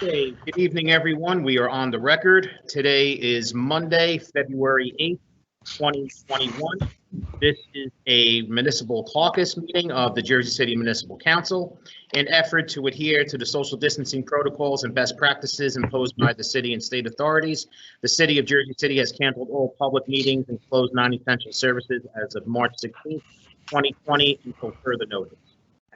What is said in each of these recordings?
Okay, good evening, everyone. We are on the record. Today is Monday, February 8th, 2021. This is a municipal caucus meeting of the Jersey City Municipal Council. In effort to adhere to the social distancing protocols and best practices imposed by the city and state authorities, the city of Jersey City has canceled all public meetings and closed non-essential services as of March 16th, 2020 until further notice.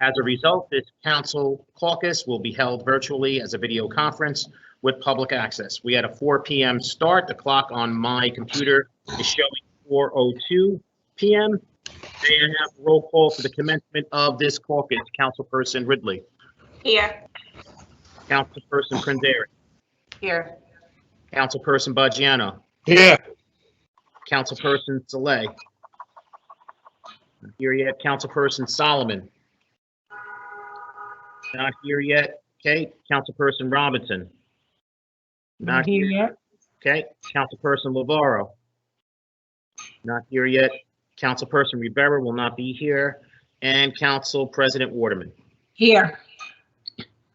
As a result, this council caucus will be held virtually as a video conference with public access. We had a 4 p.m. start. The clock on my computer is showing 4:02 p.m. May I have a roll call for the commencement of this caucus? Councilperson Ridley. Here. Councilperson Prenderi. Here. Councilperson Baggiano. Here. Councilperson Saleh. Not here yet. Councilperson Solomon. Not here yet. Okay. Councilperson Robinson. Not here yet. Okay. Councilperson Lavaro. Not here yet. Councilperson Rivera will not be here. And Council President Waterman. Here.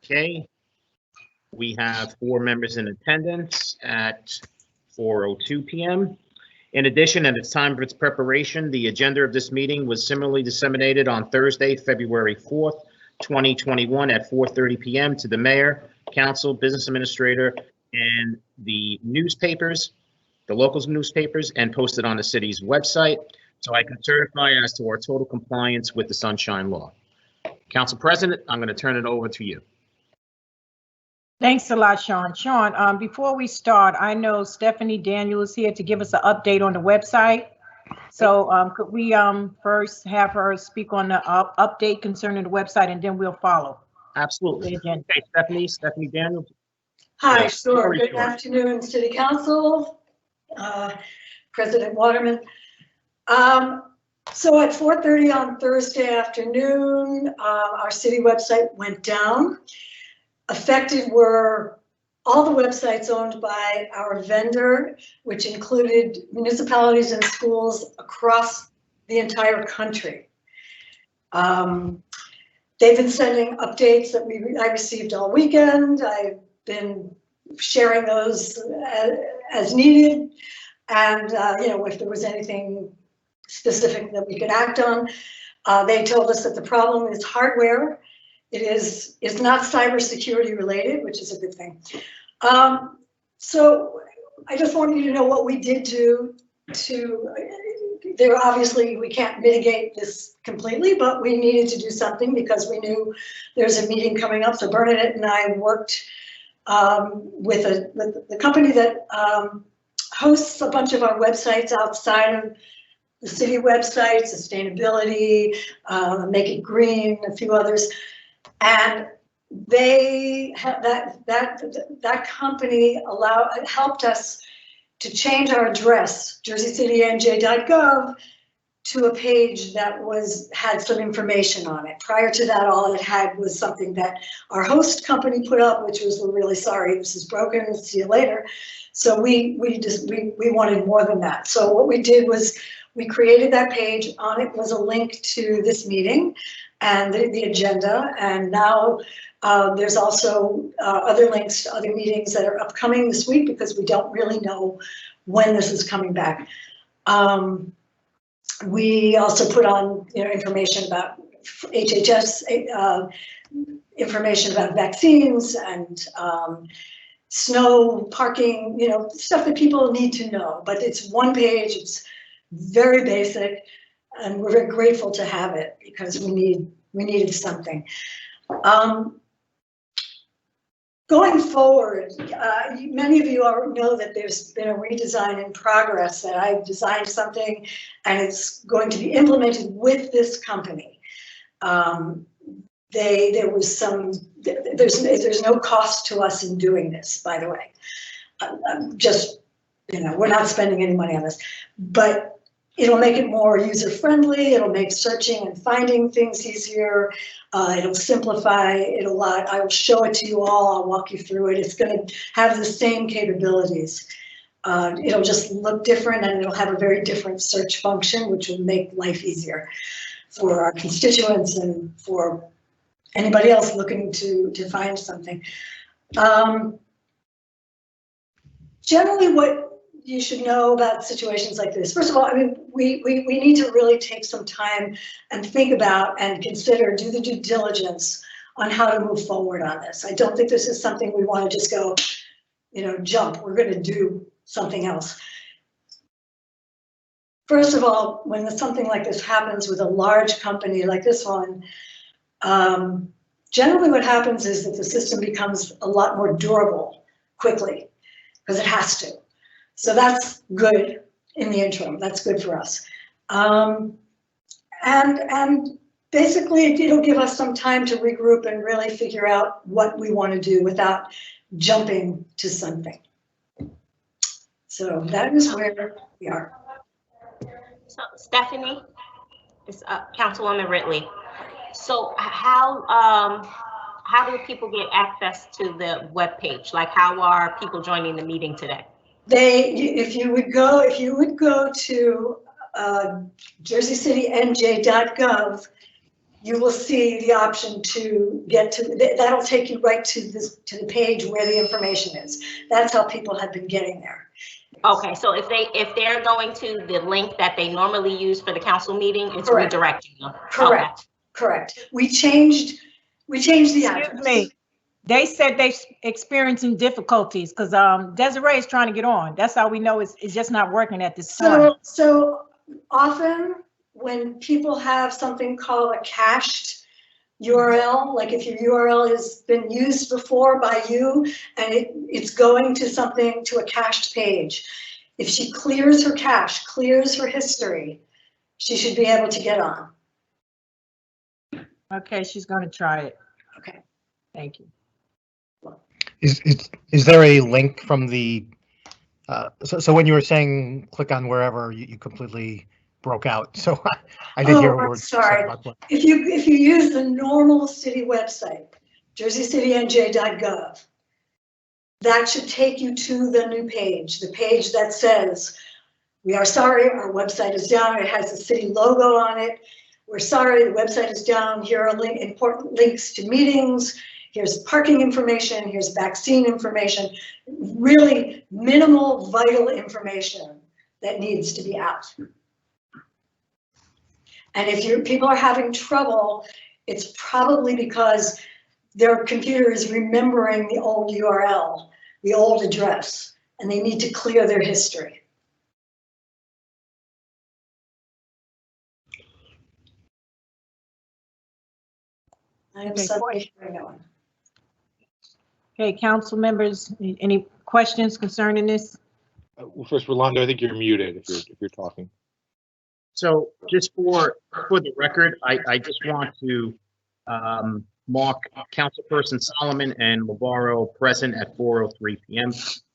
Okay. We have 4 members in attendance at 4:02 p.m. In addition, at its time of its preparation, the agenda of this meeting was similarly disseminated on Thursday, February 4th, 2021 at 4:30 p.m. to the mayor, council, business administrator, and the newspapers, the local newspapers, and posted on the city's website. So I can certify as to our total compliance with the Sunshine Law. Council President, I'm going to turn it over to you. Thanks a lot, Sean. Sean, before we start, I know Stephanie Daniel is here to give us an update on the website. So could we first have her speak on the update concerning the website, and then we'll follow? Absolutely. Okay, Stephanie Daniel. Hi, Yes, sure. very Good short. afternoon, City Council, President Waterman. So at 4:30 on Thursday afternoon, our city website went down. Affected were all the websites owned by our vendor, which included municipalities and schools across the entire country. They've been sending updates that I received all weekend. I've been sharing those as needed. And, if there was anything specific that we could act on, they told us that the problem is hardware. It's not cybersecurity related, which is a good thing. So I just wanted you to know what we did there obviously we can't mitigate this completely, but we needed to do something because we knew there's a meeting coming up. So Bernadette and I worked with the company that hosts a bunch of our websites outside of the city website, sustainability, Make It Green, a few others. And they have that company helped us to change our address, jerseycitynj.gov, to a page that had some information on it. Prior to that, all it had was something that our host company put up, which was, "We're really sorry, this is broken, see you later." So we wanted more than that. So what we did was we created that page. On it was a link to this meeting and the agenda, and now there's also other links to other meetings that are upcoming this week because we don't really know when this is coming back. We also put on information about HHS, information about vaccines and snow parking, stuff that people need to know. But it's one page, it's very basic, and we're very grateful to have it because we needed something. Going forward, many of you know that there's been a redesign in progress, that I've designed something and it's going to be implemented with this company. There's no cost to us in doing this, by the way. We're not spending any money on this, but it'll make it more user-friendly. It'll make searching and finding things easier. It'll simplify it a lot. I will show it to you all. I'll walk you through it. It's going to have the same capabilities. It'll just look different, and it'll have a very different search function, which will make life easier for our constituents and for anybody else looking to find something. Generally, what you should know about situations like this, first of all, I mean, we need to really take some time and think about and consider, do the due diligence on how to move forward on this. I don't think this is something we want to just go, jump. We're going to do something else. First of all, when something like this happens with a large company like this one, generally what happens is that the system becomes a lot more durable quickly, because it has to. So that's good in the interim. That's good for us. And basically, it'll give us some time to regroup and really figure out what we want to do without jumping to something. So that is where we are. So Stephanie, it's Councilwoman Ridley. So how do people get access to the webpage? Like, how are people joining the meeting today? If you would go to jerseycitynj.gov, you will see the option to get to, that'll take you right to the page where the information is. That's how people have been getting there. Okay, so if they're going to the link that they normally use for the council meeting, it's Correct. Redirecting them. Correct. Okay. Correct. We changed the address. Excuse me. They said they're experiencing difficulties because Desiree is trying to get on. That's how we know it's just not working at this time. So often when people have something called a cached URL, like if your URL has been used before by you and it's going to a cached page, if she clears her cache, clears her history, she should be able to get on. Okay, she's going to try it. Okay. Thank you. Is there a link from the, so when you were saying click on wherever, you completely broke out. So I didn't hear a word. Sorry. If you use the normal city website, jerseycitynj.gov, that should take you to the new page, the page that says, we are sorry, our website is down. It has the city logo on it. We're sorry, the website is down. Here are important links to meetings. Here's parking information. Here's vaccine information. Really minimal, vital information that needs to be out. And if people are having trouble, it's probably because their computer is remembering the old URL, the old address, and they need to clear their history. I am suddenly hearing one. Okay, council members, any questions concerning this? Well, first, Rolando, I think you're muted if you're talking. So just for the record, I just want to mark Councilperson Solomon and Navarro present at 4:03 p.m.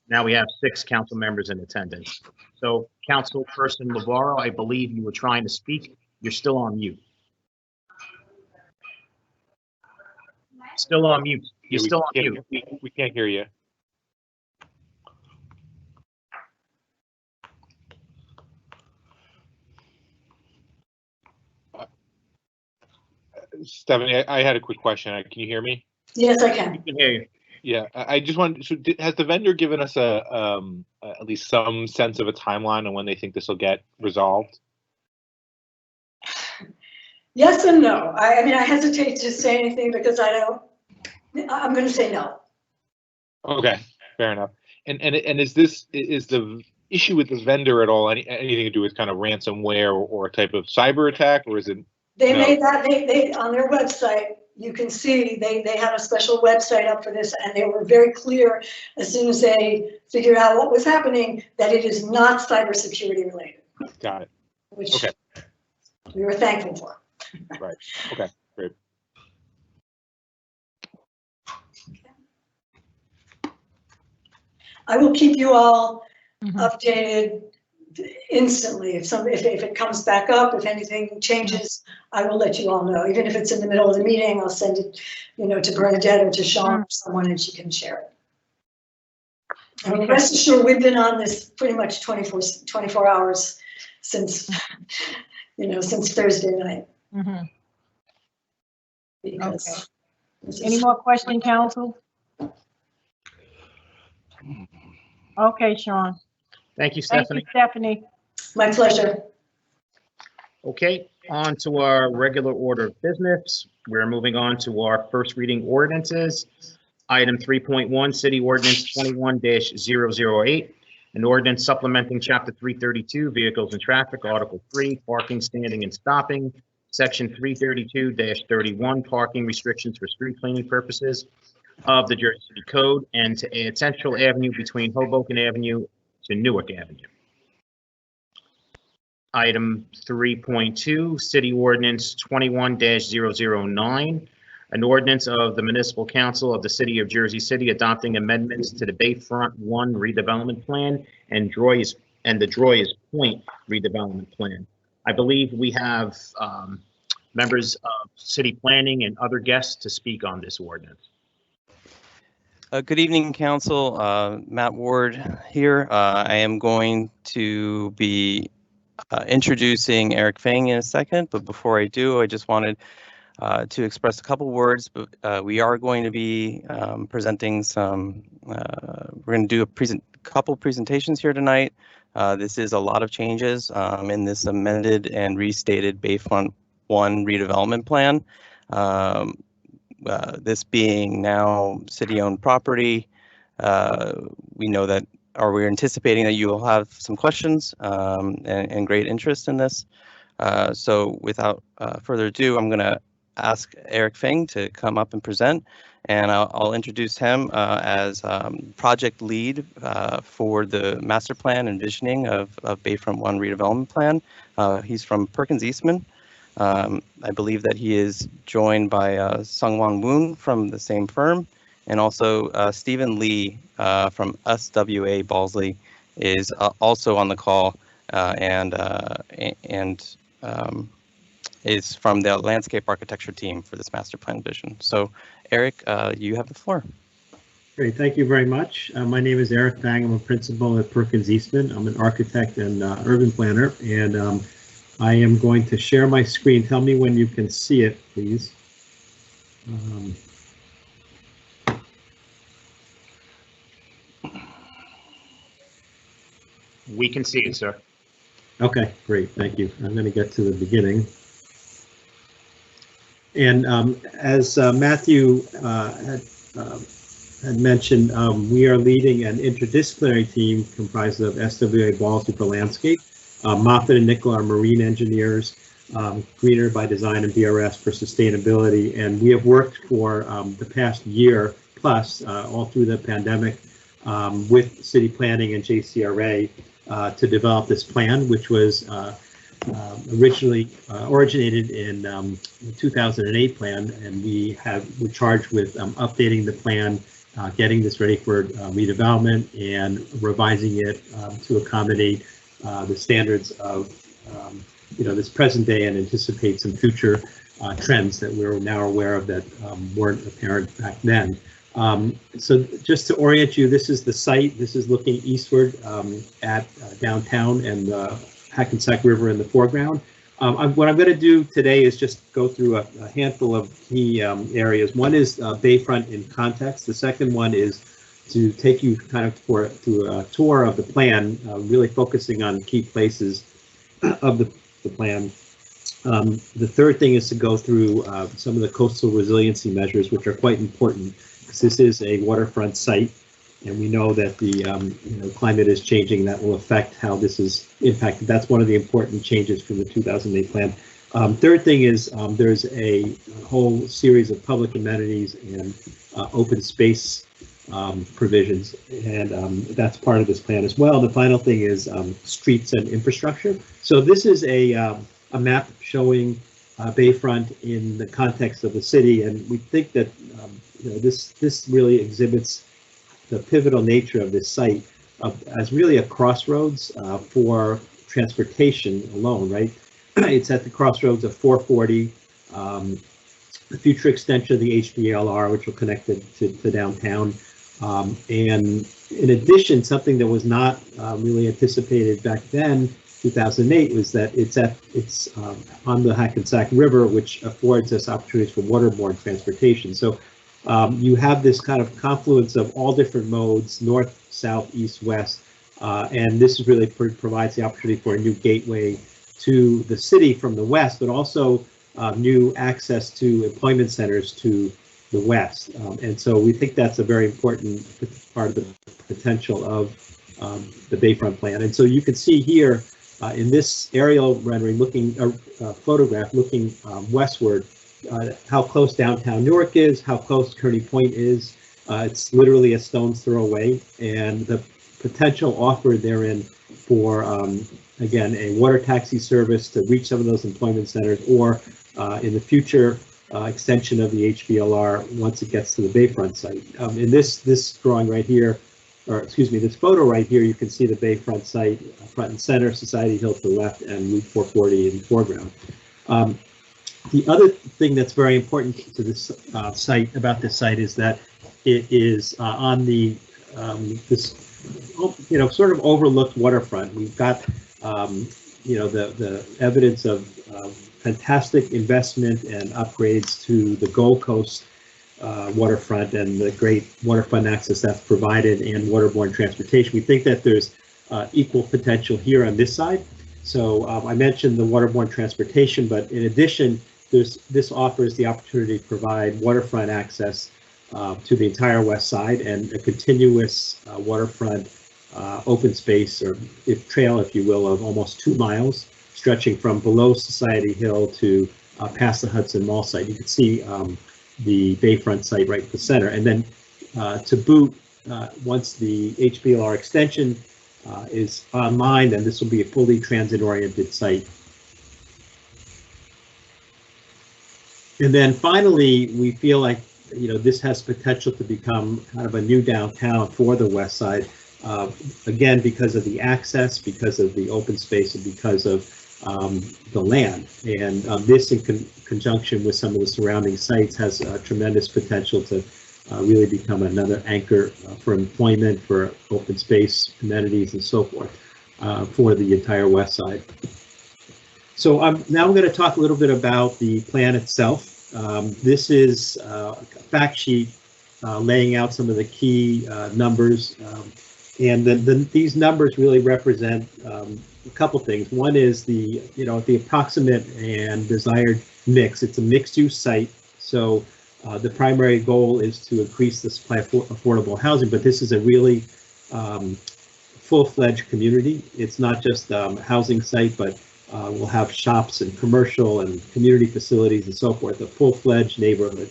Now we have 6 council members in attendance. So Councilperson Navarro, I believe you were trying to speak. You're still on mute. Still on mute. You're still on mute. We can't hear you. Stephanie, I had a quick question. Can you hear me? Yes, I can. We can hear you. Yeah, I just wanted. So, has the vendor given us at least some sense of a timeline on when they think this will get resolved? Yes and no. I mean, I hesitate to say anything because I'm going to say no. Okay, fair enough. And is the issue with the vendor at all anything to do with kind of ransomware or a type of cyber attack, or is it? They made that, they on their website, you can see they had a special website up for this, and they were very clear as soon as they figured out what was happening that it is not cybersecurity related. Got it. Which okay. We were thankful for. Right. Okay. Great. I will keep you all updated instantly. If it comes back up, if anything changes, I will let you all know. Even if it's in the middle of the meeting, I'll send it, to Bernadette or to Sean or someone, and she can share it. I mean, rest assured, we've been on this pretty much 24 hours since, since Thursday night. Mm-hmm. Because okay. Any more question, council? Okay, Sean. Thank you, Thank you, Stephanie. Stephanie. My pleasure. Okay, on to our regular order of business. We're moving on to our first reading ordinances. Item 3.1, City Ordinance 21-008, an ordinance supplementing Chapter 332, Vehicles and Traffic, Article 3, Parking, Standing, and Stopping, Section 332-31, Parking Restrictions for Street Cleaning Purposes of the Jersey City Code, and to add Central Avenue between Hoboken Avenue to Newark Avenue. Item 3.2, City Ordinance 21-009, an ordinance of the Municipal Council of the City of Jersey City adopting amendments to the Bayfront 1 redevelopment plan and the Droyers Point redevelopment plan. I believe we have members of city planning and other guests to speak on this ordinance. Good evening, Council. Matt Ward here. I am going to be introducing Eric Fang in a second, but before I do, I just wanted to express a couple words. But we are going to be presenting some. We're going to do a couple presentations here tonight. This is a lot of changes in this amended and restated Bayfront 1 redevelopment plan. This being now city-owned property, we know that, or we're anticipating that you will have some questions and great interest in this. So without further ado, I'm going to ask Eric Fang to come up and present, and I'll introduce him as project lead for the master plan and visioning of Bayfront 1 redevelopment plan. He's from Perkins Eastman. I believe that he is joined by Sungwon Woon from the same firm, and also Stephen Lee from SWA Balsley is also on the call and is from the landscape architecture team for this master plan vision. So Eric, you have the floor. Great, thank you very much. My name is Eric Fang. I'm a principal at Perkins Eastman. I'm an architect and urban planner, and I am going to share my screen. Tell me when you can see it, please. We can see it, sir. Okay, great, thank you. I'm going to get to the beginning. And as Matthew had mentioned, we are leading an interdisciplinary team comprised of SWA Balsley for landscape, Moffitt and Nickel are marine engineers, Greener by Design and BRS for sustainability, and we have worked for the past year plus, all through the pandemic, with city planning and JCRA to develop this plan, which was originally originated in the 2008 plan, and we're charged with updating the plan, getting this ready for redevelopment, and revising it to accommodate the standards of this present day and anticipate some future trends that we're now aware of that weren't apparent back then. So just to orient you, this is the site. This is looking eastward at downtown and the Hackensack River in the foreground. What I'm going to do today is just go through a handful of key areas. One is Bayfront in context. The second one is to take you kind of through a tour of the plan, really focusing on key places of the plan. The third thing is to go through some of the coastal resiliency measures, which are quite important, because this is a waterfront site, and we know that the climate is changing. That will affect how this is impacted. That's one of the important changes from the 2008 plan. Third thing is there's a whole series of public amenities and open space provisions, and that's part of this plan as well. The final thing is streets and infrastructure. So this is a map showing Bayfront in the context of the city, and we think that this really exhibits the pivotal nature of this site as really a crossroads for transportation alone, right? It's at the crossroads of 440, the future extension of the HBLR, which will connect it to downtown. And in addition, something that was not really anticipated back then, 2008, was that it's on the Hackensack River, which affords us opportunities for waterborne transportation. So you have this kind of confluence of all different modes, north, south, east, west. And this is really provides the opportunity for a new gateway to the city from the west, but also new access to employment centers to the west. And so we think that's a very important part of the potential of the Bayfront plan. And so you can see here in this aerial rendering, photograph looking westward, how close downtown Newark is, how close Kearney Point is. It's literally a stone's throw away, and the potential offered therein for, again, a water taxi service to reach some of those employment centers, or in the future, extension of the HBLR once it gets to the Bayfront site. In this drawing right here, or excuse me, this photo right here, you can see the Bayfront site front and center, Society Hill to the left, and Loop 440 in the foreground. The other thing that's very important to this site, about this site, is that it is on the this sort of overlooked waterfront. We've got the evidence of fantastic investment and upgrades to the Gold Coast waterfront and the great waterfront access that's provided and waterborne transportation. We think that there's equal potential here on this side. So I mentioned the waterborne transportation, but in addition, this offers the opportunity to provide waterfront access to the entire west side and a continuous waterfront open space, or trail, if you will, of almost 2 miles, stretching from below Society Hill to past the Hudson Mall site. You can see the Bayfront site right in the center. And then to boot, once the HBLR extension is online, then this will be a fully transit-oriented site. And then finally, we feel like this has potential to become kind of a new downtown for the west side, again, because of the access, because of the open space, and because of the land. And this, in conjunction with some of the surrounding sites, has tremendous potential to really become another anchor for employment, for open space, amenities, and so forth for the entire west side. So now I'm going to talk a little bit about the plan itself. This is a fact sheet laying out some of the key numbers, and these numbers really represent a couple things. One is the approximate and desired mix. It's a mixed-use site, so the primary goal is to increase the supply of affordable housing, but this is a really full-fledged community. It's not just a housing site, but we'll have shops and commercial and community facilities and so forth, a full-fledged neighborhood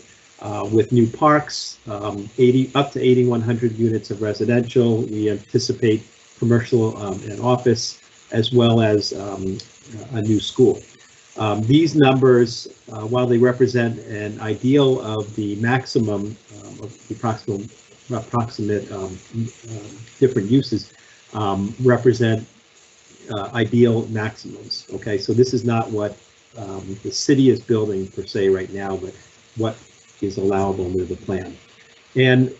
with new parks, up to 8,100 units of residential. We anticipate commercial and office, as well as a new school. These numbers, while they represent an ideal of the maximum of the approximate different uses, represent ideal maximums. Okay, so this is not what the city is building per se right now, but what is allowable under the plan. And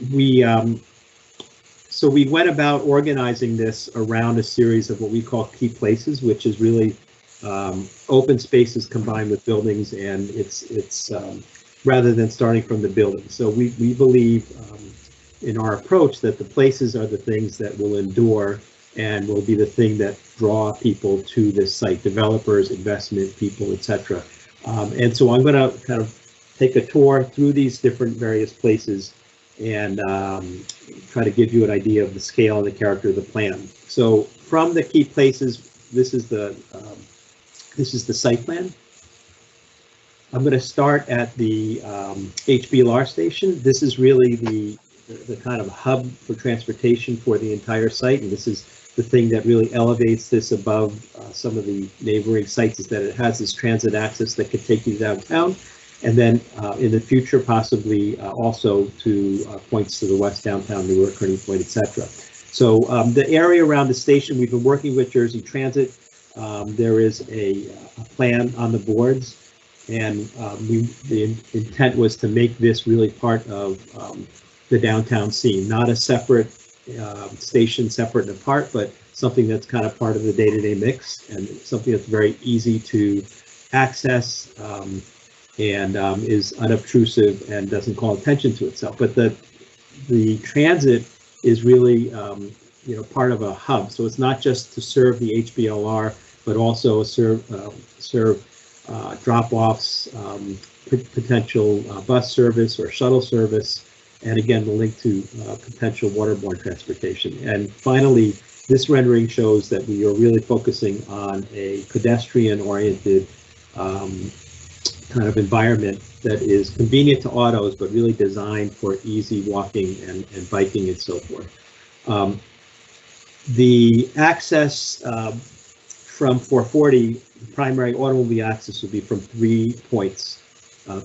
so we went about organizing this around a series of what we call key places, which is really open spaces combined with buildings, and it's rather than starting from the building. So we believe in our approach that the places are the things that will endure and will be the thing that draw people to this site, developers, investment people, etc. And so I'm going to kind of take a tour through these different various places and try to give you an idea of the scale and the character of the plan. So from the key places, this is the site plan. I'm going to start at the HBLR station. This is really the kind of hub for transportation for the entire site, and this is the thing that really elevates this above some of the neighboring sites, is that it has this transit access that could take you downtown, and then in the future possibly also to points to the west, downtown Newark, Kearney Point, etc. So the area around the station, we've been working with Jersey Transit. There is a plan on the boards, and the intent was to make this really part of the downtown scene, not a separate station, separate and apart, but something that's kind of part of the day-to-day mix, and something that's very easy to access and is unobtrusive and doesn't call attention to itself. But the transit is really, part of a hub. So it's not just to serve the HBLR, but also serve drop-offs, potential bus service or shuttle service, and again, the link to potential waterborne transportation. And finally, this rendering shows that we are really focusing on a pedestrian-oriented kind of environment that is convenient to autos, but really designed for easy walking and biking and so forth. The access from 440, primary automobile access will be from 3 points: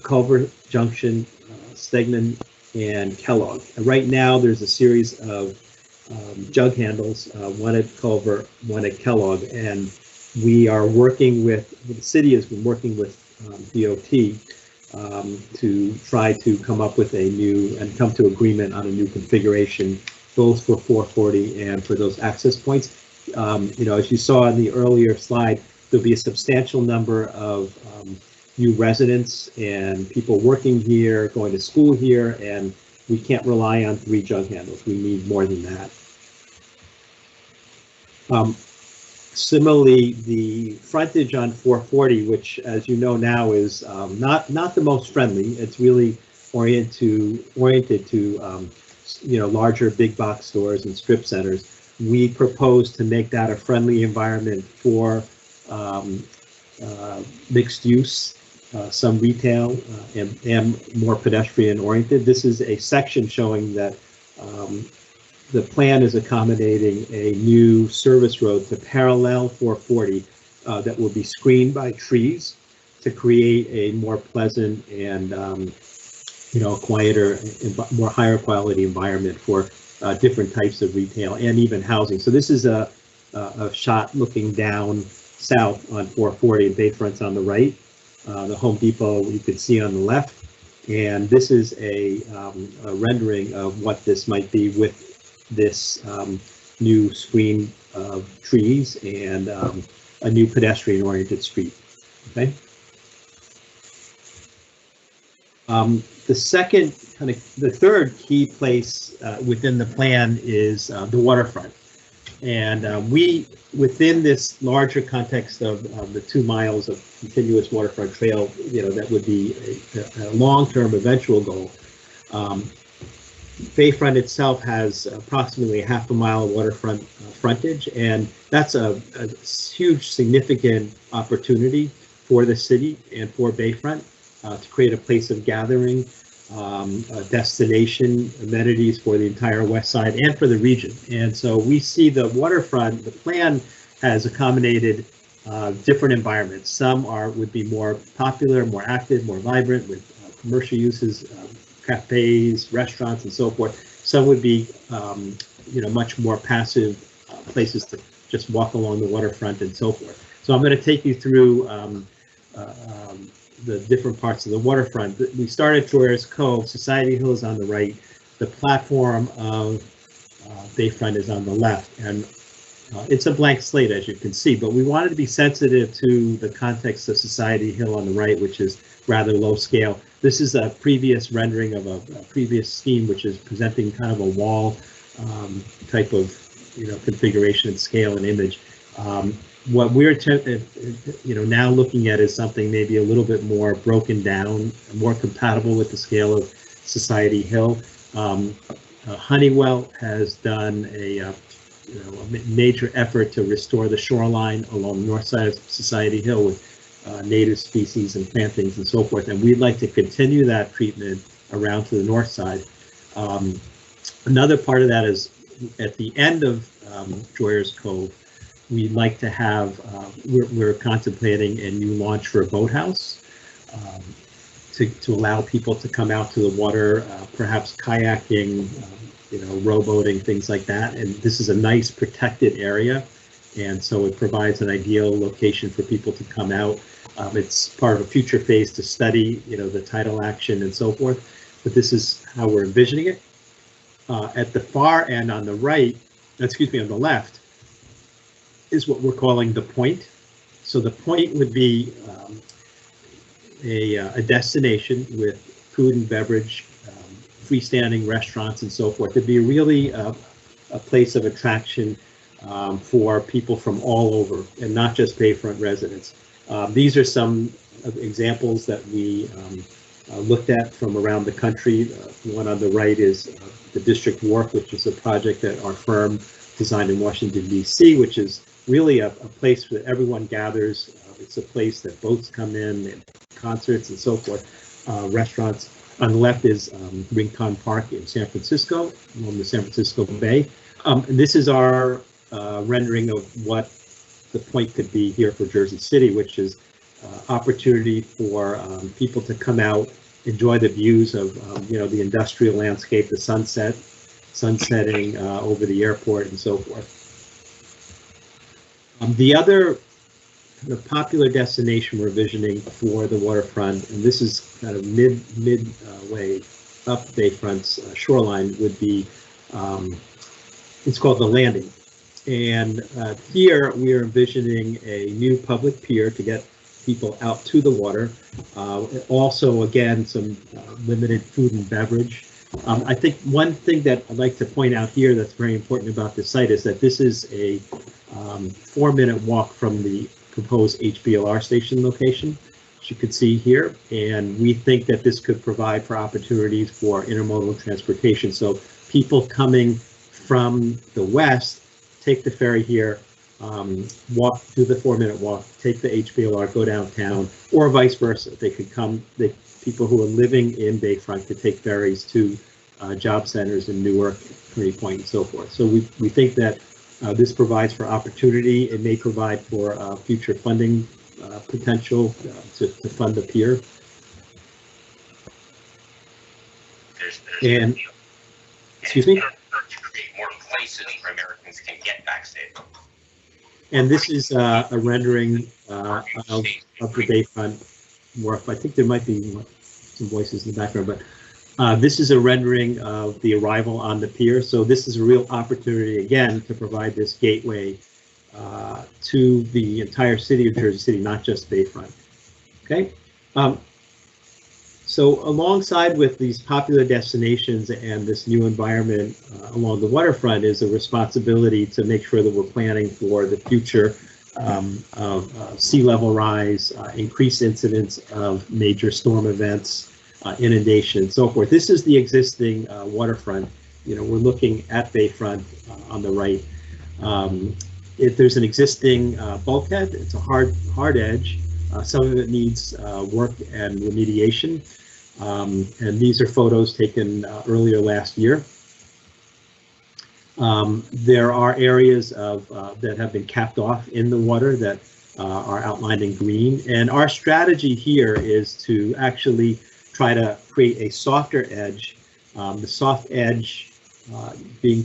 Culver Junction, Stegman, and Kellogg. And right now, there's a series of jug handles, one at Culver, one at Kellogg, and we are working with, the city has been working with DOT to try to come up with a new, and come to agreement on a new configuration, both for 440 and for those access points. As you saw in the earlier slide, there'll be a substantial number of new residents and people working here, going to school here, and we can't rely on 3 jug handles. We need more than that. Similarly, the frontage on 440, which, as you know now, is not the most friendly. It's really oriented to larger big box stores and strip centers. We propose to make that a friendly environment for mixed use, some retail, and more pedestrian oriented. This is a section showing that the plan is accommodating a new service road to parallel 440 that will be screened by trees to create a more pleasant and quieter, more higher quality environment for different types of retail and even housing. So this is a shot looking down south on 440, and Bayfront's on the right. The Home Depot you can see on the left, and this is a rendering of what this might be with this new screen of trees and a new pedestrian-oriented street. Okay. The third key place within the plan is the waterfront, and we, within this larger context of the 2 miles of continuous waterfront trail, that would be a long-term eventual goal. Bayfront itself has approximately half a mile of waterfront frontage, and that's a huge, significant opportunity for the city and for Bayfront to create a place of gathering, a destination, amenities for the entire west side and for the region. And so we see the waterfront, the plan has accommodated different environments. Some would be more popular, more active, more vibrant with commercial uses, cafes, restaurants, and so forth. Some would be, much more passive places to just walk along the waterfront and so forth. So I'm going to take you through the different parts of the waterfront. We started at Joyers Cove. Society Hill is on the right. The platform of Bayfront is on the left, and it's a blank slate, as you can see. But we wanted to be sensitive to the context of Society Hill on the right, which is rather low scale. This is a previous rendering of a previous scheme, which is presenting kind of a wall type of configuration and scale and image. What we're now looking at is something maybe a little bit more broken down, more compatible with the scale of Society Hill. Honeywell has done a major effort to restore the shoreline along the north side of Society Hill with native species and plantings and so forth, and we'd like to continue that treatment around to the north side. Another part of that is at the end of Joyers Cove, we'd like to have, we're contemplating a new launch for a boathouse to allow people to come out to the water, perhaps kayaking, rowboating, things like that. And this is a nice protected area, and so it provides an ideal location for people to come out. It's part of a future phase to study, the tidal action and so forth, but this is how we're envisioning it. At the far end on the right, on the left, is what we're calling the point. So the point would be a destination with food and beverage, freestanding restaurants and so forth. It'd be really a place of attraction for people from all over, and not just Bayfront residents. These are some examples that we looked at from around the country. The one on the right is the District Wharf, which is a project that our firm designed in Washington, D.C., which is really a place where everyone gathers. It's a place that boats come in, and concerts and so forth, restaurants. On the left is Rincon Park in San Francisco, along the San Francisco Bay. And this is our rendering of what the point could be here for Jersey City, which is opportunity for people to come out, enjoy the views of the industrial landscape, the sunsetting over the airport and so forth. The other popular destination we're visioning for the waterfront, and this is kind of midway up Bayfront's shoreline, would be, it's called the Landing. And here we are envisioning a new public pier to get people out to the water. Also, again, some limited food and beverage. I think one thing that I'd like to point out here that's very important about this site is that this is a 4-minute walk from the proposed HBLR station location, as you can see here. And we think that this could provide for opportunities for intermodal transportation. So people coming from the west take the ferry here, walk, do the 4-minute walk, take the HBLR, go downtown, or vice versa. They could come, people who are living in Bayfront could take ferries to job centers in Newark, Kearney Point, and so forth. So we think that this provides for opportunity. It may provide for future funding potential to fund the pier. And, excuse me? To create more places where Americans can get backstage. And this is a rendering of the Bayfront Wharf. I think there might be some voices in the background, but this is a rendering of the arrival on the pier. So this is a real opportunity, again, to provide this gateway to the entire city of Jersey City, not just Bayfront. Okay. So alongside with these popular destinations and this new environment along the waterfront is a responsibility to make sure that we're planning for the future of sea level rise, increased incidence of major storm events, inundation, and so forth. This is the existing waterfront. We're looking at Bayfront on the right. There's an existing bulkhead. It's a hard edge. Some of it needs work and remediation. And these are photos taken earlier last year. There are areas that have been capped off in the water that are outlined in green. And our strategy here is to actually try to create a softer edge. The soft edge being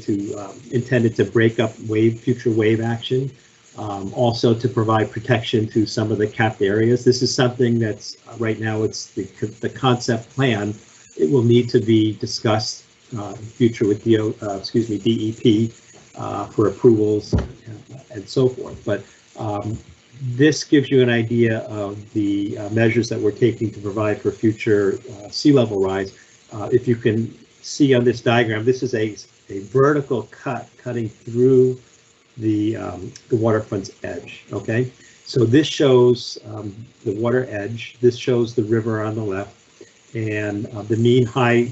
intended to break up future wave action. Also to provide protection to some of the capped areas. This is something that's right now, it's the concept plan. It will need to be discussed in future with DEP for approvals and so forth. But this gives you an idea of the measures that we're taking to provide for future sea level rise. If you can see on this diagram, this is a vertical cut cutting through the waterfront's edge. Okay, so this shows the water edge. This shows the river on the left, and the mean high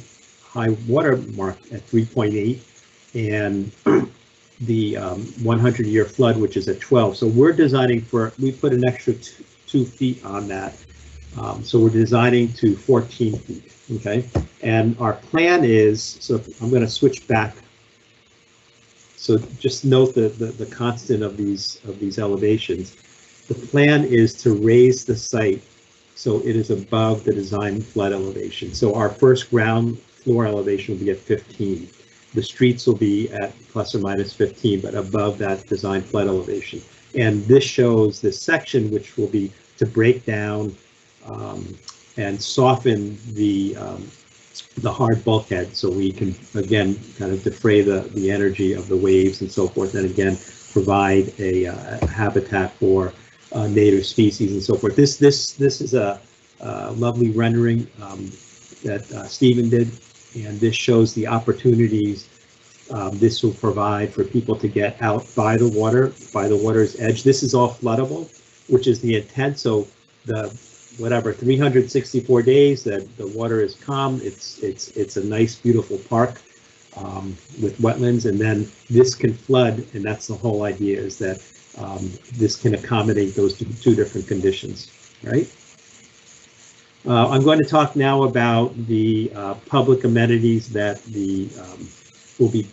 water mark at 3.8, and the 100-year flood, which is at 12. So we're designing we put an extra 2 feet on that. So we're designing to 14 feet. Okay, and our plan is, so I'm going to switch back. So just note the constant of these elevations. The plan is to raise the site so it is above the design flood elevation. So our first ground floor elevation will be at 15. The streets will be at plus or minus 15, but above that design flood elevation. And this shows this section, which will be to break down and soften the hard bulkhead, so we can again kind of defray the energy of the waves and so forth, and again provide a habitat for native species and so forth. This is a lovely rendering that Stephen did And this shows the opportunities this will provide for people to get out by the water's edge. This is all floodable, which is the intent. So the 364 days that the water is calm, it's a nice, beautiful park with wetlands, and then this can flood, and that's the whole idea, is that this can accommodate those two different conditions, right? I'm going to talk now about the public amenities that will be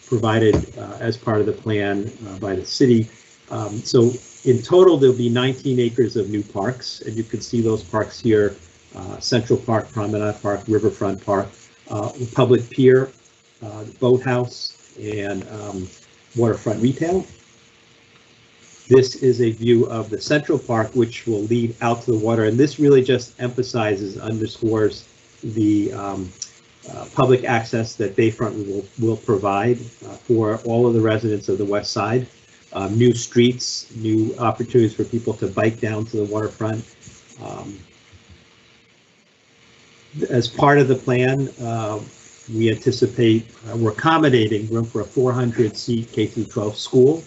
provided as part of the plan by the city. So in total, there'll be 19 acres of new parks, and you can see those parks here: Central Park, Promenade Park, Riverfront Park, Public Pier, Boathouse, and Waterfront Retail. This is a view of the Central Park, which will lead out to the water, and this really just emphasizes, underscores the public access that Bayfront will provide for all of the residents of the west side. New streets, new opportunities for people to bike down to the waterfront. As part of the plan, we anticipate we're accommodating room for a 400-seat K-12 school.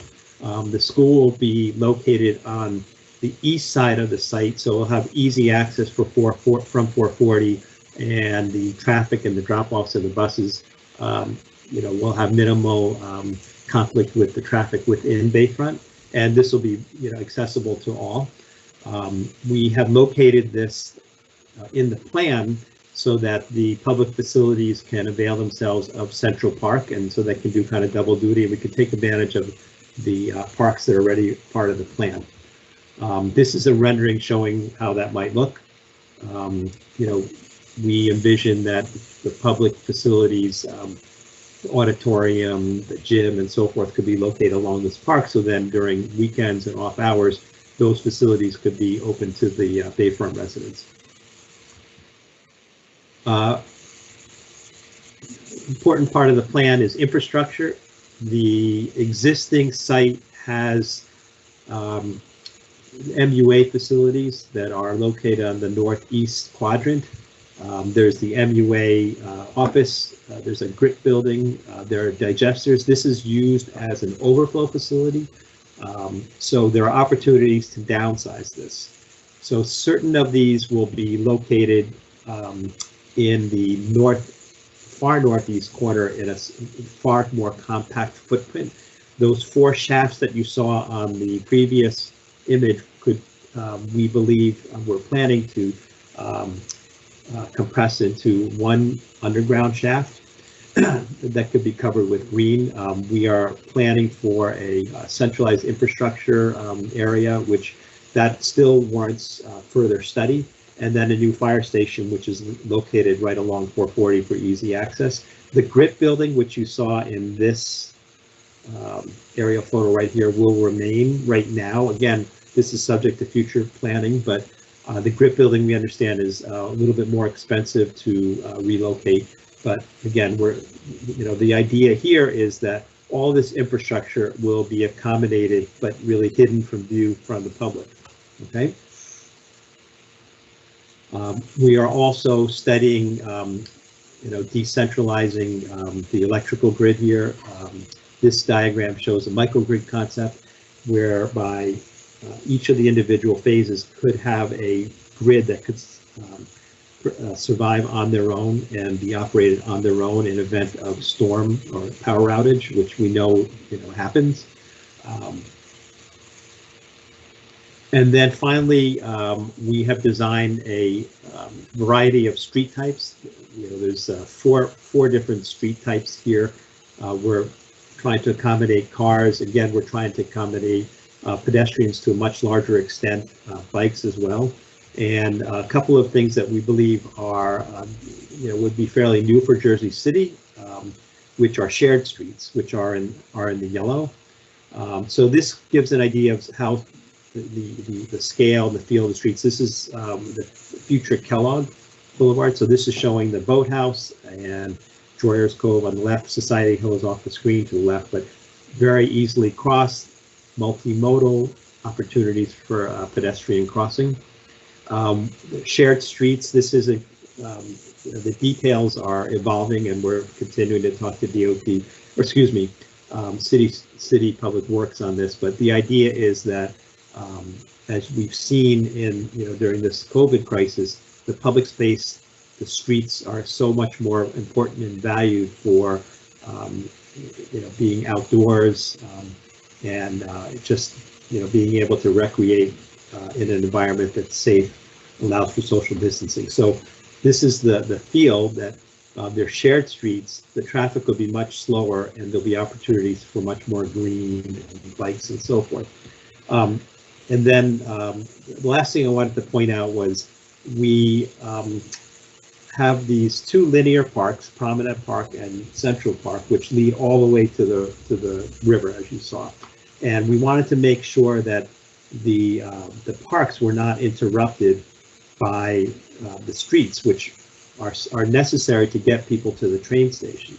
The school will be located on the east side of the site, so we'll have easy access from 440, and the traffic and the drop-offs of the buses, we'll have minimal conflict with the traffic within Bayfront, and this will be, accessible to all. We have located this in the plan so that the public facilities can avail themselves of Central Park, and so they can do kind of double duty. We can take advantage of the parks that are already part of the plan. This is a rendering showing how that might look. We envision that the public facilities, the auditorium, the gym, and so forth, could be located along this park. So then during weekends and off hours, those facilities could be open to the Bayfront residents. Important part of the plan is infrastructure. The existing site has MUA facilities that are located on the northeast quadrant. There's the MUA office, there's a grit building, there are digesters. This is used as an overflow facility. So there are opportunities to downsize this. So certain of these will be located in the far northeast corner in a far more compact footprint. Those 4 shafts that you saw on the previous image could, we believe, we're planning to compress into 1 underground shaft that could be covered with green. We are planning for a centralized infrastructure area, which that still warrants further study, and then a new fire station, which is located right along 440 for easy access. The grit building, which you saw in this aerial photo right here, will remain right now. Again, this is subject to future planning, but the grit building, we understand, is a little bit more expensive to relocate. But again, the idea here is that all this infrastructure will be accommodated, but really hidden from view from the public. Okay. We are also studying, decentralizing the electrical grid here. This diagram shows a microgrid concept whereby each of the individual phases could have a grid that could survive on their own and be operated on their own in event of storm or power outage, which we know happens. And then finally, we have designed a variety of street types. There's four different street types here. We're trying to accommodate cars. Again, we're trying to accommodate pedestrians to a much larger extent, bikes as well. And a couple of things that we believe are, would be fairly new for Jersey City, which are shared streets, which are in the yellow. So this gives an idea of how the scale and the feel of the streets. This is the future Kellogg Boulevard. So this is showing the Boathouse and Joyers Cove on the left. Society Hill is off the screen to the left, but very easily crossed, multimodal opportunities for pedestrian crossing. Shared streets. This is the details are evolving, and we're continuing to talk to DOT, or excuse me, City Public Works on this. But the idea is that, as we've seen in, during this COVID crisis, the public space, the streets are so much more important and valued for, being outdoors, and just, being able to recreate in an environment that's safe, allows for social distancing. So this is the feel that they're shared streets, the traffic will be much slower, and there'll be opportunities for much more green and bikes and so forth. And then the last thing I wanted to point out was we have these two linear parks, Promenade Park and Central Park, which lead all the way to the river, as you saw. And we wanted to make sure that the parks were not interrupted by the streets, which are necessary to get people to the train station.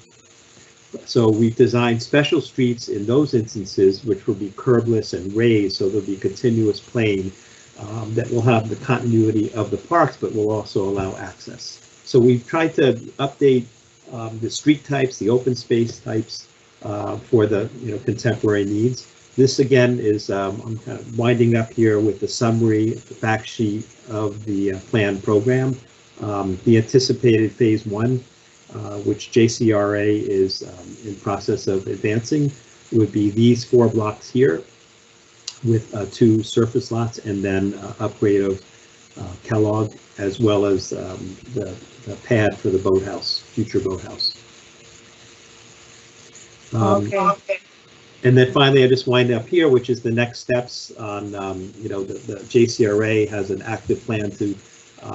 So we've designed special streets in those instances, which will be curbless and raised, so there'll be a continuous plane that will have the continuity of the parks, but will also allow access. So we've tried to update the street types, the open space types for the contemporary needs. This again is, I'm kind of winding up here with the summary, the fact sheet of the planned program. The anticipated phase 1, which JCRA is in process of advancing, would be these 4 blocks here with 2 surface lots, and then upgrade of Kellogg, as well as the pad for the boathouse, future boathouse. Okay. And then finally, I just wind up here, which is the next steps on, the JCRA has an active plan to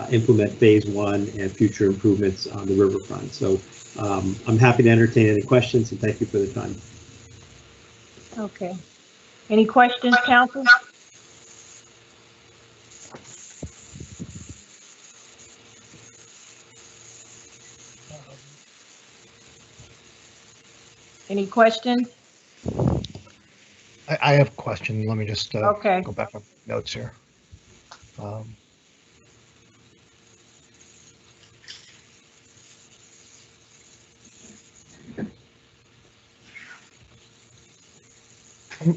implement phase 1 and future improvements on the riverfront. So I'm happy to entertain any questions, and thank you for the time. Okay. Any questions, council? Any questions? I have a question. Let me just Okay. go back on notes here.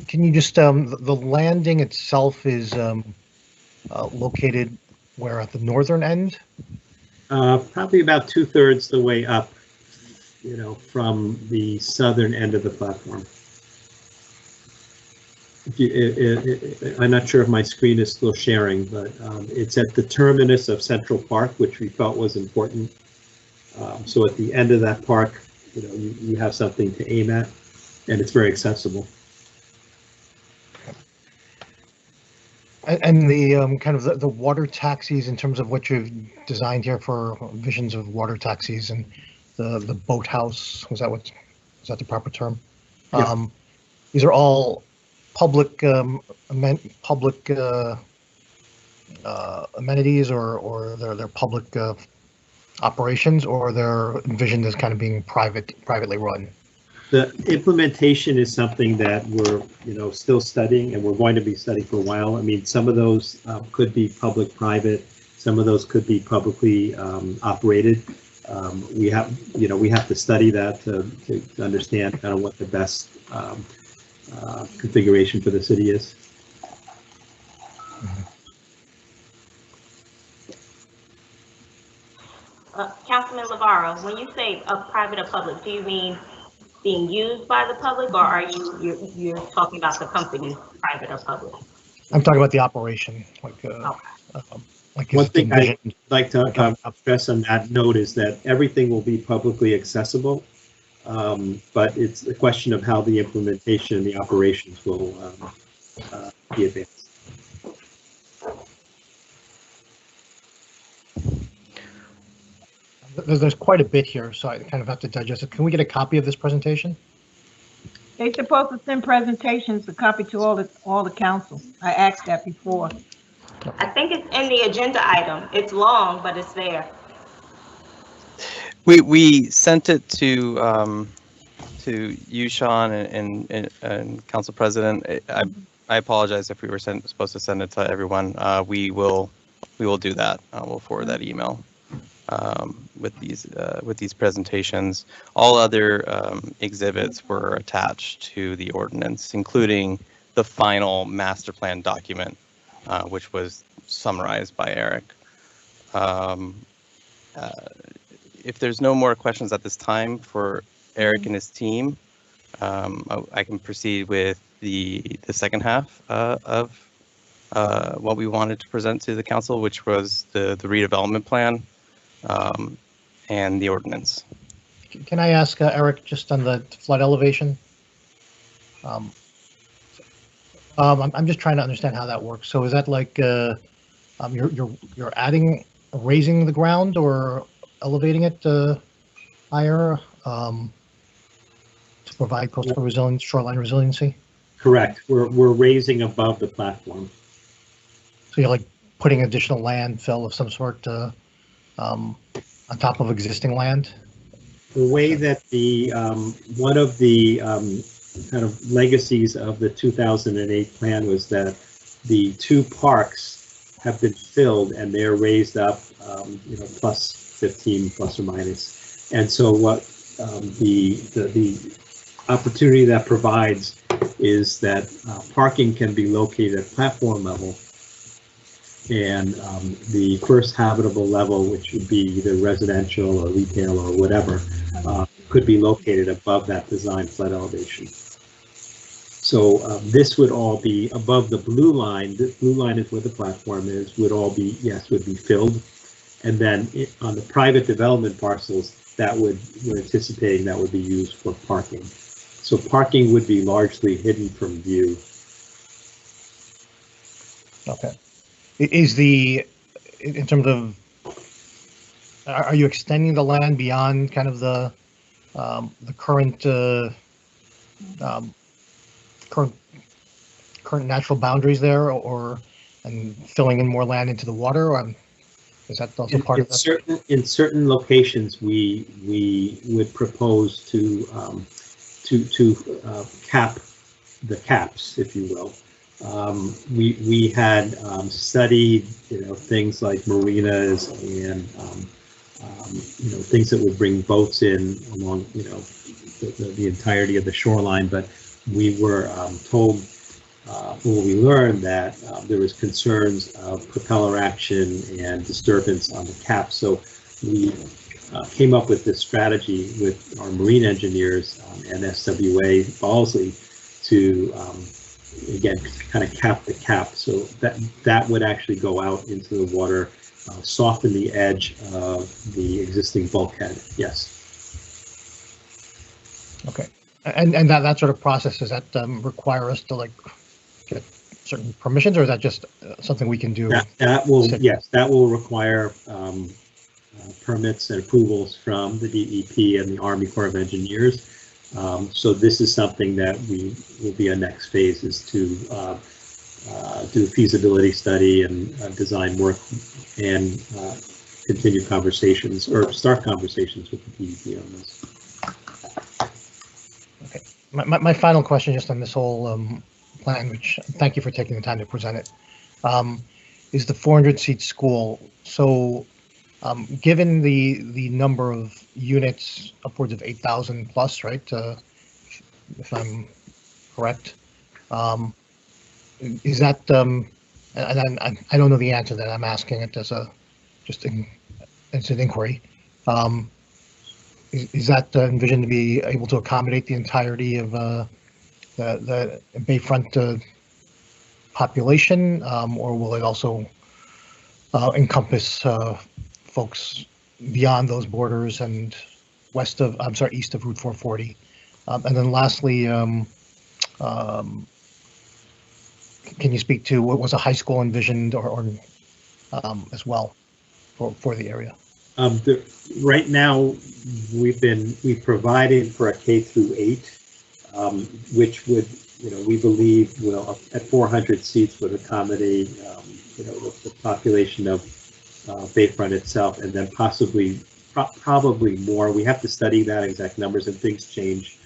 Can you just, the landing itself is located where, at the northern end? Probably about 2/3 the way up, from the southern end of the platform. I'm not sure if my screen is still sharing, but it's at the terminus of Central Park, which we felt was important. So at the end of that park, you have something to aim at, and it's very accessible. And the kind of the water taxis, in terms of what you've designed here for visions of water taxis, and the boathouse, is that the proper term? Yeah. These are all public amenities, or they're public operations, or they're envisioned as kind of being privately run? The implementation is something that we're, still studying, and we're going to be studying for a while. I mean, some of those could be public-private, some of those could be publicly operated. We have to study that to understand kind of what the best configuration for the city is. Councilman Lavarro, when you say private or public, do you mean being used by the public, or are you're talking about the company, private or public? I'm talking about the operation, like one thing I'd like to stress on that note is that everything will be publicly accessible, but it's a question of how the implementation and the operations will be advanced. There's quite a bit here, so I kind of have to digest it. Can we get a copy of this presentation? They're supposed to send presentations, a copy to all the council. I asked that before. I think it's in the agenda item. It's long, but it's there. We sent it to you, Sean, and Council President. I apologize if we were supposed to send it to everyone. We will do that. We'll forward that email. with these presentations. All other exhibits were attached to the ordinance, including the final master plan document, which was summarized by Eric. If there's no more questions at this time for Eric and his team, I can proceed with the second half of what we wanted to present to the council, which was the redevelopment plan and the ordinance. Can I ask Eric, just on the flood elevation? I'm just trying to understand how that works. So is that like you're raising the ground or elevating it higher to provide coastal resilience, shoreline resiliency? Correct. We're raising above the platform. So you're like putting additional landfill of some sort on top of existing land? The way that the one of the kind of legacies of the 2008 plan was that the two parks have been filled and they're raised up, plus 15 plus or minus. And so what the opportunity that provides is that parking can be located at platform level, and the first habitable level, which would be either residential or retail or whatever, could be located above that design flood elevation. So this would all be above the blue line. The blue line is where the platform is, would all be, yes, would be filled. And then on the private development parcels, we're anticipating that would be used for parking. So parking would be largely hidden from view. Okay. In terms of, are you extending the land beyond kind of the current natural boundaries there, and filling in more land into the water? Or is that also part of that? In certain locations, we would propose to cap the caps, if you will. We had studied, things like marinas and things that would bring boats in along, the entirety of the shoreline. But we were told, we learned that there was concerns of propeller action and disturbance on the cap. So we came up with this strategy with our marine engineers and SWA Balsley to again kind of cap the cap, so that would actually go out into the water, soften the edge of the existing bulkhead. Yes. Okay, and that sort of process, does that require us to get certain permissions, or is that just something we can do? That will, yes, that will require permits and approvals from the DEP and the Army Corps of Engineers. So this is something that will be our next phase, is to do a feasibility study and design work and continue conversations, or start conversations with the DEP on this. Okay, my final question, just on this whole plan, which thank you for taking the time to present it, is the 400-seat school. So given the number of units, upwards of 8,000 plus, right? If I'm correct, is that? And I don't know the answer to that. I'm asking it as it's an inquiry. Is that envisioned to be able to accommodate the entirety of the Bayfront population, or will it also encompass folks beyond those borders and east of Route 440? And then lastly, can you speak to what was a high school envisioned or as well for the area? Right now, we've provided for a K-8, which would, we believe will, at 400 seats, would accommodate, the population of Bayfront itself, and then probably more. We have to study that exact numbers, and things change.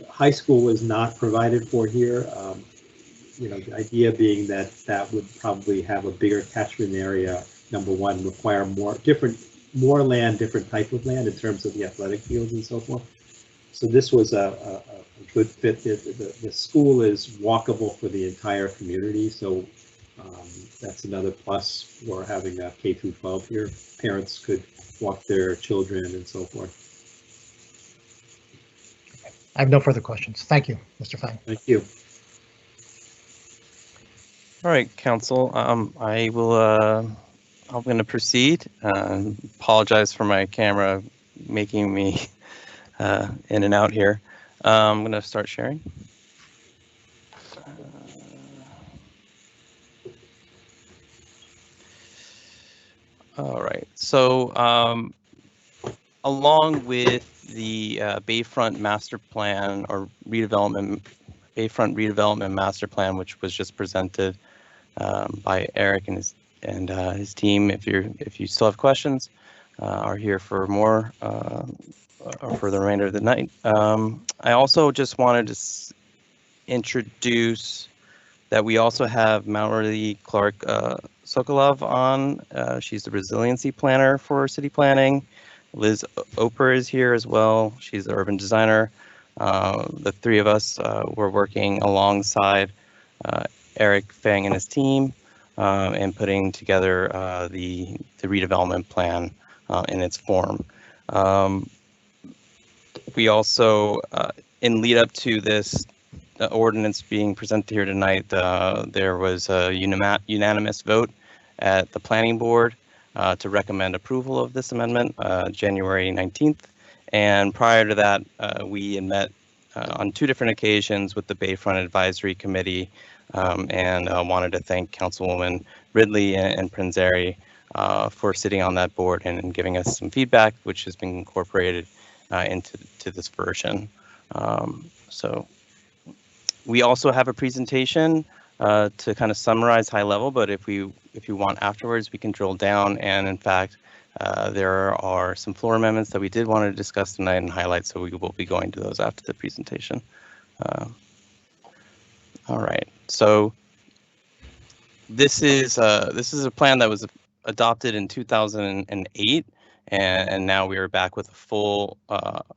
High school was not provided for here. The idea being that would probably have a bigger catchment area number one, require more land, different type of land in terms of the athletic fields and so forth. So this was a good fit. The school is walkable for the entire community, so that's another plus for having a K through 12 here. Parents could walk their children and so forth. I have no further questions. Thank you, Mr. Fang. Thank you. All right, Council. I'm going to proceed. Apologize for my camera making me in and out here. I'm going to start sharing. All right. So along with the Bayfront Master Plan or Bayfront Redevelopment Master Plan, which was just presented by Eric and his team. If you still have questions, are here for more or for the remainder of the night. I also just wanted to introduce that we also have Mallory Clark Sokolov on. She's the resiliency planner for city planning. Liz Oper is here as well. She's the urban designer. The three of us were working alongside Eric Fang and his team and putting together the redevelopment plan in its form. We also, in lead up to this ordinance being presented here tonight, there was a unanimous vote at the planning board to recommend approval of this amendment January 19th. And prior to that, we had met on 2 different occasions with the Bayfront Advisory Committee and wanted to thank Councilwoman Ridley and Prinzeri for sitting on that board and giving us some feedback, which has been incorporated into this version. So we also have a presentation to kind of summarize high level, but if you want afterwards, we can drill down. And in fact, there are some floor amendments that we did want to discuss tonight and highlight, so we will be going to those after the presentation. All right, so this is a plan that was adopted in 2008, and now we are back with a full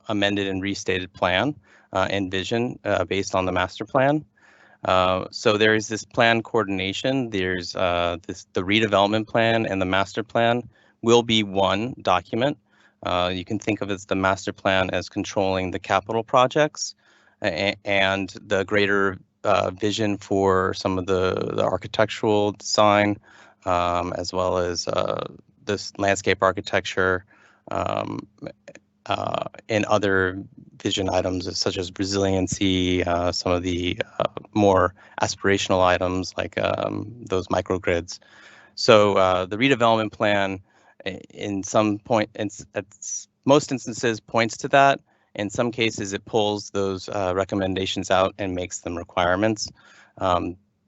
amended and restated plan and vision based on the master plan. So there is this plan coordination. There's the redevelopment plan and the master plan will be one document. You can think of it as the master plan as controlling the capital projects and the greater vision for some of the architectural design, as well as this landscape architecture and other vision items such as resiliency, some of the more aspirational items like those microgrids. So the redevelopment plan in some point, at most instances, points to that. In some cases, it pulls those recommendations out and makes them requirements.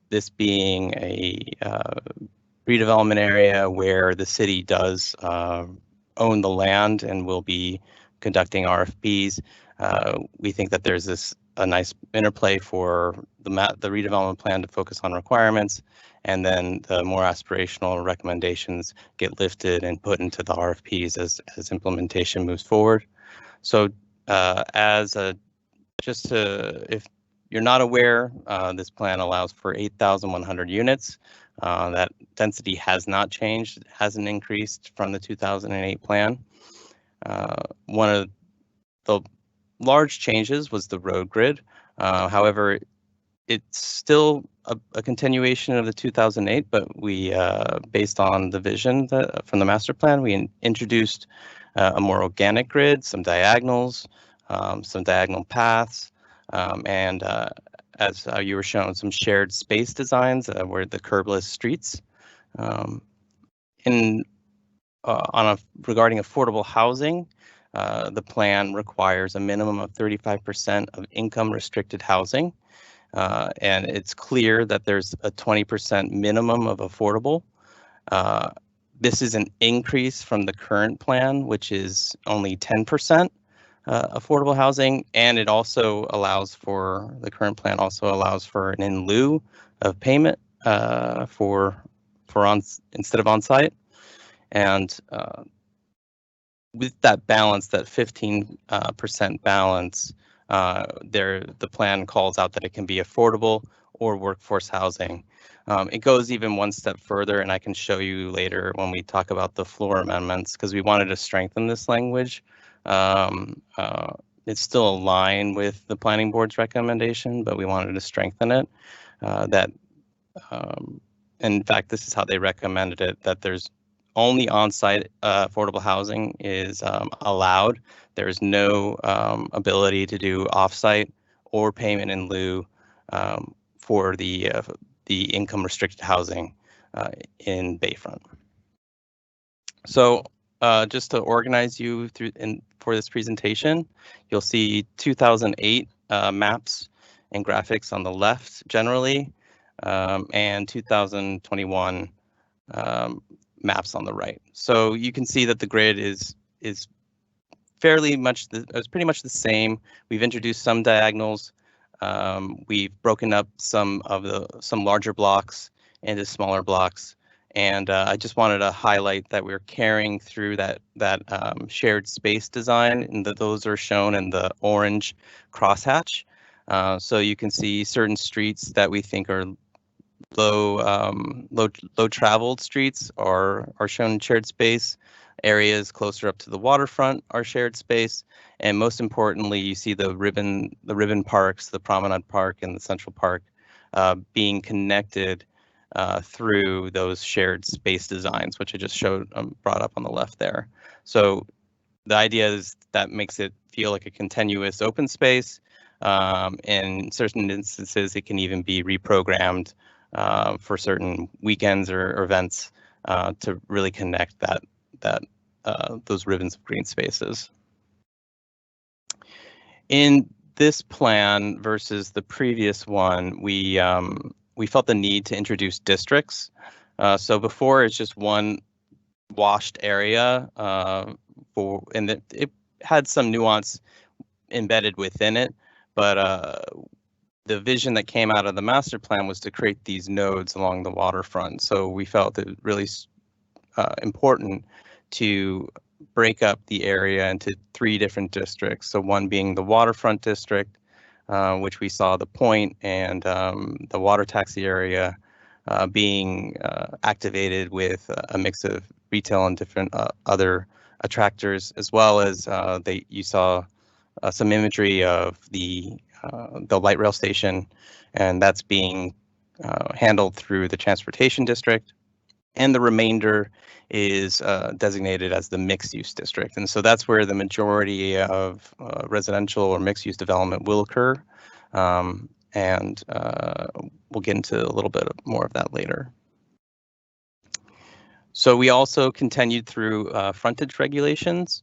This being a redevelopment area where the city does own the land and will be conducting RFPs. We think that there's a nice interplay for the redevelopment plan to focus on requirements, and then the more aspirational recommendations get lifted and put into the RFPs as implementation moves forward. So if you're not aware, this plan allows for 8,100 units. That density has not changed. It hasn't increased from the 2008 plan. One of the large changes was the road grid. However, it's still a continuation of the 2008, but we, based on the vision from the master plan, we introduced a more organic grid, some diagonals, some diagonal paths, and as you were shown, some shared space designs where the curbless streets. Regarding affordable housing, the plan requires a minimum of 35% of income restricted housing. And it's clear that there's a 20% minimum of affordable. This is an increase from the current plan, which is only 10% affordable housing, and it also allows for, the current plan also allows for an in lieu of payment instead of on-site. And with that balance, that 15% balance, the plan calls out that it can be affordable or workforce housing. It goes even one step further, and I can show you later when we talk about the floor amendments, because we wanted to strengthen this language. It's still aligned with the planning board's recommendation, but we wanted to strengthen it. In fact, this is how they recommended it, that there's only on-site affordable housing is allowed. There is no ability to do off-site or payment in lieu for the income restricted housing in Bayfront. So just to organize you through for this presentation, you'll see 2008 maps and graphics on the left generally, and 2021 maps on the right. So you can see that the grid is fairly much it's pretty much the same. We've introduced some diagonals. We've broken up some larger blocks into smaller blocks, and I just wanted to highlight that we're carrying through that shared space design, and that those are shown in the orange crosshatch. So you can see certain streets that we think are low traveled streets are shown in shared space. Areas closer up to the waterfront are shared space, and most importantly, you see the ribbon parks, the Promenade Park and the Central Park, being connected through those shared space designs, which I just showed brought up on the left there. So the idea is that makes it feel like a continuous open space. In certain instances, it can even be reprogrammed for certain weekends or events to really connect those ribbons of green spaces. In this plan versus the previous one, we felt the need to introduce districts. So before it's just one washed area, and it had some nuance embedded within it, but the vision that came out of the master plan was to create these nodes along the waterfront. So we felt it really important to break up the area into 3 different districts. So one being the waterfront district, which we saw the point and the water taxi area being activated with a mix of retail and different other attractors, as well as you saw some imagery of the light rail station, and that's being handled through the transportation district. And the remainder is designated as the mixed-use district. And so that's where the majority of residential or mixed-use development will occur. And we'll get into a little bit more of that later. So we also continued through frontage regulations.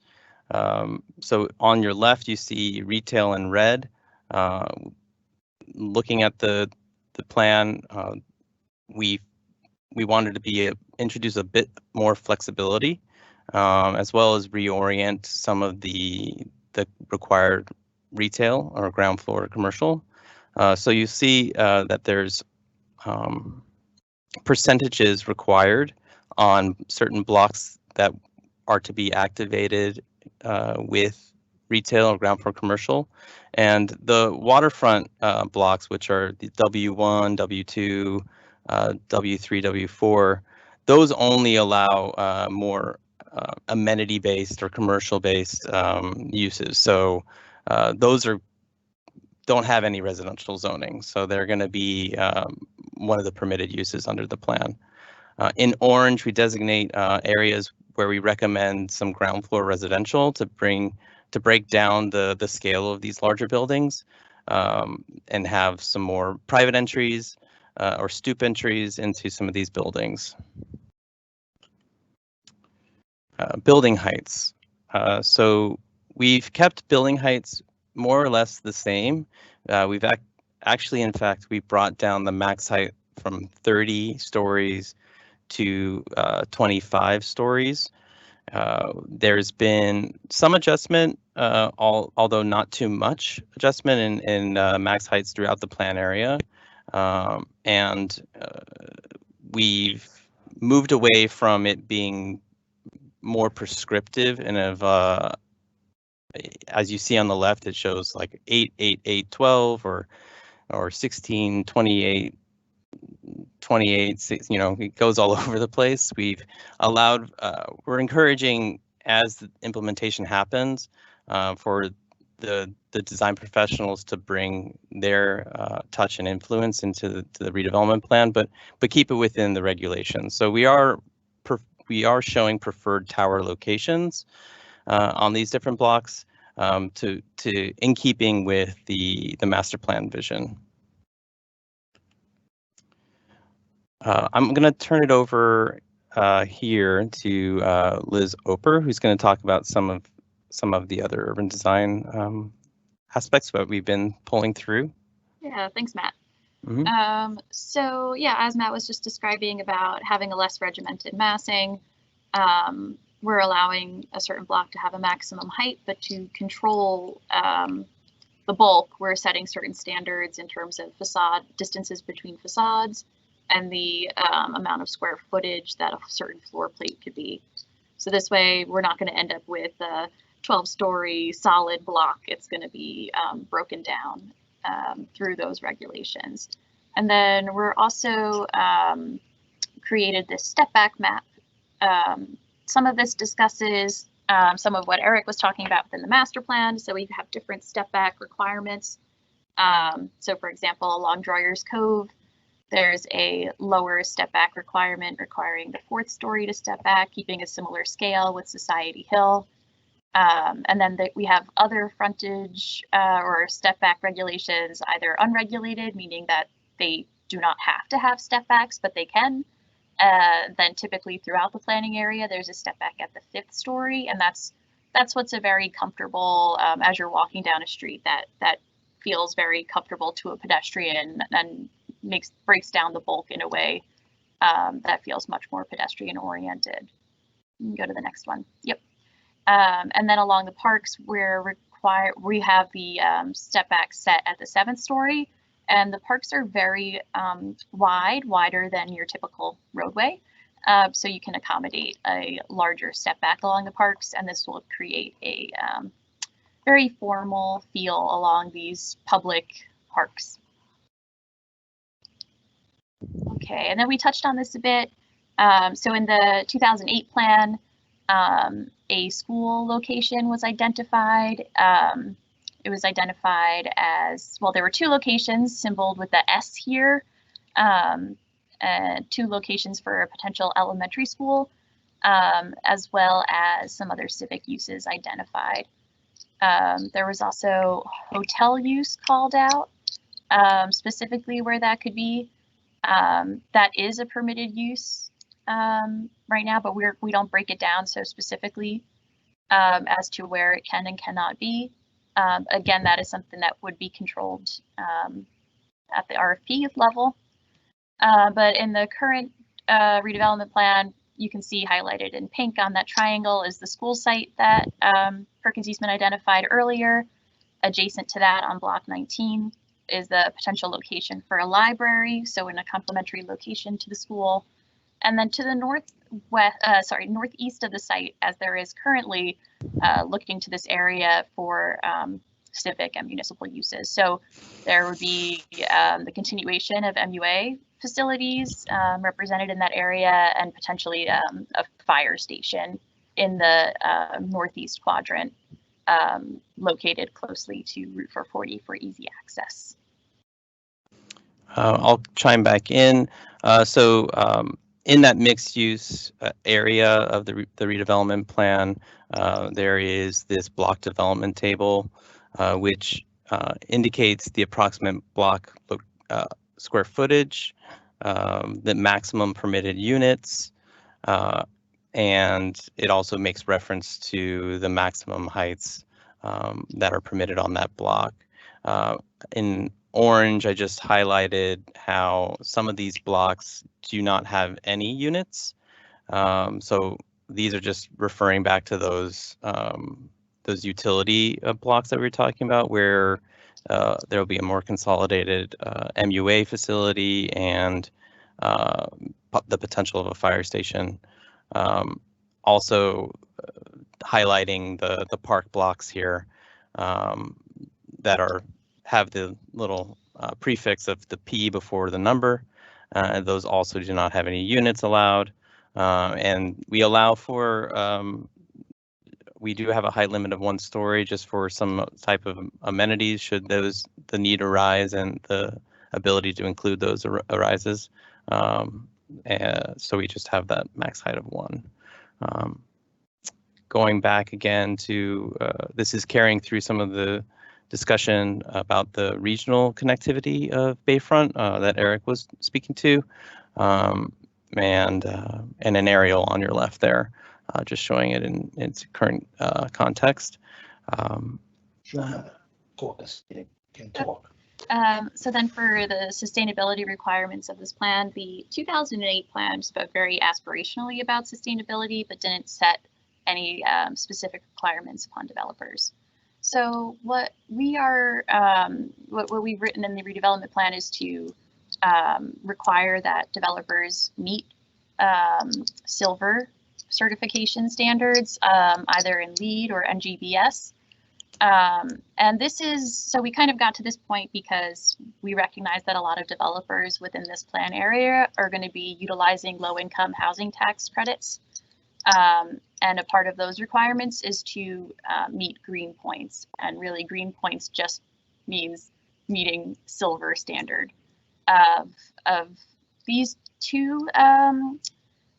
So on your left, you see retail in red. Looking at the plan, we wanted to introduce a bit more flexibility, as well as reorient some of the required retail or ground floor commercial. So you see that there's percentages required on certain blocks that are to be activated with retail or ground floor commercial. And the waterfront blocks, which are the W1, W2, W3, W4, those only allow more amenity-based or commercial-based uses. So those don't have any residential zoning, so they're going to be one of the permitted uses under the plan. In orange, we designate areas where we recommend some ground floor residential to break down the scale of these larger buildings, and have some more private entries or stoop entries into some of these buildings. Building heights. So we've kept building heights more or less the same. We've actually, in fact, we brought down the max height from 30 stories to 25 stories. There's been some adjustment, although not too much adjustment in max heights throughout the plan area. And we've moved away from it being more prescriptive and as you see on the left, it shows like 8, 8, 8, 12 or 16, 28, 28, 6, it goes all over the place. We've allowed, we're encouraging as the implementation happens for the design professionals to bring their touch and influence into the redevelopment plan, but keep it within the regulations. So we are showing preferred tower locations on these different blocks to in keeping with the master plan vision. I'm going to turn it over here to Liz Oper, who's going to talk about some of the other urban design aspects that we've been pulling through. Yeah, thanks, Matt. Mm-hmm. So yeah, as Matt was just describing about having a less regimented massing, we're allowing a certain block to have a maximum height, but to control the bulk, we're setting certain standards in terms of facade distances between facades and the amount of square footage that a certain floor plate could be. So this way, we're not going to end up with a 12-story solid block. It's going to be broken down through those regulations. And then we're also created this step back map. Some of this discusses some of what Eric was talking about within the master plan. So we have different step back requirements. So for example, along Dryers Cove, there's a lower step back requirement requiring the 4th story to step back, keeping a similar scale with Society Hill. And then we have other frontage or step back regulations, either unregulated, meaning that they do not have to have step backs, but they can. Then typically throughout the planning area, there's a step back at the 5th story, and that's what's a very comfortable as you're walking down a street that feels very comfortable to a pedestrian and breaks down the bulk in a way that feels much more pedestrian oriented. You can go to the next one. Yep. And then along the parks, we have the step back set at the 7th story, and the parks are very wider than your typical roadway. So you can accommodate a larger step back along the parks, and this will create a very formal feel along these public parks. Okay, and then we touched on this a bit. So in the 2008 plan, a school location was identified. It was identified as, well, there were 2 locations symboled with the S here, 2 locations for a potential elementary school, as well as some other civic uses identified. There was also hotel use called out, specifically where that could be. That is a permitted use right now, but we don't break it down so specifically as to where it can and cannot be. Again, that is something that would be controlled at the RFP level. But in the current redevelopment plan, you can see highlighted in pink on that triangle is the school site that Perkins Eastman identified earlier. Adjacent to that on block 19 is the potential location for a library, so in a complementary location to the school. And then to the northeast of the site, as there is currently looking to this area for civic and municipal uses. So there would be the continuation of MUA facilities represented in that area, and potentially a fire station in the northeast quadrant, located closely to Route 440 for easy access. I'll chime back in. In that mixed use area of the redevelopment plan, there is this block development table, which indicates the approximate block square footage, the maximum permitted units, and it also makes reference to the maximum heights that are permitted on that block. In orange, I just highlighted how some of these blocks do not have any units. So these are just referring back to those utility blocks that we were talking about, where there will be a more consolidated MUA facility and the potential of a fire station. Also highlighting the park blocks here that have the little prefix of the P before the number. Those also do not have any units allowed. And we allow for, we do have a height limit of 1 story just for some type of amenities should the need arise and the ability to include those arises. So we just have that max height of 1. Going back again to, this is carrying through some of the discussion about the regional connectivity of Bayfront that Eric was speaking to, and an aerial on your left there, just showing it in its current context. Caucus, can talk. So then for the sustainability requirements of this plan, the 2008 plan spoke very aspirationally about sustainability, but didn't set any specific requirements upon developers. So what we are, what we've written in the redevelopment plan is to require that developers meet silver certification standards, either in LEED or NGBS. And this is, so we kind of got to this point because we recognize that a lot of developers within this plan area are going to be utilizing low-income housing tax credits. And a part of those requirements is to meet green points, and really green points just means meeting silver standard. Of these 2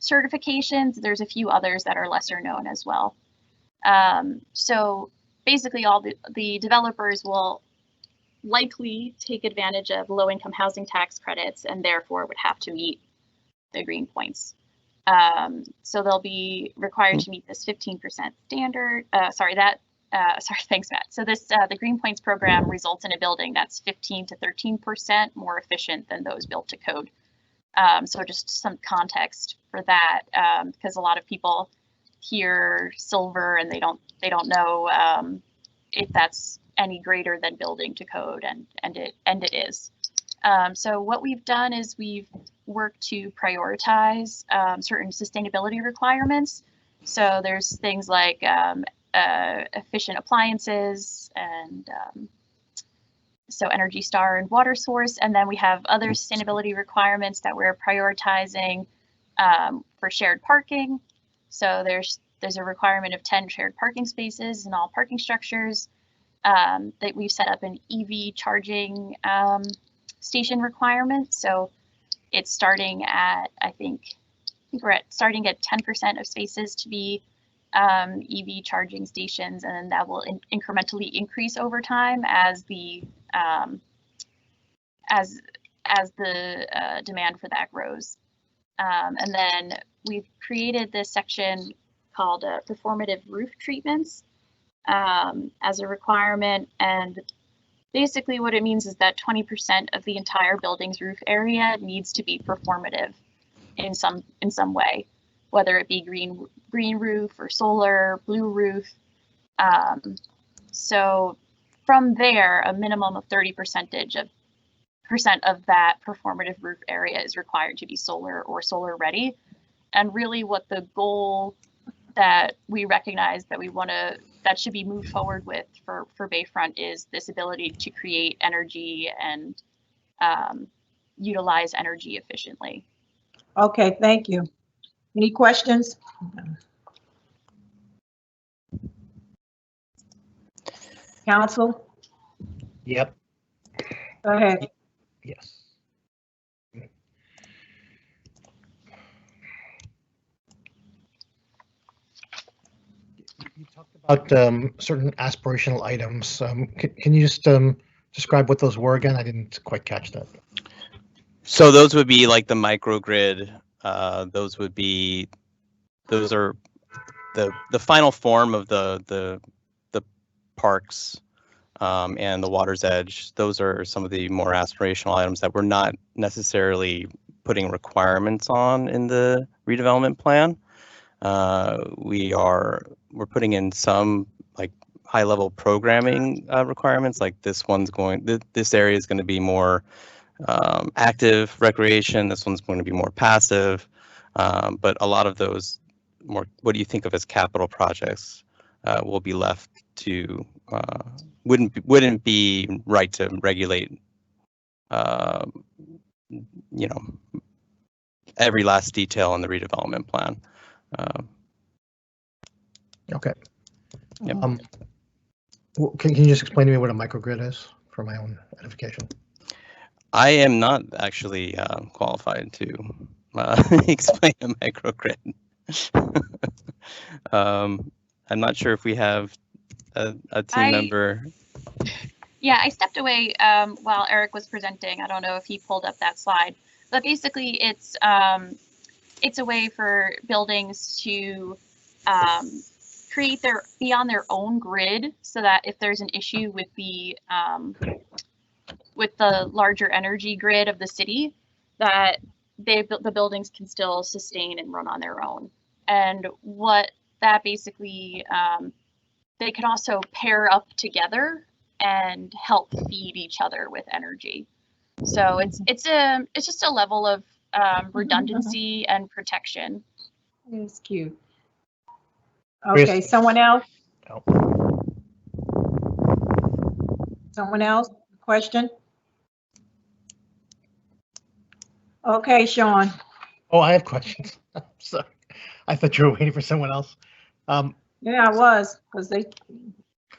certifications, there's a few others that are lesser known as well. So basically all the developers will likely take advantage of low-income housing tax credits and therefore would have to meet the green points. So they'll be required to meet this 15% standard. Thanks, Matt. So this the Green Points program results in a building that's 15 to 13% more efficient than those built to code. So just some context for that, because a lot of people hear silver and they don't know if that's any greater than building to code, and it is. So what we've done is we've worked to prioritize certain sustainability requirements. So there's things like efficient appliances and so Energy Star and water source. And then we have other sustainability requirements that we're prioritizing for shared parking. So there's a requirement of 10 shared parking spaces in all parking structures. That we've set up an EV charging station requirement. So it's starting at, I think we're starting at 10% of spaces to be EV charging stations, and then that will incrementally increase over time as the demand for that grows. And then we've created this section called performative roof treatments as a requirement, and basically what it means is that 20% of the entire building's roof area needs to be performative in some way, whether it be green roof or solar, blue roof. So from there, a minimum of 30% of that performative roof area is required to be solar or solar ready. And really what the goal that we recognize that that should be moved forward with for Bayfront is this ability to create energy and utilize energy efficiently. Okay, thank you. Any questions? Council? Yep. Go ahead. Yes. You talked about certain aspirational items. Can you just describe what those were again? I didn't quite catch that. So those would be like the microgrid. Those are the final form of the parks and the water's edge. Those are some of the more aspirational items that we're not necessarily putting requirements on in the redevelopment plan. We're putting in some like high-level programming requirements, like this area is going to be more active recreation. This one's going to be more passive. But a lot of those what do you think of as capital projects will be left to, wouldn't be right to regulate, you know, every last detail in the redevelopment plan. Okay. Yep. Can you just explain to me what a microgrid is for my own edification? I am not actually qualified to explain a microgrid. I'm not sure if we have a team member. Yeah, I stepped away while Eric was presenting. I don't know if he pulled up that slide, but basically it's a way for buildings to be on their own grid, so that if there's an issue with the larger energy grid of the city, that the buildings can still sustain and run on their own. And what that basically, they can also pair up together and help feed each other with energy. So it's just a level of redundancy and protection. It's cute. Okay, someone else? No. Someone else? Question? Okay, Sean. Oh, I have questions. Sorry. I thought you were waiting for someone else. Yeah, I was, because they.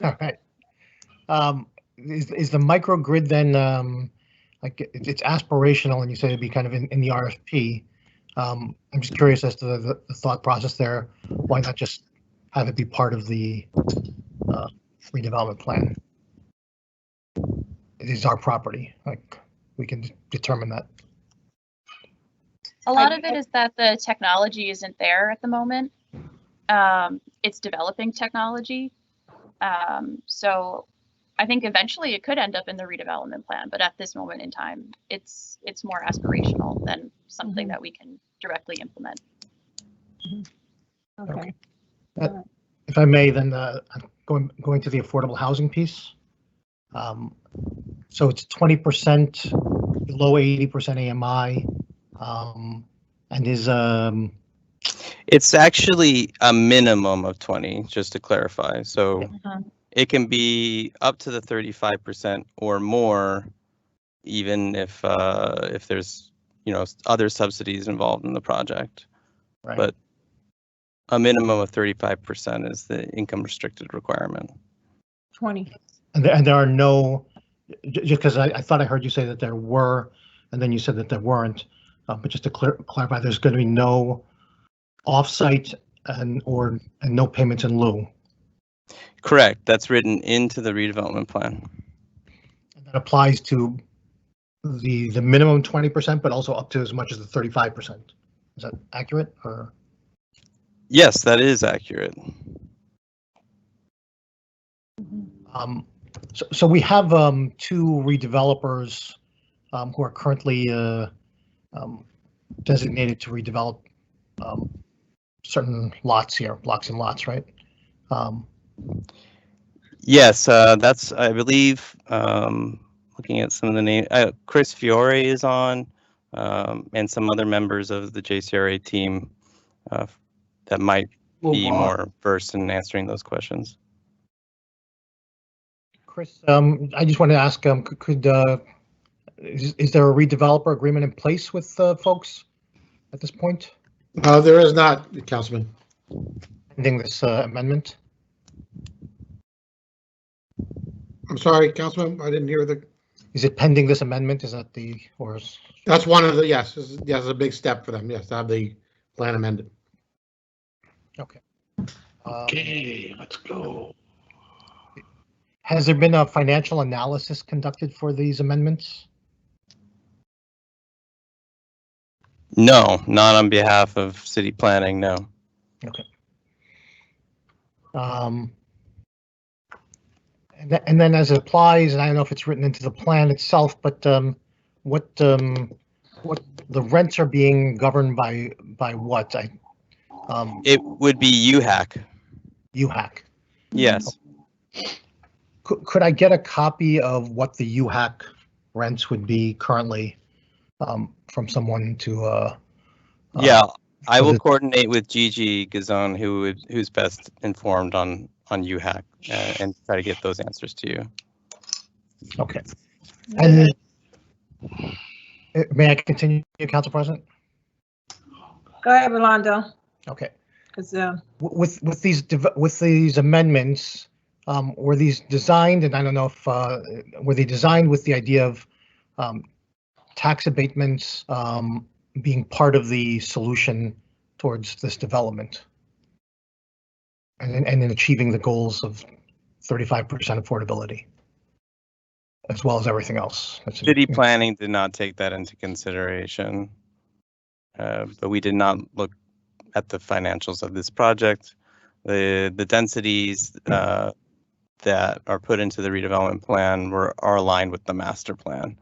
All right. Is the microgrid then, like it's aspirational, and you say it'd be kind of in the RFP. I'm just curious as to the thought process there. Why not just have it be part of the redevelopment plan? It is our property. Like, we can determine that. A lot of it is that the technology isn't there at the moment. It's developing technology. So I think eventually it could end up in the redevelopment plan, but at this moment in time, it's more aspirational than something that we can directly implement. Okay. If I may, then going to the affordable housing piece. So it's 20% below 80% AMI, and is it's actually a minimum of 20, just to clarify. So it can be up to the 35% or more, even if there's, you know, other subsidies involved in the project. right. But a minimum of 35% is the income restricted requirement. 20. And there are no, just because I thought I heard you say that there were, and then you said that there weren't. But just to clarify, there's going to be no offsite and no payments in lieu. Correct. That's written into the redevelopment plan. And that applies to the minimum 20%, but also up to as much as the 35%. Is that accurate? Or yes, that is accurate. So we have two redevelopers who are currently designated to redevelop certain lots here, blocks and lots, right? Yes, that's, I believe, looking at some of the names, Chris Fiore is on, and some other members of the JCRA team that might be more versed in answering those questions. Chris, I just want to ask, is there a redeveloper agreement in place with folks at this point? There is not, Councilman. Pending this amendment? I'm sorry, Councilman, I didn't hear the. Is it pending this amendment? Is that the, or is? That's one of the, yes, it's a big step for them, yes, to have the plan amended. Okay. Okay, let's go. Has there been a financial analysis conducted for these amendments? No, not on behalf of city planning, no. Okay. And then as it applies, and I don't know if it's written into the plan itself, but what the rents are being governed by what? It would be UHAC. UHAC. Yes. Could I get a copy of what the UHAC rents would be currently from someone to? Yeah, I will coordinate with Gigi Gazon, who's best informed on UHAC, and try to get those answers to you. Okay. And may I continue, Council President? Go ahead, Rolando. Okay. Because With these amendments, were these designed, and I don't know if were they designed with the idea of tax abatements being part of the solution towards this development, and in achieving the goals of 35% affordability, as well as everything else? City planning did not take that into consideration, but we did not look at the financials of this project. The densities that are put into the redevelopment plan are aligned with the master plan.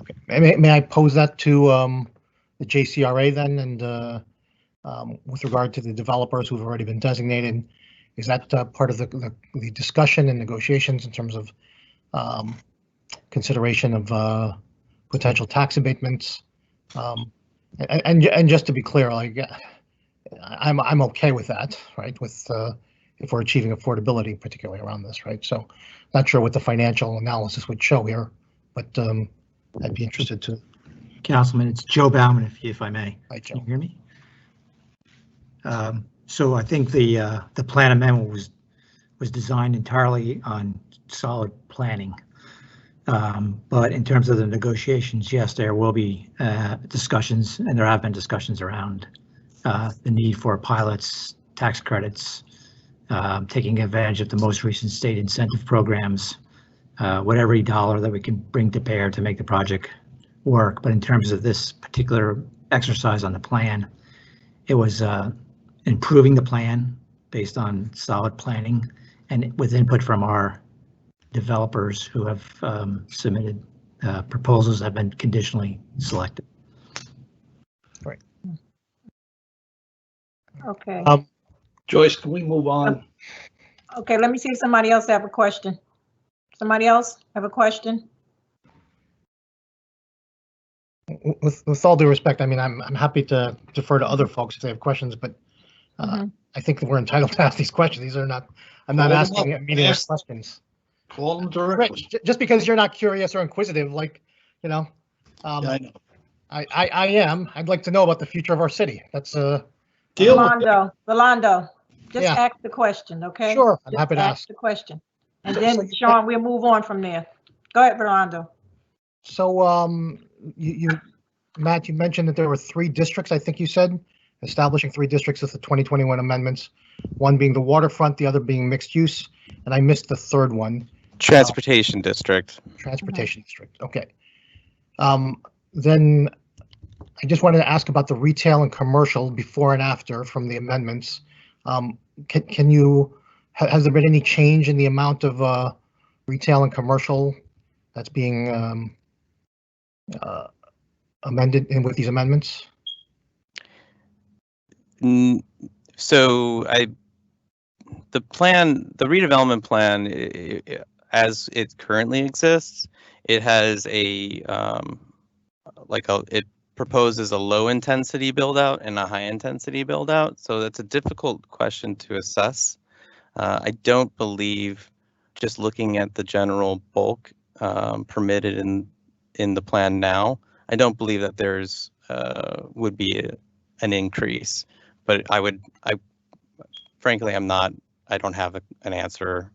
Okay. May I pose that to the JCRA then, and with regard to the developers who've already been designated, is that part of the discussion and negotiations in terms of consideration of potential tax abatements? And just to be clear, like I'm okay with that, right? With if we're achieving affordability, particularly around this, right? So, not sure what the financial analysis would show here, but I'd be interested to. Councilman, it's Joe Bauman, if I may. Hi, Joe. Can you hear me? So I think the plan amendment was designed entirely on solid planning. But in terms of the negotiations, yes, there will be discussions, and there have been discussions around the need for pilots, tax credits, taking advantage of the most recent state incentive programs, whatever dollar that we can bring to bear to make the project work. But in terms of this particular exercise on the plan, it was improving the plan based on solid planning and with input from our developers who have submitted proposals that have been conditionally selected. Right. okay. Joyce, can we move on? Okay, let me see if somebody else have a question. Somebody else have a question? With all due respect, I mean, I'm happy to defer to other folks if they have questions, but I think that we're entitled to ask these questions. These are not. I'm not asking meaningless questions. Call them directly. Right. Just because you're not curious or inquisitive, like, you know, I know. I am. I'd like to know about the future of our city. That's Rolando, just Yeah. ask the question, okay? Sure. I'm Just happy to ask. the question. And Just then, like- Sean, we'll move on from there. Go ahead, Rolando. So, Matt, you mentioned that there were 3 districts, I think you said, establishing 3 districts with the 2021 amendments, one being the waterfront, the other being mixed use, and I missed the third one. Transportation district. Transportation district, okay. Then I just wanted to ask about the retail and commercial before and after from the amendments. Can you, has there been any change in the amount of retail and commercial that's being amended in with these amendments? So the redevelopment plan, as it currently exists, it has it proposes a low intensity build out and a high intensity build out. So that's a difficult question to assess. I don't believe, just looking at the general bulk permitted in the plan now, I don't believe that there's would be an increase. But frankly, I don't have an answer,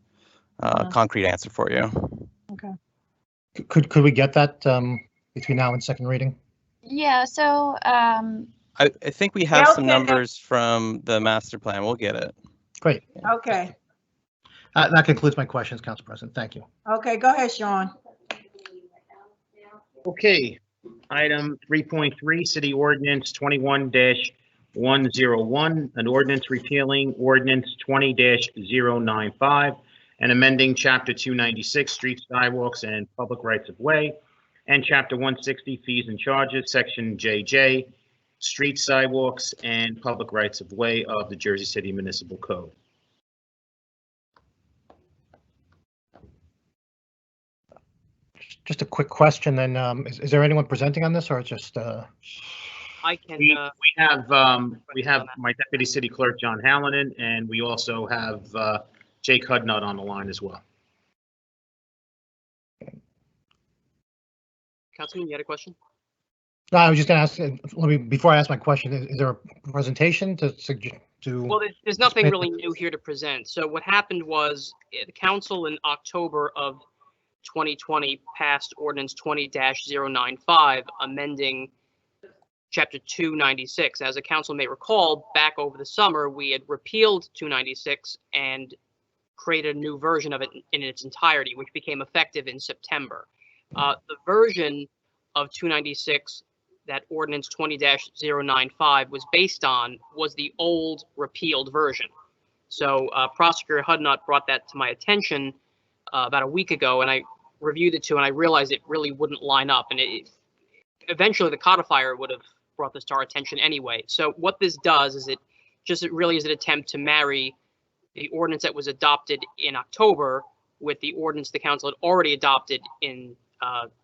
concrete answer for you. Okay. Could we get that between now and second reading? Yeah, so I think we have some numbers from the master plan. We'll get it. Great. Okay. That concludes my questions, Council President. Thank you. Okay, go ahead, Sean. Okay, item 3.3, City Ordinance 21-101, an ordinance repealing Ordinance 20-095, and amending Chapter 296, Streets, Sidewalks, and Public Rights of Way, and Chapter 160, Fees and Charges, Section JJ, Streets, Sidewalks, and Public Rights of Way of the Jersey City Municipal Code. Just a quick question then, is there anyone presenting on this, or just? I can. We have my deputy city clerk, John Hallinan, and we also have Jake Hudnut on the line as well. Councilman, you had a question? No, I was just going to ask, before I ask my question, is there a presentation to? Well, there's nothing really new here to present. So what happened was the council in October of 2020 passed ordinance 20-095, amending chapter 296. As the council may recall, back over the summer, we had repealed 296 and created a new version of it in its entirety, which became effective in September. The version of 296 that ordinance 20-095 was based on was the old repealed version. So Prosecutor Hudnut brought that to my attention about a week ago, and I reviewed it too, and I realized it really wouldn't line up. And eventually the codifier would have brought this to our attention anyway. So what this does is it really is an attempt to marry the ordinance that was adopted in October with the ordinance the council had already adopted in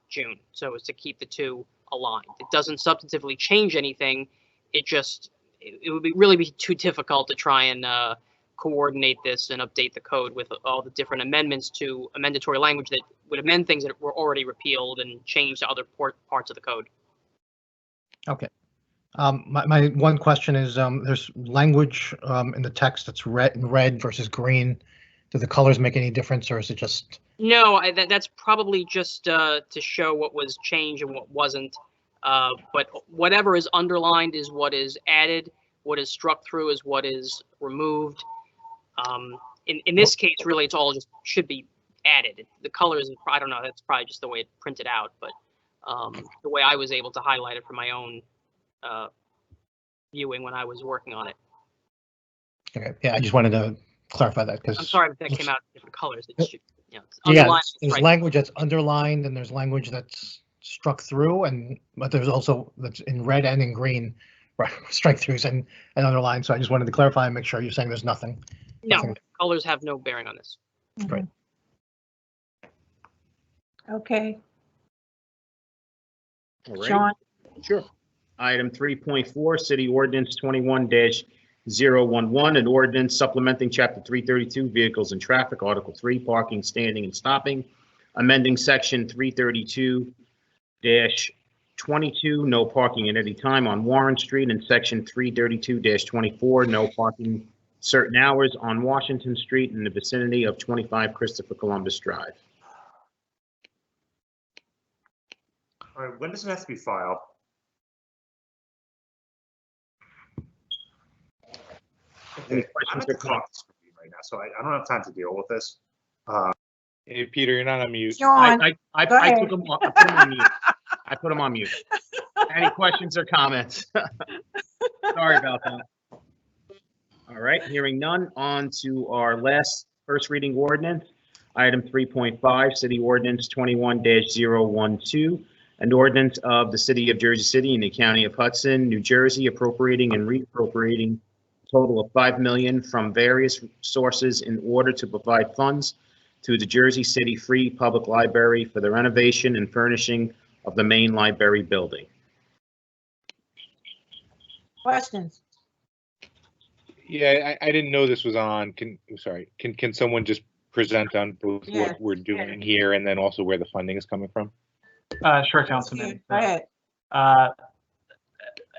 June. So it's to keep the two aligned. It doesn't substantively change anything. It would really be too difficult to try and coordinate this and update the code with all the different amendments to a mandatory language that would amend things that were already repealed and change to other parts of the code. Okay. My one question is, there's language in the text that's red versus green. Do the colors make any difference, or is it just? No, that's probably just to show what was changed and what wasn't. But whatever is underlined is what is added. What is struck through is what is removed. In this case, really, it's all just should be added. The colors, I don't know, that's probably just the way it printed out. But the way I was able to highlight it for my own viewing when I was working on it. Okay. Yeah, I just wanted to clarify that because I'm sorry if that came out in different colors. It should, there's language that's underlined and there's language that's struck through, but there's also that's in red and in green, right, strike throughs and underlined. So I just wanted to clarify and make sure you're saying there's nothing. No, colors have no bearing on this. Great. Okay. All right. Sean? Sure. Item 3.4, City Ordinance 21-011, an ordinance supplementing Chapter 332, Vehicles and Traffic, Article 3, Parking, Standing, and Stopping, amending Section 332-22, no parking at any time on Warren Street, and Section 332-24, no parking certain hours on Washington Street in the vicinity of 25 Christopher Columbus Drive. All right, when does it have to be filed? Any questions or comments? Right now, so I don't have time to deal with this. Hey, Peter, you're not on mute. Sean, I took him off. I put him on mute. I put him on mute. Any questions or comments? Sorry about that. All right, hearing none, on to our last first reading ordinance. Item 3.5, City Ordinance 21-012, an ordinance of the City of Jersey City and the County of Hudson, New Jersey, appropriating and reappropriating a total of $5 million from various sources in order to provide funds to the Jersey City Free Public Library for the renovation and furnishing of the main library building. Questions? Yeah, I didn't know this was on. Can someone just present on both what we're doing here and then also where the funding is coming from? Sure, Councilman. Go ahead.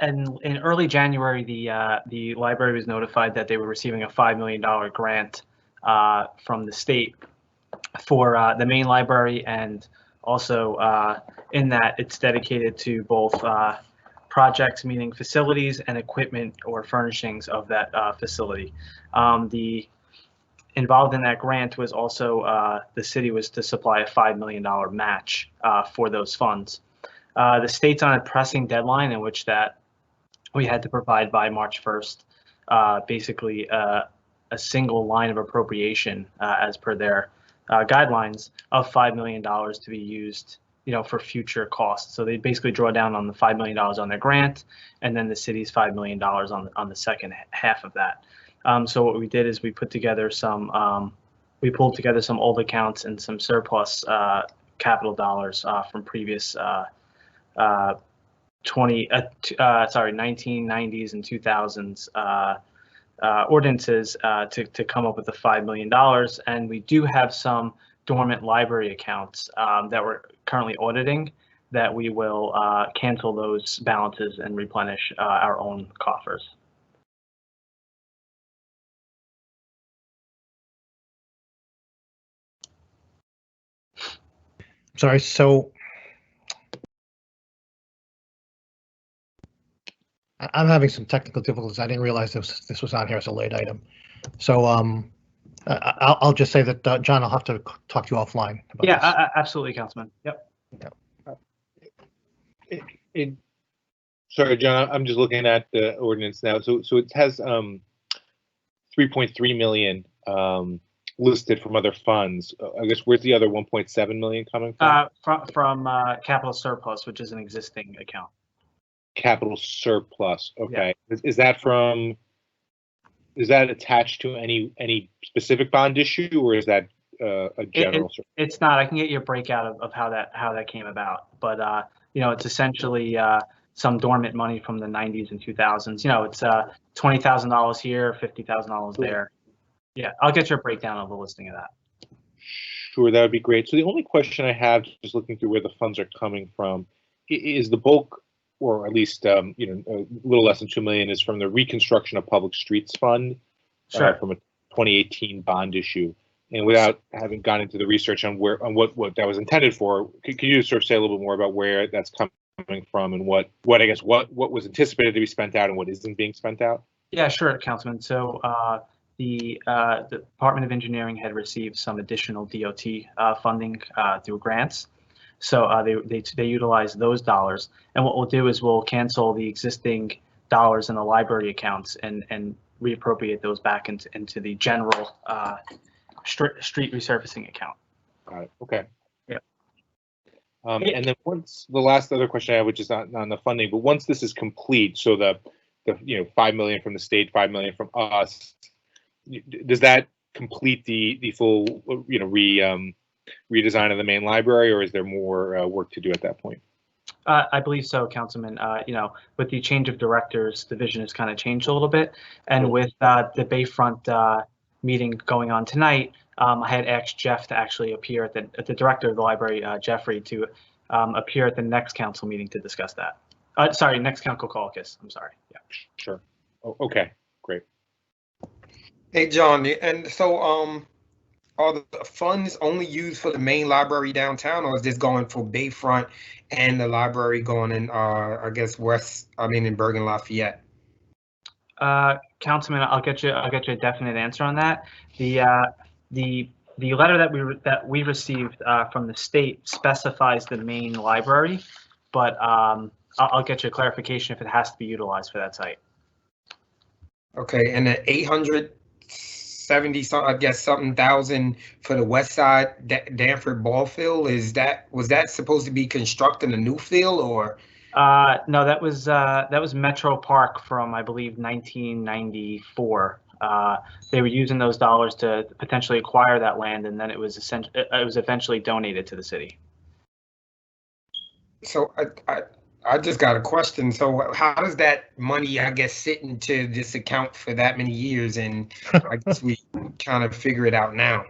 And in early January, the library was notified that they were receiving a $5 million grant from the state for the main library, and also in that it's dedicated to both projects, meaning facilities, and equipment or furnishings of that facility. The involved in that grant was also the city was to supply a $5 million match for those funds. The state's on a pressing deadline in which that we had to provide by March 1st, basically a single line of appropriation as per their guidelines of $5 million to be used, for future costs. So they basically draw down on the $5 million on their grant, and then the city's $5 million on the second half of that. So what we did is we put together we pulled together some old accounts and some surplus capital dollars from previous 1990s and 2000s ordinances to come up with the $5 million. And we do have some dormant library accounts that we're currently auditing that we will cancel those balances and replenish our own coffers. Sorry, so I'm having some technical difficulties. I didn't realize this was on here as a late item. So I'll just say that, John, I'll have to talk to you offline about Yeah, this. absolutely, Councilman. Yep. Sorry, John, I'm just looking at the ordinance now. So it has 3.3 million listed from other funds. I guess where's the other 1.7 million coming from? From capital surplus, which is an existing account. Capital surplus. Okay. Yeah. Is that attached to any specific bond issue, or is that a general? It's not. I can get you a breakout of how that came about, but it's essentially some dormant money from the 90s and 2000s. It's $20,000 here, $50,000 there. Yeah, I'll get you a breakdown of the listing of that. Sure, that would be great. So the only question I have, just looking through where the funds are coming from, is the bulk, or at least a little less than 2 million, is from the Reconstruction of Public Streets Fund, sure. From a 2018 bond issue. And without having gone into the research on what that was intended for, could you sort of say a little bit more about where that's coming from and what was anticipated to be spent out and what isn't being spent out? Yeah, sure, Councilman. So the Department of Engineering had received some additional DOT funding through grants. So they utilize those dollars, and what we'll do is we'll cancel the existing dollars in the library accounts and reappropriate those back into the general street resurfacing account. Got it. Okay. Yeah. And then once the last other question I have, which is not on the funding, but once this is complete, so the $5 million from the state, $5 million from us, does that complete the full redesign of the main library, or is there more work to do at that point? I believe so, Councilman. With the change of directors, the vision has kind of changed a little bit, and with the Bayfront meeting going on tonight, I had asked Jeff to actually appear at the director of the library, Jeffrey, to appear at the next council meeting to discuss that. Sorry, next council caucus. I'm sorry. Yeah. Sure. Oh, okay. Great. Hey, John, and so are the funds only used for the main library downtown, or is this going for Bayfront and the library going in, I guess in Bergen Lafayette? Councilman, I'll get you a definite answer on that. The letter that we received from the state specifies the main library, but I'll get you a clarification if it has to be utilized for that site. Okay, and the 870 something thousand for the west side Danford ball field, was that supposed to be constructing a new field, or? No, that was Metro Park from, I believe, 1994. They were using those dollars to potentially acquire that land, and then it was eventually donated to the city. So I just got a question. So how does that money, I guess, sit into this account for that many years? And I guess we kind of figure it out now.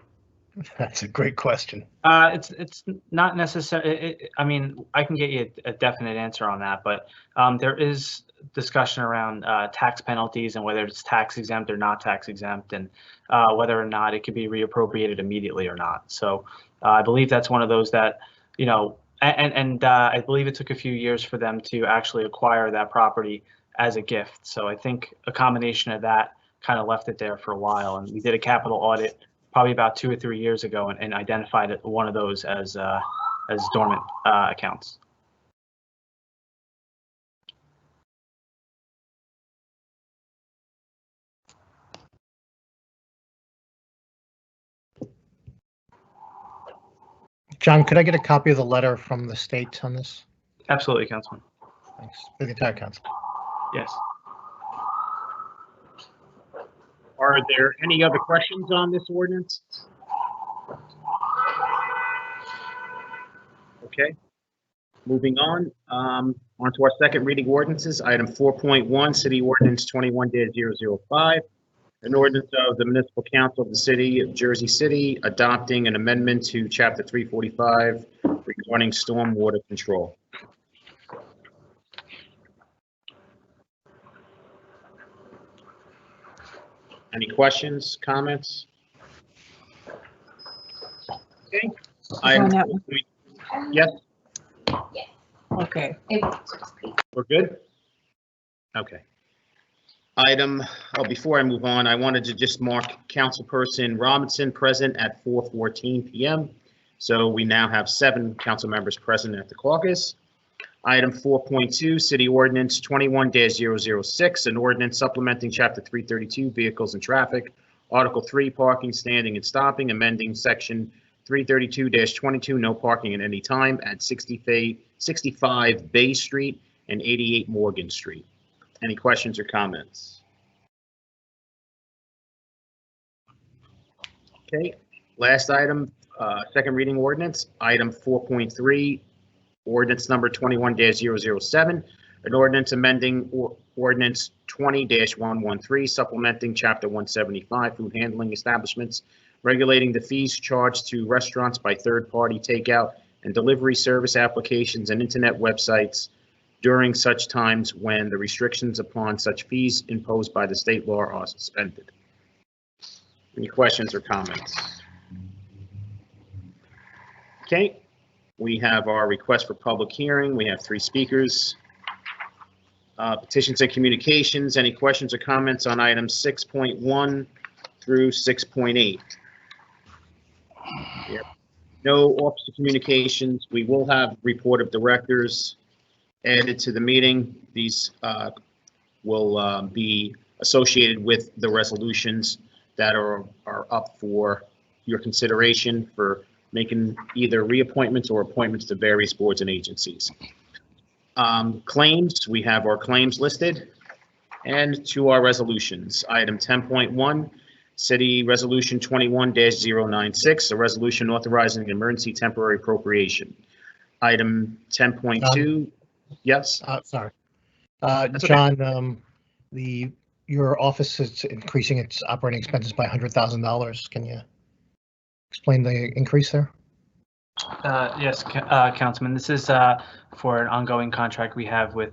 That's a great question. It's not necessary. I mean, I can get you a definite answer on that, but there is discussion around tax penalties and whether it's tax exempt or not tax exempt, and whether or not it could be reappropriated immediately or not. So I believe that's one of those that, and I believe it took a few years for them to actually acquire that property as a gift. So I think a combination of that kind of left it there for a while. And we did a capital audit probably about 2 or 3 years ago and identified one of those as dormant accounts. John, could I get a copy of the letter from the state on this? Absolutely, Councilman. Thanks. For the entire council. Yes. Are there any other questions on this ordinance? Okay, moving on. On to our second reading ordinances. Item 4.1, City Ordinance 21-005. An ordinance of the Municipal Council of the City of Jersey City adopting an amendment to Chapter 345 regarding stormwater control. Any questions, comments? Okay. On that one. Yes, Okay. we're good? Okay. Before I move on, I wanted to just mark Councilperson Robinson present at 4:14 PM. So we now have 7 council members present at the caucus. Item 4.2, City Ordinance 21-006, an ordinance supplementing Chapter 332, Vehicles and Traffic, Article 3, Parking, Standing, and Stopping, amending Section 332-22, no parking at any time at 65 Bay Street and 88 Morgan Street. Any questions or comments? Okay, last item, second reading ordinance, item 4.3, ordinance number 21-007, an ordinance amending ordinance 20-113, supplementing Chapter 175, food handling establishments, regulating the fees charged to restaurants by third-party takeout and delivery service applications and internet websites during such times when the restrictions upon such fees imposed by the state law are suspended. Any questions or comments? Okay, we have our request for public hearing. We have 3 speakers. Petitions and communications. Any questions or comments on items 6.1 through 6.8? Yep. No Office of Communications. We will have report of directors added to the meeting. These will be associated with the resolutions that are up for your consideration for making either reappointments or appointments to various boards and agencies. Claims, we have our claims listed, and to our resolutions. Item 10.1, City Resolution 21-096, a resolution authorizing an emergency temporary appropriation. Item 10.2, yes? Sorry. That's John, your office is increasing its operating expenses by $100,000. Can you explain the increase there? Yes, Councilman, this is for an ongoing contract we have with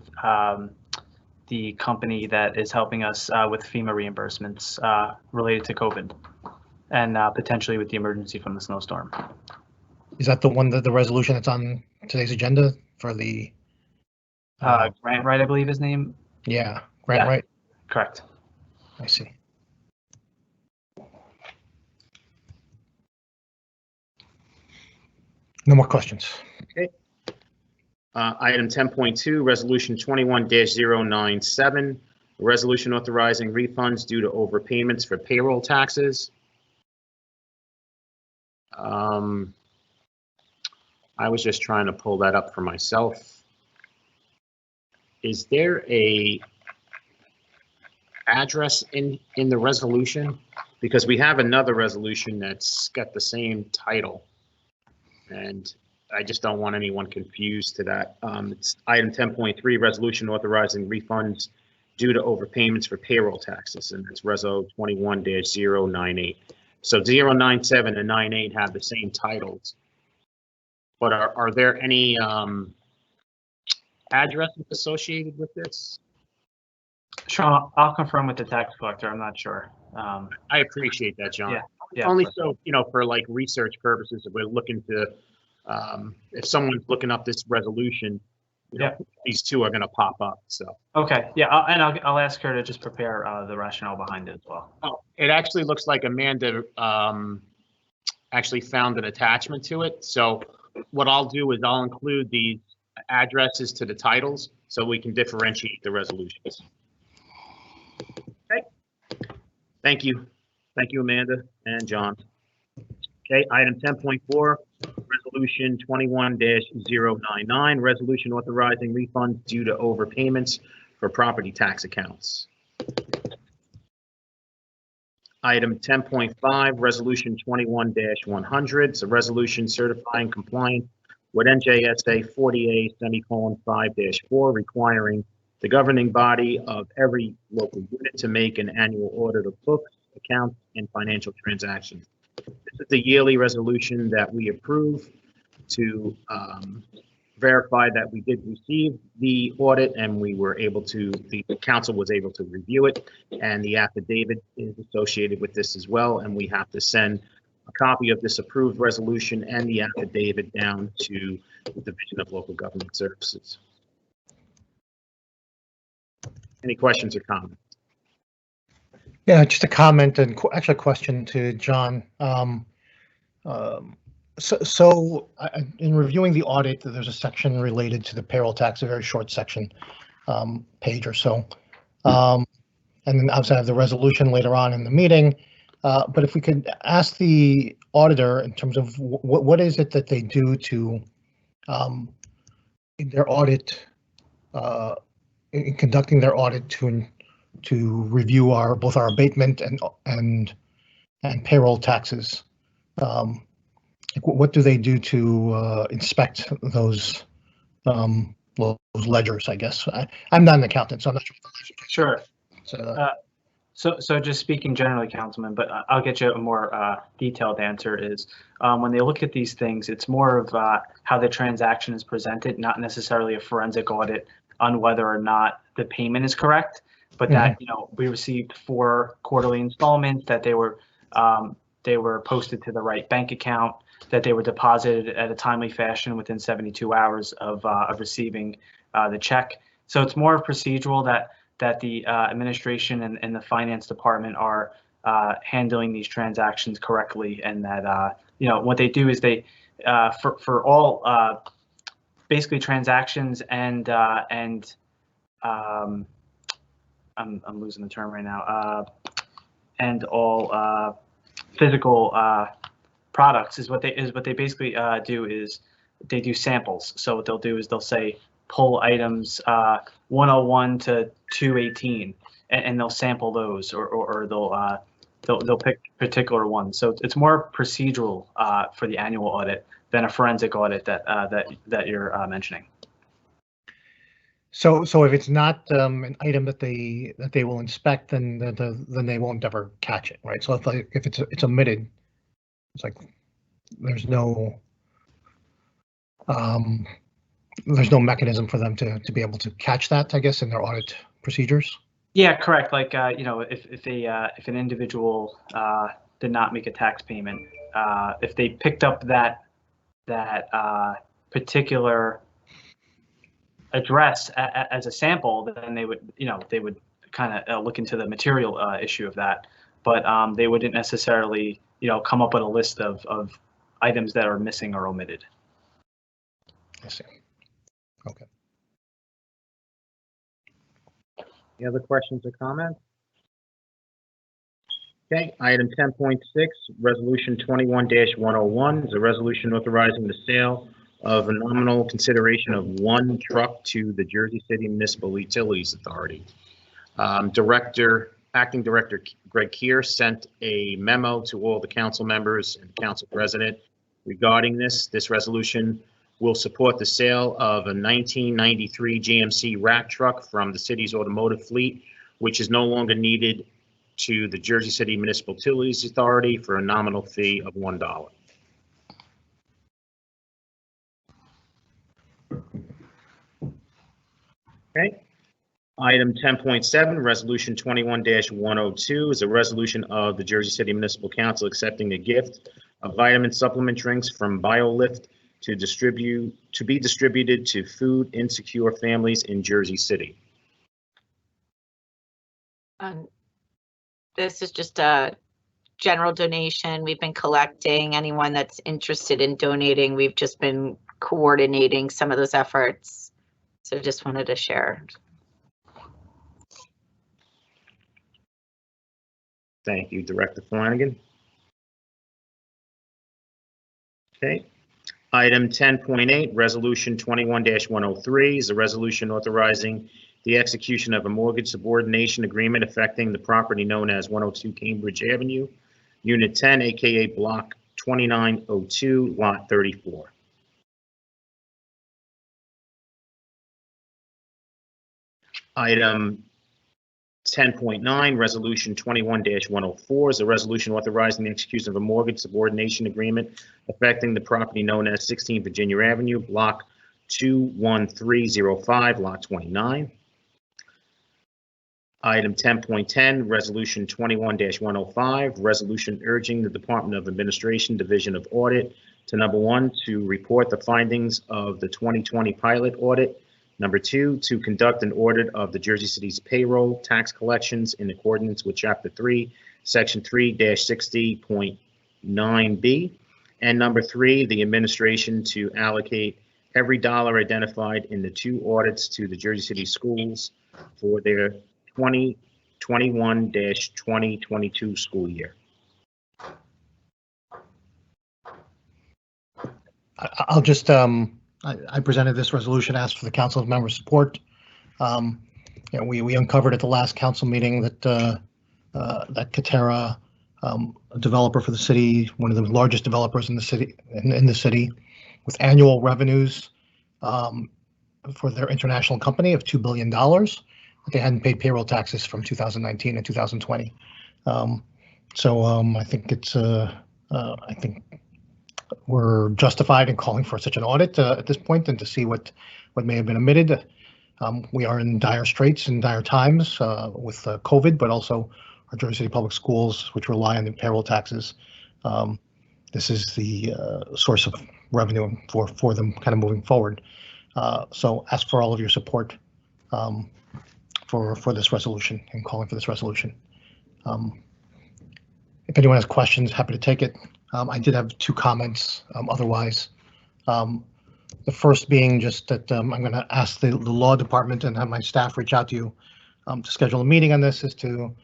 the company that is helping us with FEMA reimbursements related to COVID and potentially with the emergency from the snowstorm. Is that the one that the resolution that's on today's agenda for the Grant Wright, I believe his name? Yeah, Grant Wright. Correct. I see. No more questions. Okay. Item 10.2, Resolution 21-097, a resolution authorizing refunds due to overpayments for payroll taxes. I was just trying to pull that up for myself. Is there a address in the resolution? Because we have another resolution that's got the same title, and I just don't want anyone confused to that. It's item 10.3, resolution authorizing refunds due to overpayments for payroll taxes, and it's Reso 21-098. So 097 and 98 have the same titles, but are there any addresses associated with this? Sean, I'll confirm with the tax collector. I'm not sure. I appreciate that, John. Yeah, Only so, for like research purposes, if we're looking to, if someone's looking up this resolution, these two are going to pop up. So. Okay. Yeah, I'll ask her to just prepare the rationale behind it as well. Oh, it actually looks like Amanda actually found an attachment to it. So what I'll do is I'll include these addresses to the titles so we can differentiate the resolutions. Okay. Thank you. Thank you, Amanda and John. Okay, item 10.4, resolution 21-099, resolution authorizing refunds due to overpayments for property tax accounts. Item 10.5, resolution 21-100, it's a resolution certifying compliance with NJSA 40A:5-4 requiring the governing body of every local unit to make an annual audit of books, accounts, and financial transactions. This is the yearly resolution that we approve to verify that we did receive the audit and we were able to, the council was able to review it, and the affidavit is associated with this as well, and we have to send a copy of this approved resolution and the affidavit down to the Division of Local Government Services. Any questions or comments? Yeah, just a comment and actually a question to John. In reviewing the audit, there's a section related to the payroll tax, a very short section, page or so. And then obviously I have the resolution later on in the meeting. But if we could ask the auditor in terms of what is it that they do to, in their audit, in conducting their audit to review both our abatement and payroll taxes. What do they do to inspect those ledgers? I guess I'm not an accountant, so I'm not sure. Sure. So just speaking generally, Councilman, but I'll get you a more detailed answer. Is when they look at these things, it's more of how the transaction is presented, not necessarily a forensic audit on whether or not the payment is correct, but that we received 4 quarterly installments, that they were posted to the right bank account, that they were deposited at a timely fashion within 72 hours of receiving the check. So it's more procedural that the administration and the finance department are handling these transactions correctly, and that what they do is they for all basically transactions and I'm losing the term right now, and all physical products is what they basically do is they do samples. So what they'll do is they'll say pull items 101 to 218, and they'll sample those, or they'll pick particular ones. So it's more procedural for the annual audit than a forensic audit that you're mentioning. So if it's not an item that they will inspect, then they won't ever catch it, right? So if it's omitted, it's like there's no mechanism for them to be able to catch that, I guess, in their audit procedures. Yeah, correct. Like if an individual did not make a tax payment, if they picked up that particular address as a sample, then they would kind of look into the material issue of that, but they wouldn't necessarily come up with a list of items that are missing or omitted. I see. Okay. Any other questions or comments? Okay, item 10.6, resolution 21-101 is a resolution authorizing the sale of a nominal consideration of 1 truck to the Jersey City Municipal Utilities Authority. Acting Director Greg Keir sent a memo to all the council members and council president regarding this. This resolution will support the sale of a 1993 GMC rack truck from the city's automotive fleet, which is no longer needed, to the Jersey City Municipal Utilities Authority for a nominal fee of $1. Okay. Item 10.7, Resolution 21-102 is a resolution of the Jersey City Municipal Council accepting a gift of vitamin supplement drinks from BioLift to be distributed to food insecure families in Jersey City. This is just a general donation. We've been collecting anyone that's interested in donating. We've just been coordinating some of those efforts. So just wanted to share. Thank you, Director Flanagan. Okay. Item 10.8, Resolution 21-103 is a resolution authorizing the execution of a mortgage subordination agreement affecting the property known as 102 Cambridge Avenue, Unit 10, aka Block 2902, Lot 34. Item 10.9, Resolution 21-104 is a resolution authorizing the execution of a mortgage subordination agreement affecting the property known as 16 Virginia Avenue, Block 21305, Lot 29. Item 10.10, Resolution 21-105, resolution urging the Department of Administration, Division of Audit to number 1, to report the findings of the 2020 pilot audit. Number 2, to conduct an audit of the Jersey City's payroll tax collections in accordance with Chapter 3, Section 3-60.9B. And number 3, the administration to allocate every dollar identified in the 2 audits to the Jersey City schools for their 2021-2022 school year. I'll just, I presented this resolution, asked for the council member support. You know, we uncovered at the last council meeting that that Katera, a developer for the city, one of the largest developers in the city, in the city, with annual revenues for their international company of $2 billion. They hadn't paid payroll taxes from 2019 and 2020. I think it's I think we're justified in calling for such an audit at this point, and to see what may have been omitted. We are in dire straits and dire times with COVID, but also our Jersey City Public Schools, which rely on the payroll taxes. This is the source of revenue for them kind of moving forward. So ask for all of your support for this resolution and calling for this resolution. If anyone has questions, happy to take it. I did have 2 comments otherwise. The first being just that I'm going to ask the law department and have my staff reach out to you to schedule a meeting on this. Is to,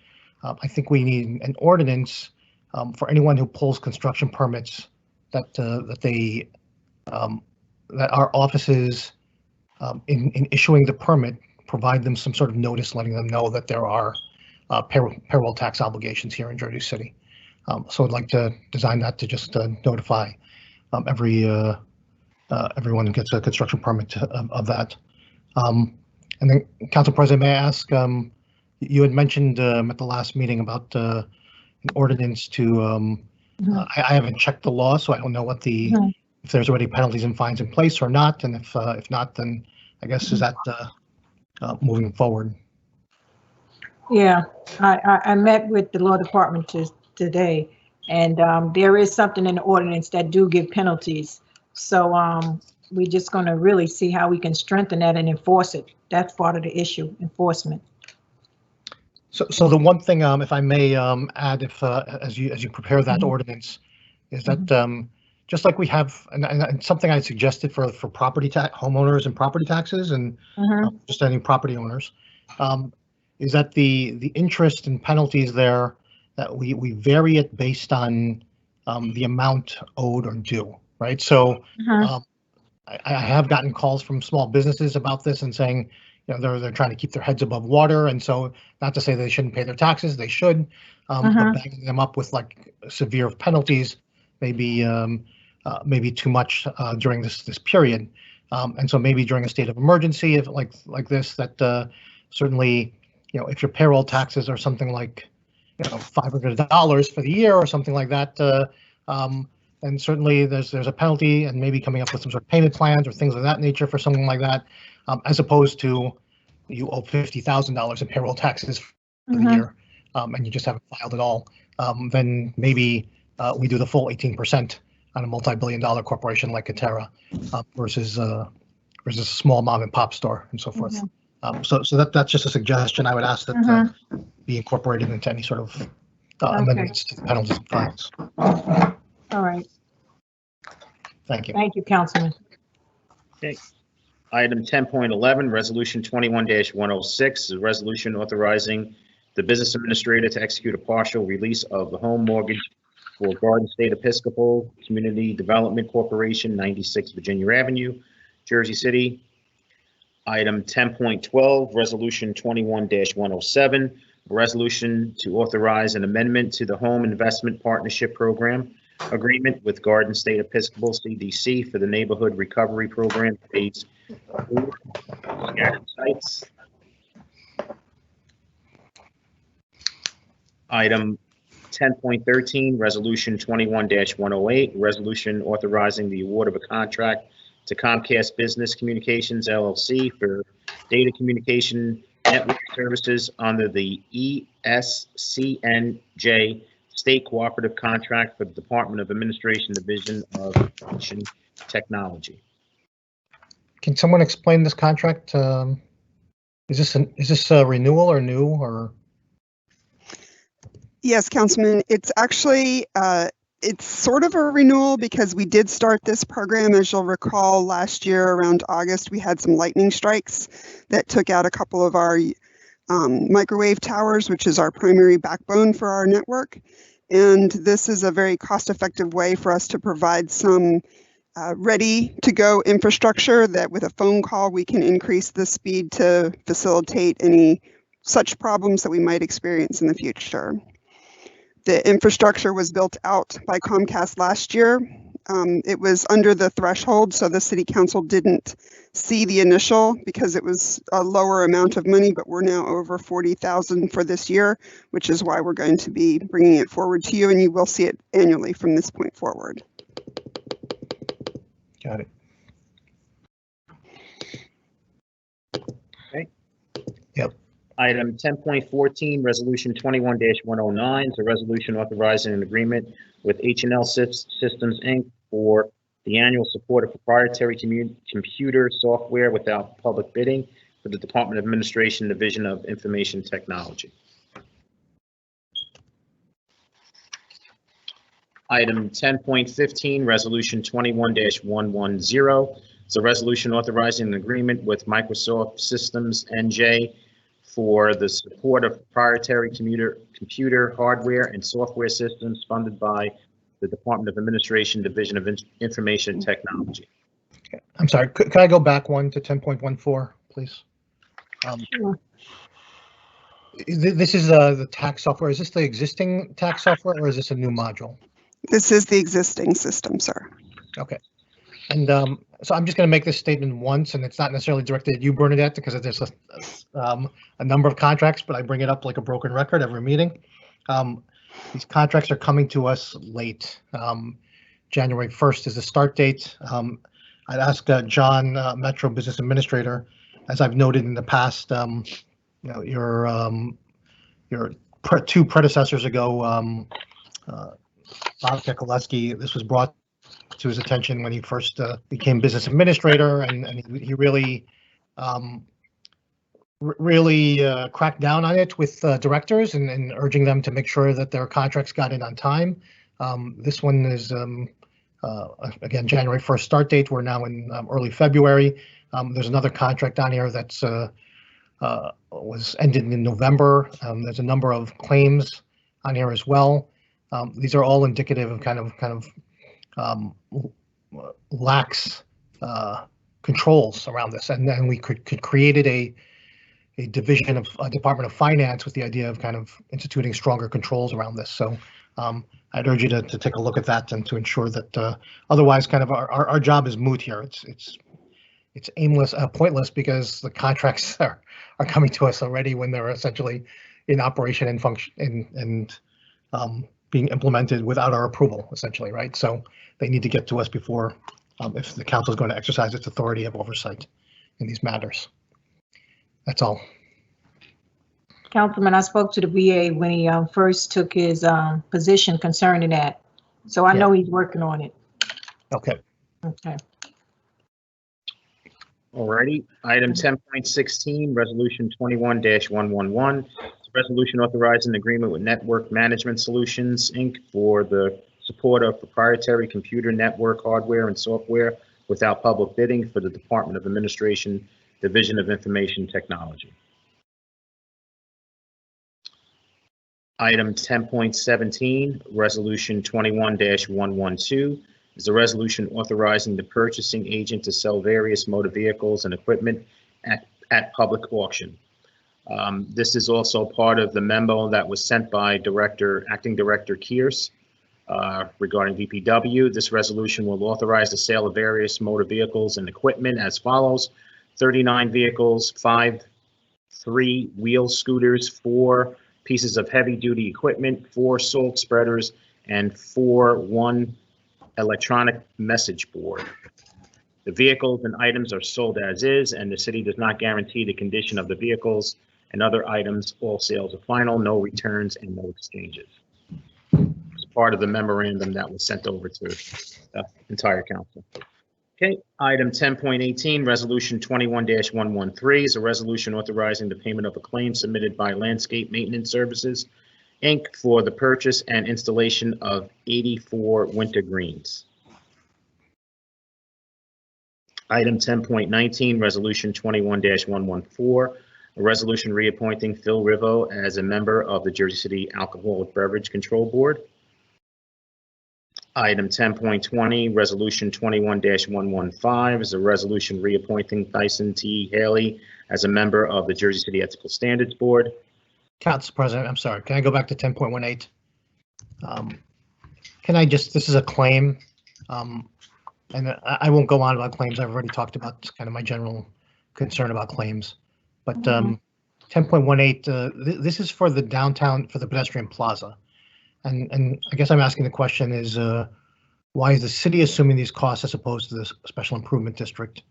I think we need an ordinance for anyone who pulls construction permits that that our offices in issuing the permit provide them some sort of notice, letting them know that there are payroll tax obligations here in Jersey City. So I'd like to design that to just notify everyone who gets a construction permit of that. And then, Council President, may I ask, you had mentioned at the last meeting about an ordinance to, I haven't checked the law, so I don't know what the, if there's already penalties and fines in place or not, and if not, then I guess is that moving forward? Yeah, I met with the law department today, and there is something in the ordinance that do give penalties. So we're just going to really see how we can strengthen that and enforce it. That's part of the issue, enforcement. So the one thing, if I may add, if as you prepare that ordinance, is that just like we have, and something I suggested for property tax homeowners and property taxes, and just any property owners, is that the interest and penalties there, that we vary it based on the amount owed or due, right? So I have gotten calls from small businesses about this and saying, you know, they're trying to keep their heads above water, and so not to say they shouldn't pay their taxes, they should, but backing them up with like severe penalties maybe too much during this period, and so maybe during a state of emergency, if like this, that certainly, you know, if your payroll taxes are something like, you know, $500 for the year or something like that, then certainly there's a penalty, and maybe coming up with some sort of payment plans or things of that nature for something like that, as opposed to you owe $50,000 in payroll taxes for the year, and you just haven't filed at all. Then maybe we do the full 18% on a multi-billion-dollar corporation like Katera, versus a small mom and pop store and so forth. So that's just a suggestion. I would ask that be incorporated into any sort of amendments to the penalties and fines. All right. Thank you. Thank you, Councilman. Okay. Item 10.11, Resolution 21-106 is a resolution authorizing the business administrator to execute a partial release of the home mortgage for Garden State Episcopal Community Development Corporation, 96 Virginia Avenue, Jersey City. Item 10.12, Resolution 21-107, a resolution to authorize an amendment to the Home Investment Partnership Program agreement with Garden State Episcopal CDC for the Neighborhood Recovery Program Phase 4 scattered sites. Item 10.13, Resolution 21-108, resolution authorizing the award of a contract to Comcast Business Communications LLC for data communication network services under the ESCNJ State Cooperative Contract for the Department of Administration Division of Information Technology. Can someone explain this contract? Is this a renewal or new or? Yes, Councilman, it's actually, it's sort of a renewal because we did start this program. As you'll recall, last year around August, we had some lightning strikes that took out a couple of our microwave towers, which is our primary backbone for our network. And this is a very cost-effective way for us to provide some ready-to-go infrastructure that with a phone call, we can increase the speed to facilitate any such problems that we might experience in the future. The infrastructure was built out by Comcast last year. It was under the threshold, so the City Council didn't see the initial because it was a lower amount of money, but we're now over 40,000 for this year, which is why we're going to be bringing it forward to you, and you will see it annually from this point forward. Got it. Okay. Yep. Item 10.14, Resolution 21-109 is a resolution authorizing an agreement with H&L Systems, Inc. for the annual support of proprietary computer software without public bidding for the Department of Administration Division of Information Technology. Item 10.15, Resolution 21-110 is a resolution authorizing an agreement with Microsoft Systems NJ for the support of proprietary computer hardware and software systems funded by the Department of Administration Division of Information Technology. Okay. I'm sorry, could I go back one to 10.14, please? Sure. This is the tax software. Is this the existing tax software or is this a new module? This is the existing system, sir. Okay. And so I'm just going to make this statement once, and it's not necessarily directed at you, Bernadette, because there's a number of contracts, but I bring it up like a broken record every meeting. These contracts are coming to us late. January 1st is the start date. I'd ask John, Metro Business Administrator, as I've noted in the past, you know, your two predecessors ago, Bob Kekaleski, this was brought to his attention when he first became business administrator, and he really cracked down on it with directors and urging them to make sure that their contracts got in on time. This one is, again, January 1st start date. We're now in early February. There's another contract on here that's was ended in November. There's a number of claims on here as well. These are all indicative of kind of lax controls around this, and then we could created a division of a Department of Finance with the idea of kind of instituting stronger controls around this. So I'd urge you to take a look at that and to ensure that otherwise kind of our job is moot here. It's aimless, pointless, because the contracts are coming to us already when they're essentially in operation and function and being implemented without our approval, essentially, right? So they need to get to us before if the council is going to exercise its authority of oversight in these matters. That's all. Councilman, I spoke to the VA when he first took his position concerning that. So I know he's working on it. Okay. Okay. Alrighty. Item 10.16, Resolution 21-111. It's a resolution authorizing an agreement with Network Management Solutions, Inc. for the support of proprietary computer network hardware and software without public bidding for the Department of Administration Division of Information Technology. Item 10.17, Resolution 21-112 is a resolution authorizing the purchasing agent to sell various motor vehicles and equipment at public auction. This is also part of the memo that was sent by Acting Director Kearse regarding DPW. This resolution will authorize the sale of various motor vehicles and equipment as follows: 39 vehicles, 5 3-wheel scooters, 4 pieces of heavy-duty equipment, 4 salt spreaders, and 1 electronic message board. The vehicles and items are sold as is, and the city does not guarantee the condition of the vehicles and other items. All sales are final, no returns and no exchanges. It's part of the memorandum that was sent over to the entire council. Okay, item 10.18, resolution 21-113 is a resolution authorizing the payment of a claim submitted by Landscape Maintenance Services, Inc. for the purchase and installation of 84 winter greens. Item 10.19, resolution 21-114, a resolution reappointing Phil Rivo as a member of the Jersey City Alcoholic Beverage Control Board. Item 10.20, resolution 21-115 is a resolution reappointing Tyson T. Haley as a member of the Jersey City Ethical Standards Board. Council President, I'm sorry, can I go back to 10.18? Can I just, this is a claim, and I won't go on about claims. I've already talked about kind of my general concern about claims. But 10.18, this is for the downtown, for the pedestrian plaza. And I guess I'm asking the question is, why is the city assuming these costs as opposed to the special improvement district?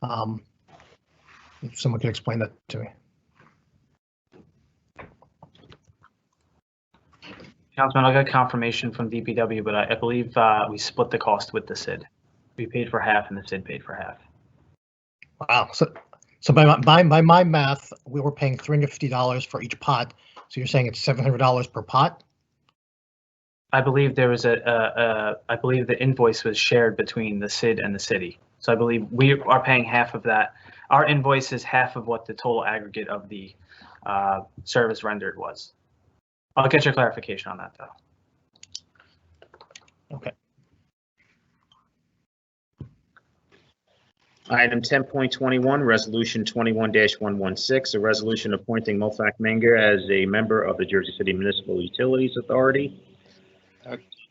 If someone could explain that to me. Councilman, I'll get confirmation from DPW, but I believe we split the cost with the SID. We paid for half and the SID paid for half. Wow. So by my math, we were paying $350 for each pot. So you're saying it's $700 per pot? I believe there was I believe the invoice was shared between the SID and the city. So I believe we are paying half of that. Our invoice is half of what the total aggregate of the service rendered was. I'll get your clarification on that though. Okay. Item 10.21, resolution 21-116, a resolution appointing Mofak Menger as a member of the Jersey City Municipal Utilities Authority.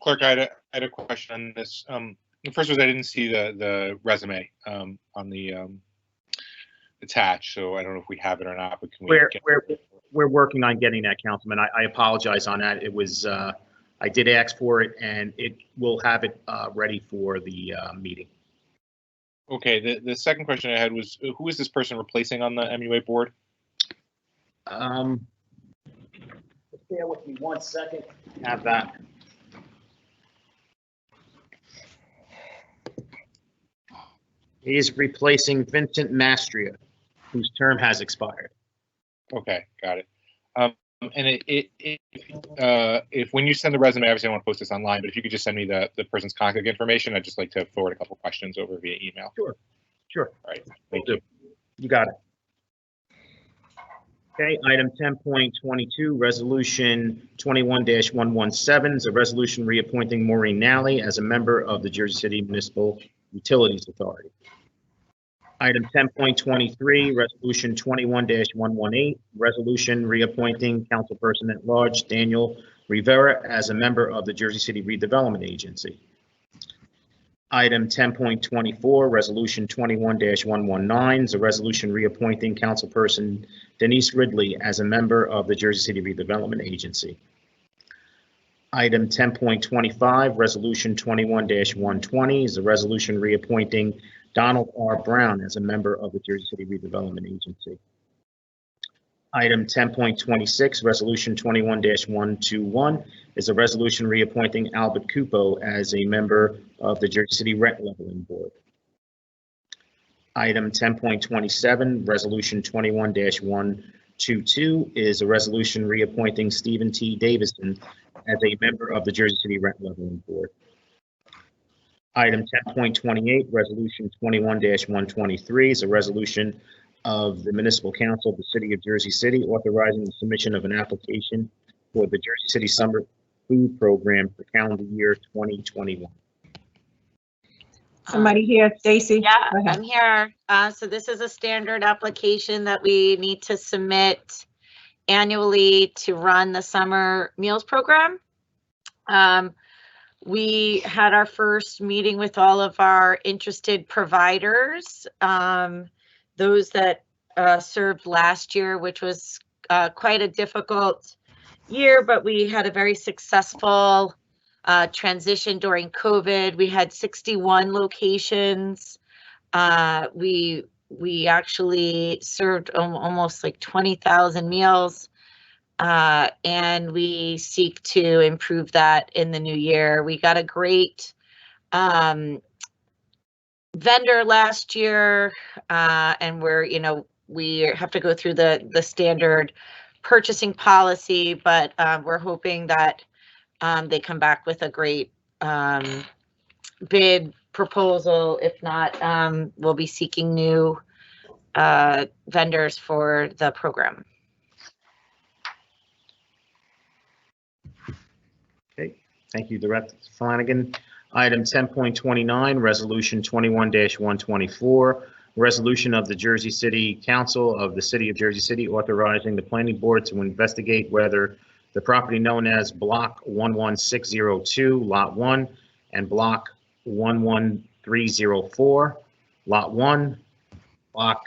Clerk, I had a question on this. First was I didn't see the resume on the attached, so I don't know if we have it or not. But can we? We're working on getting that, Councilman. I apologize on that. It was I did ask for it, and we'll have it ready for the meeting. Okay. The second question I had was, who is this person replacing on the MUA board? Bear with me 1 second. Have that. He is replacing Vincent Mastria, whose term has expired. Okay, got it. And if when you send the resume, obviously I want to post this online, but if you could just send me the person's contact information, I'd just like to forward a couple questions over via email. Sure. All right, thank you. You got it. Okay, item 10.22, resolution 21-117 is a resolution reappointing Maureen Nally as a member of the Jersey City Municipal Utilities Authority. Item 10.23, resolution 21-118, resolution reappointing councilperson at large Daniel Rivera as a member of the Jersey City Redevelopment Agency. Item 10.24, resolution 21-119 is a resolution reappointing councilperson Denise Ridley as a member of the Jersey City Redevelopment Agency. Item 10.25, resolution 21-120 is a resolution reappointing Donald R. Brown as a member of the Jersey City Redevelopment Agency. Item 10.26, resolution 21-121 is a resolution reappointing Albert Cupo as a member of the Jersey City Rent Leveling Board. Item 10.27, resolution 21-122 is a resolution reappointing Stephen T. Davison as a member of the Jersey City Rent Leveling Board. Item 10.28, resolution 21-123 is a resolution of the Municipal Council of the City of Jersey City authorizing the submission of an application for the Jersey City Summer Food Program for calendar year 2021. Somebody here, Stacy? Yeah, I'm here. So this is a standard application that we need to submit annually to run the summer meals program. We had our first meeting with all of our interested providers, those that served last year, which was quite a difficult year, but we had a very successful transition during COVID. We had 61 locations. We actually served almost like 20,000 meals, and we seek to improve that in the new year. We got a great vendor last year, and we have to go through the standard purchasing policy, but we're hoping that they come back with a great bid proposal. If not, we'll be seeking new vendors for the program. Okay, thank you, Director Flanagan. Item 10.29, Resolution 21-124, resolution of the Jersey City Council of the City of Jersey City authorizing the Planning Board to investigate whether the property known as Block 11602, Lot 1, and Block 11304, Lot 1, Block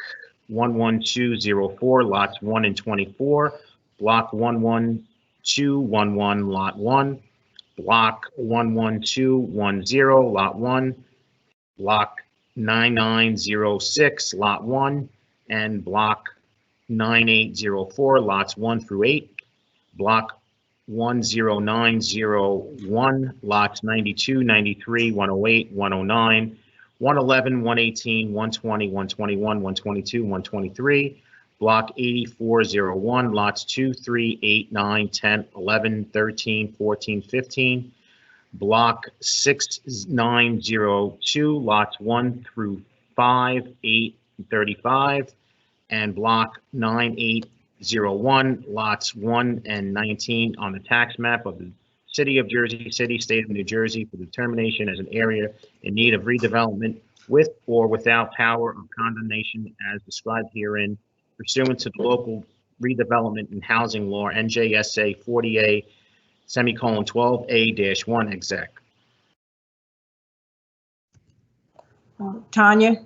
11204, Lots 1 and 24, Block 11211, Lot 1, Block 11210, Lot 1, Block 9906, Lot 1, and Block 9804, Lots 1 through 8, Block 10901, Lots 92, 93, 108, 109, 111, 118, 120, 121, 122, 123, Block 8401, Lots 2, 3, 8, 9, 10, 11, 13, 14, 15, Block 6902, Lots 1 through 5, 8, 35, and Block 9801, Lots 1 and 19 on the tax map of the City of Jersey City, State of New Jersey, for determination as an area in need of redevelopment with or without power of condemnation as described herein pursuant to the local redevelopment and housing law, NJSA 40A:12A-1 exec. Tanya?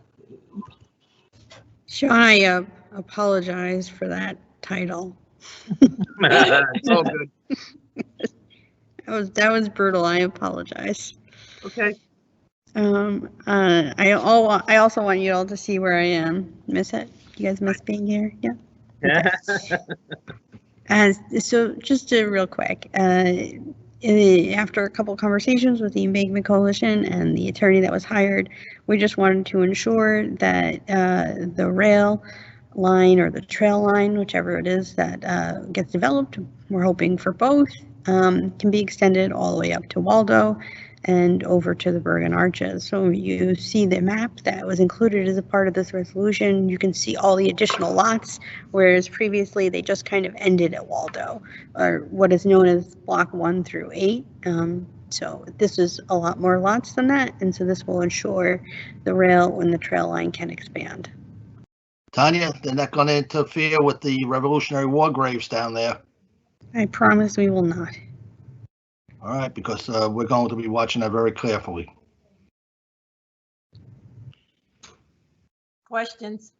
Sean, I apologize for that title. It's all good. That was brutal. I apologize. Okay. I also want you all to see where I am. Miss it? You guys miss being here? Yeah. So just real quick, after a couple conversations with the Embankment Coalition and the attorney that was hired, we just wanted to ensure that the rail line or the trail line, whichever it is that gets developed, we're hoping for both, can be extended all the way up to Waldo and over to the Bergen Arches. So you see the map that was included as a part of this resolution. You can see all the additional lots, whereas previously they just kind of ended at Waldo, or what is known as Block 1 through 8. So this is a lot more lots than that, and so this will ensure the rail and the trail line can expand. Tanya, they're not going to interfere with the Revolutionary War graves down there. I promise we will not. All right, because we're going to be watching that very carefully. Questions?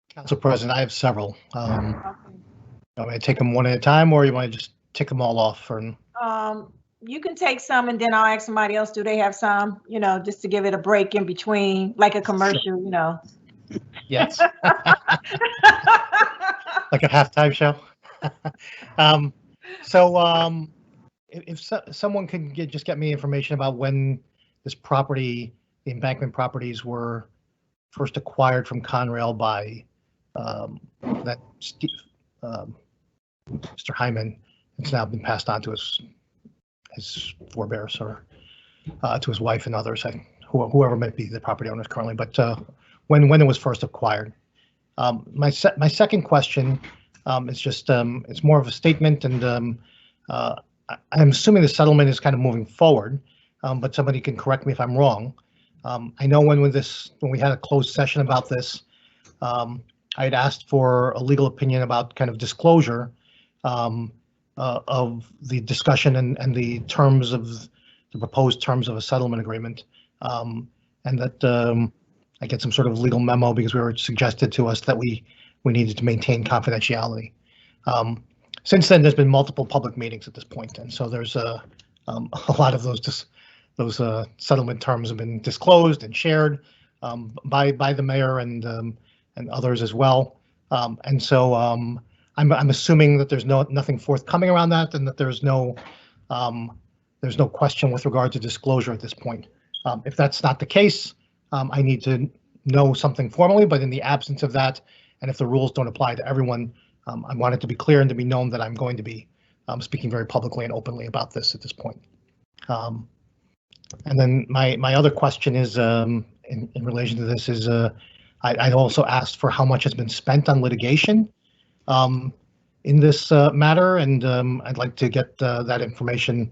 Council President, I have several. You want me to take them one at a time, or you want to just tick them all off? You can take some and then I'll ask somebody else, do they have some, just to give it a break in between, like a commercial, Yes. Like a halftime show. If someone can just get me information about when this property, the embankment properties, were first acquired from Conrail by Mr. Hyman, it's now been passed on to his forebears or to his wife and others, whoever might be the property owners currently. But when it was first acquired. My second question is just it's more of a statement, and I'm assuming the settlement is kind of moving forward, but somebody can correct me if I'm wrong. I know when we had a closed session about this, I had asked for a legal opinion about kind of disclosure of the discussion and the terms of the proposed terms of a settlement agreement, and that I get some sort of legal memo because we were suggested to us that we needed to maintain confidentiality. since then, there's been multiple public meetings at this point, and so there's a lot of those settlement terms have been disclosed and shared by the mayor and others as well. And so I'm assuming that there's nothing forthcoming around that, and that there's no question with regard to disclosure at this point. If that's not the case, I need to know something formally, but in the absence of that, and if the rules don't apply to everyone, I want it to be clear and to be known that I'm going to be speaking very publicly and openly about this at this point. And then my other question is in relation to this is I also asked for how much has been spent on litigation in this matter, and I'd like to get that information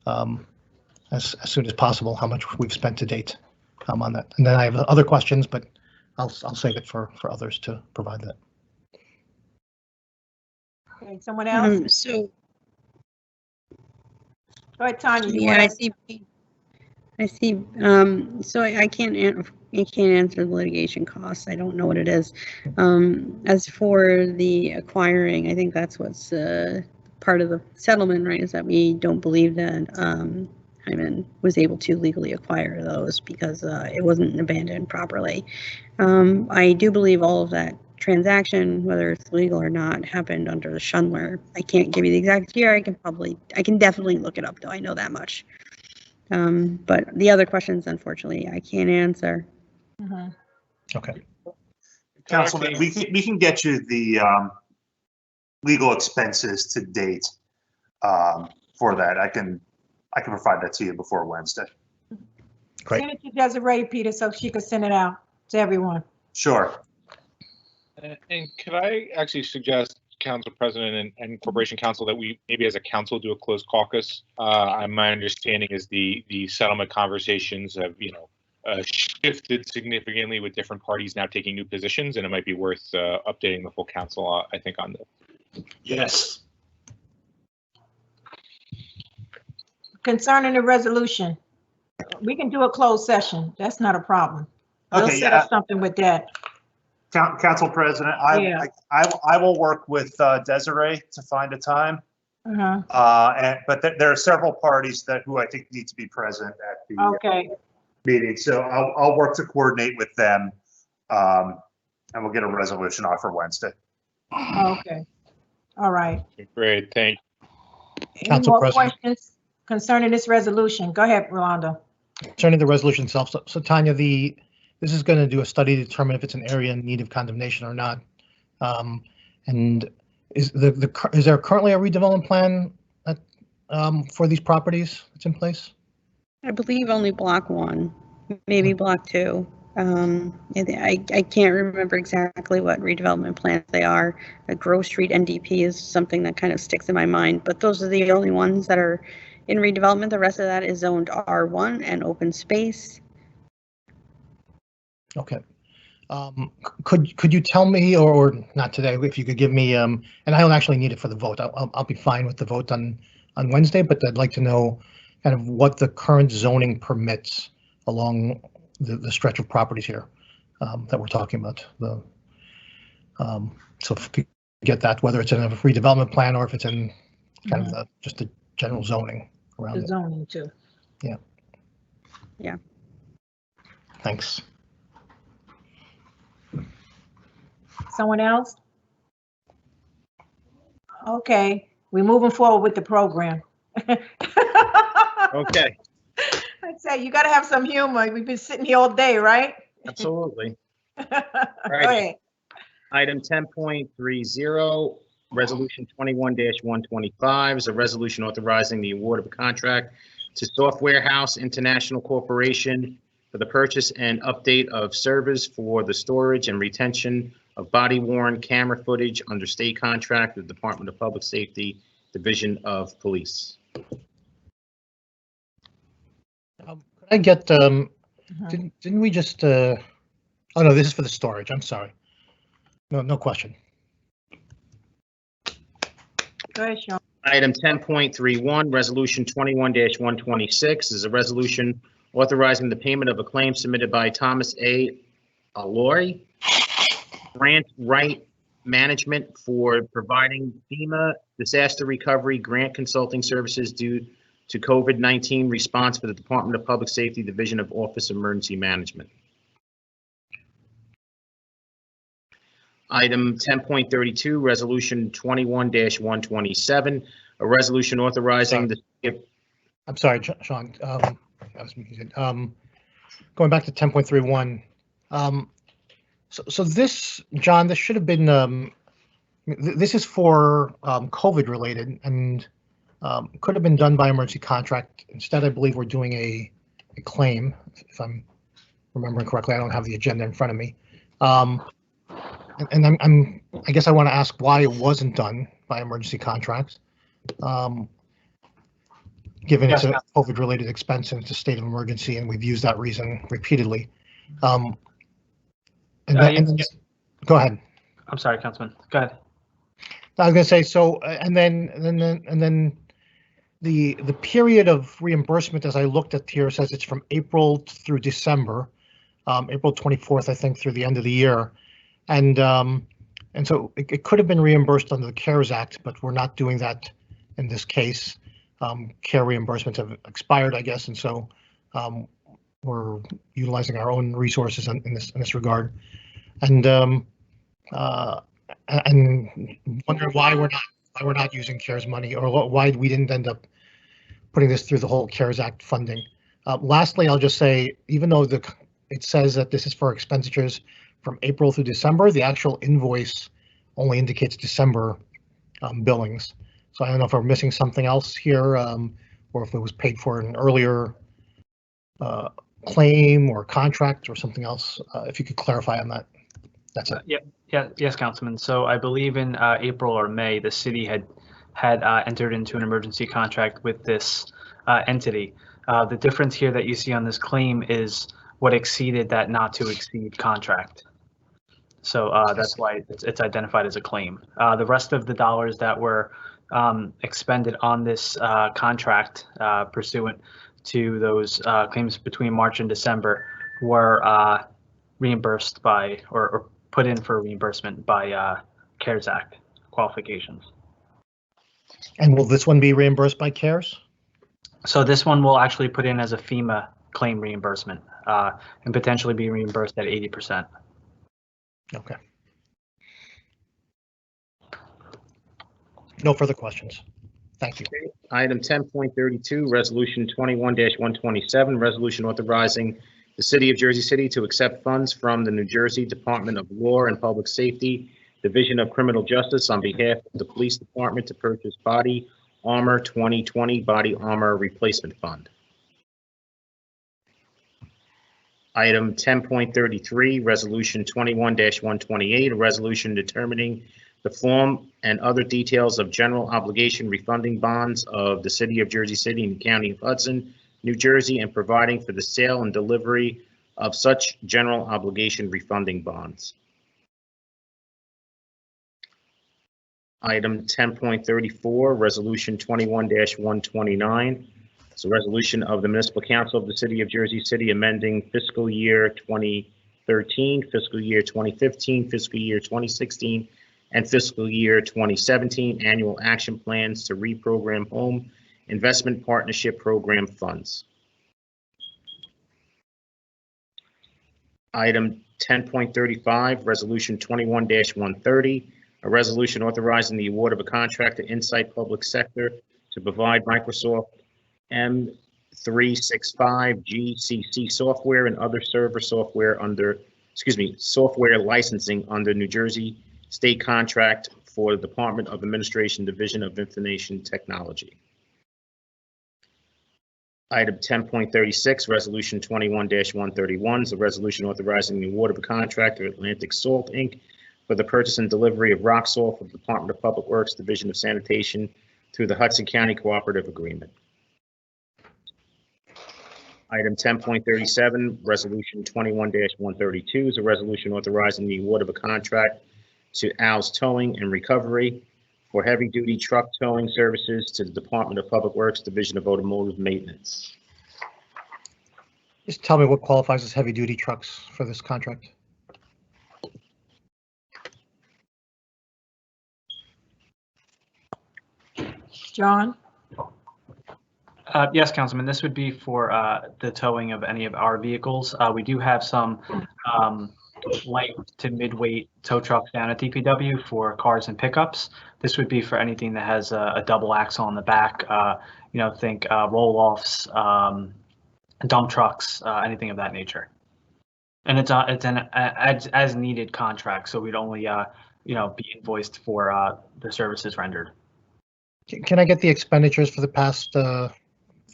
as soon as possible, how much we've spent to date on that. And then I have other questions, but I'll save it for others to provide that. Okay, someone else? So, go ahead, Tanya. yeah, I see. So I can't answer the litigation costs. I don't know what it is. As for the acquiring, I think that's what's part of the settlement, right? Is that we don't believe that Hyman was able to legally acquire those because it wasn't abandoned properly. I do believe all of that transaction, whether it's legal or not, happened under the Schundler. I can't give you the exact year. I can definitely look it up though. I know that much. But the other questions, unfortunately, I can't answer. Okay. Councilman, we can get you the legal expenses to date for that. I can provide that to you before Wednesday. Great. Send it to Desiree, Peter, so she could send it out to everyone. Sure. And could I actually suggest, Council President and Corporation Council, that we maybe as a council do a closed caucus? My understanding is the settlement conversations have, shifted significantly with different parties now taking new positions, and it might be worth updating the full council, I think, on this. Yes. Concerning the resolution, we can do a closed session. That's not a problem. We'll Okay, set up something with that. Council President, I will work with Desiree to find a time. But there are several parties who I think need to be present at the meeting. So I'll work to coordinate with them, and we'll get a resolution off for Wednesday. Okay. All right. Great. Thank you. Any more questions concerning this resolution? Go ahead, Rolando. Concerning the resolution itself, so Tanya, this is going to do a study to determine if it's an area in need of condemnation or not. And is there currently a redevelopment plan for these properties that's in place? I believe only block 1, maybe block 2. I can't remember exactly what redevelopment plans they are. A Grove Street NDP is something that kind of sticks in my mind, but those are the only ones that are in redevelopment. The rest of that is zoned R1 and open space. Okay. Could you tell me, or not today, if you could give me, and I don't actually need it for the vote. I'll be fine with the vote on Wednesday, but I'd like to know kind of what the current zoning permits along the stretch of properties here that we're talking about. So if you get that, whether it's in a redevelopment plan or if it's in kind of just the general zoning around the zoning too. Yeah. Yeah. Thanks. Someone else? Okay, we're moving forward with the program. Okay. I'd say you got to have some humor. We've been sitting here all day, right? Absolutely. All right. Item 10.30, Resolution 21-125 is a resolution authorizing the award of a contract to Software House International Corporation for the purchase and update of servers for the storage and retention of body-worn camera footage under state contract with the Department of Public Safety, Division of Police. Could I get, didn't we just, oh no, this is for the storage, I'm sorry. No question. Go ahead, Sean. Item 10.31, Resolution 21-126 is a resolution authorizing the payment of a claim submitted by Thomas A. Alloy, Grant Wright management for providing FEMA disaster recovery grant consulting services due to COVID-19 response for the Department of Public Safety Division of Office of Emergency Management. Item 10.32, Resolution 21-127, a resolution authorizing the. I'm sorry, Sean. I was muted. Going back to 10.31. So this, John, this should have been. This is for COVID related and could have been done by emergency contract. Instead, I believe we're doing a claim. If I'm remembering correctly, I don't have the agenda in front of me. And I guess I want to ask why it wasn't done by emergency contracts, given it's a COVID-related expense and it's a state of emergency, and we've used that reason repeatedly. Go ahead. I'm sorry, Councilman. Go ahead. I was going to say so, and then the period of reimbursement, as I looked at here, says it's from April through December, April 24th, I think, through the end of the year. And so it could have been reimbursed under the CARES Act, but we're not doing that in this case. CARE reimbursements have expired, I guess, and so we're utilizing our own resources in this regard. And wondering why we're not using CARES money, or why we didn't end up putting this through the whole CARES Act funding. Lastly, I'll just say, even though it says that this is for expenditures from April through December, the actual invoice only indicates December billings. So I don't know if we're missing something else here, or if it was paid for in an earlier claim or contract or something else. If you could clarify on that. That's it. Yes, Councilman. So I believe in April or May, the city had entered into an emergency contract with this entity. The difference here that you see on this claim is what exceeded that not to exceed contract. So that's why it's identified as a claim. The rest of the dollars that were expended on this contract pursuant to those claims between March and December were reimbursed by or put in for reimbursement by CARES Act qualifications. And will this one be reimbursed by CARES? So this one will actually put in as a FEMA claim reimbursement and potentially be reimbursed at 80%. Okay. No further questions. Thank you. Item 10.32, Resolution 21-127, resolution authorizing the City of Jersey City to accept funds from the New Jersey Department of Law and Public Safety, Division of Criminal Justice, on behalf of the Police Department to purchase Body Armor 2020 Body Armor Replacement Fund. Item 10.33, Resolution 21-128, a resolution determining the form and other details of general obligation refunding bonds of the City of Jersey City and the County of Hudson, New Jersey, and providing for the sale and delivery of such general obligation refunding bonds. Item 10.34, Resolution 21-129. It's a resolution of the Municipal Council of the City of Jersey City amending fiscal year 2013, fiscal year 2015, fiscal year 2016, and fiscal year 2017 annual action plans to reprogram home investment partnership program funds. Item 10.35, Resolution 21-130, a resolution authorizing the award of a contract to Insight Public Sector to provide Microsoft M365 GCC software and other server software software licensing under New Jersey State contract for the Department of Administration Division of Information Technology. Item 10.36, Resolution 21-131 is a resolution authorizing the award of a contract to Atlantic Salt, Inc. for the purchase and delivery of rock salt for the Department of Public Works Division of Sanitation through the Hudson County Cooperative Agreement. Item 10.37, Resolution 21-132 is a resolution authorizing the award of a contract to Al's Towing and Recovery for heavy-duty truck towing services to the Department of Public Works Division of Automotive Maintenance. Just tell me what qualifies as heavy-duty trucks for this contract. John? Yes, Councilman, this would be for the towing of any of our vehicles. We do have some light to mid-weight tow trucks down at DPW for cars and pickups. This would be for anything that has a double axle on the back, think roll-offs, dump trucks, anything of that nature. And it's an as needed contract, so we'd only be invoiced for the services rendered. Can I get the expenditures for the past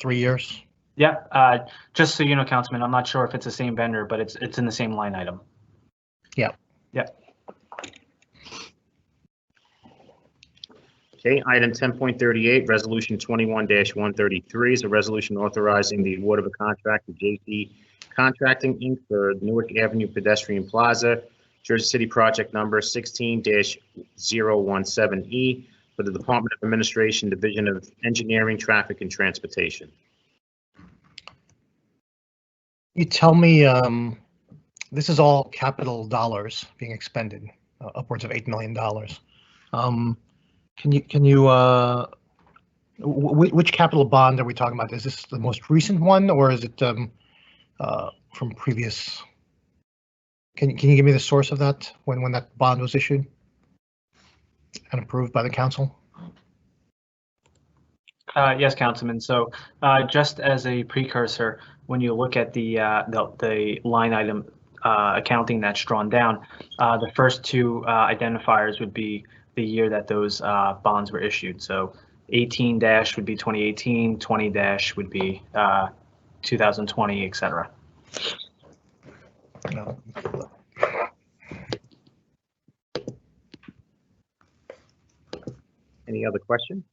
3 years? Yeah, just so you know, Councilman, I'm not sure if it's the same vendor, but it's in the same line item. Yeah. Yeah. Okay, item 10.38, resolution 21-133 is a resolution authorizing the award of a contract to JC Contracting Inc. for Newark Avenue Pedestrian Plaza, Jersey City project number 16-017E for the Department of Administration, Division of Engineering, Traffic and Transportation. You tell me, this is all capital dollars being expended, upwards of $8 million. Which capital bond are we talking about? Is this the most recent one, or is it from previous? Can you give me the source of that, when that bond was issued and approved by the council? Yes, Councilman. So just as a precursor, when you look at the line item accounting that's drawn down, the first two identifiers would be the year that those bonds were issued. So 18- would be 2018, 20- would be 2020, et cetera. No. Any other question?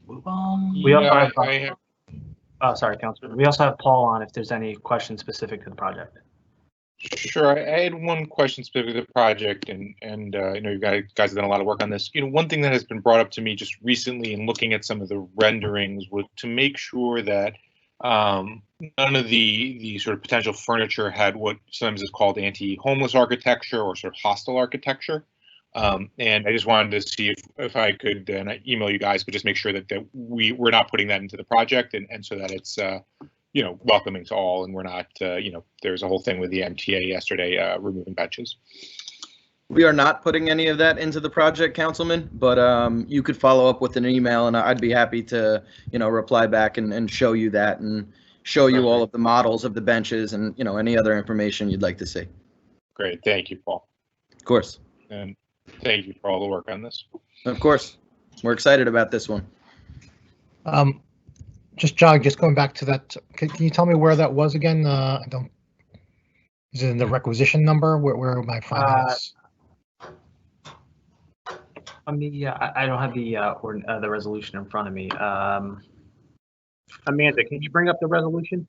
We also have, oh, sorry, Councilman. We also have Paul on if there's any questions specific to the project. Sure. I had one question specific to the project, and I know you guys have done a lot of work on this. One thing that has been brought up to me just recently in looking at some of the renderings was to make sure that none of the sort of potential furniture had what sometimes is called anti-homeless architecture or sort of hostile architecture. And I just wanted to see if I could, and I email you guys, but just make sure that we're not putting that into the project, and so that it's welcoming to all, and we're not there's a whole thing with the MTA yesterday removing benches. We are not putting any of that into the project, Councilman, but you could follow up with an email, and I'd be happy to reply back and show you that, and show you all of the models of the benches and any other information you'd like to see. Great, thank you, Paul. Of course. And thank you for all the work on this. Of course, we're excited about this one. Just John, just going back to that, can you tell me where that was again? Is it in the requisition number? Where am I finding this? I don't have the resolution in front of me. Amanda, can you bring up the resolution?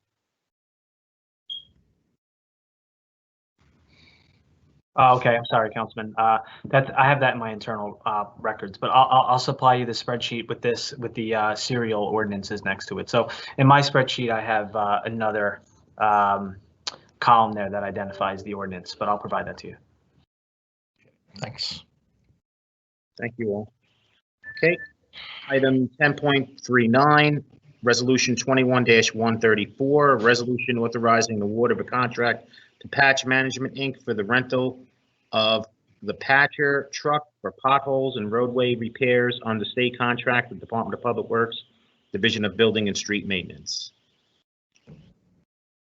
Okay, I'm sorry, Councilman. I have that in my internal records, but I'll supply you the spreadsheet with the serial ordinances next to it. So in my spreadsheet, I have another column there that identifies the ordinance, but I'll provide that to you. Thanks. Thank you all. Okay, item 10.39, resolution 21-134, resolution authorizing the award of a contract to Patch Management Inc. for the rental of the Patcher truck for potholes and roadway repairs on the state contract with Department of Public Works, Division of Building and Street Maintenance.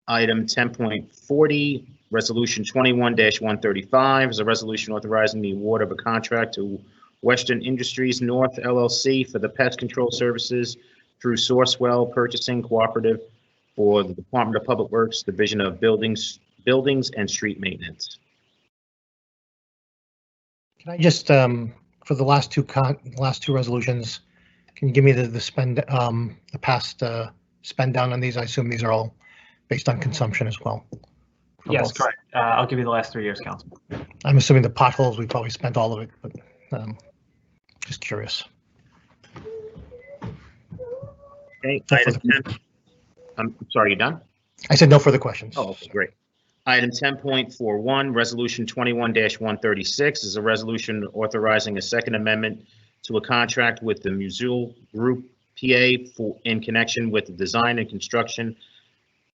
Item 10.40, resolution 21-135 is a resolution authorizing the award of a contract to Western Industries North LLC for the pest control services through Sourcewell Purchasing Cooperative for the Department of Public Works, Division of Buildings and Street Maintenance. Can I just, for the last two resolutions, can you give me the past spend down on these? I assume these are all based on consumption as well. Yes, correct. I'll give you the last 3 years, Councilman. I'm assuming the potholes, we probably spent all of it, but just curious. Okay, item 10. I'm sorry, you done? I said no further questions. Oh, okay, great. Item 10.41, resolution 21-136 is a resolution authorizing a second amendment to a contract with the Municipal Group PA in connection with the design and construction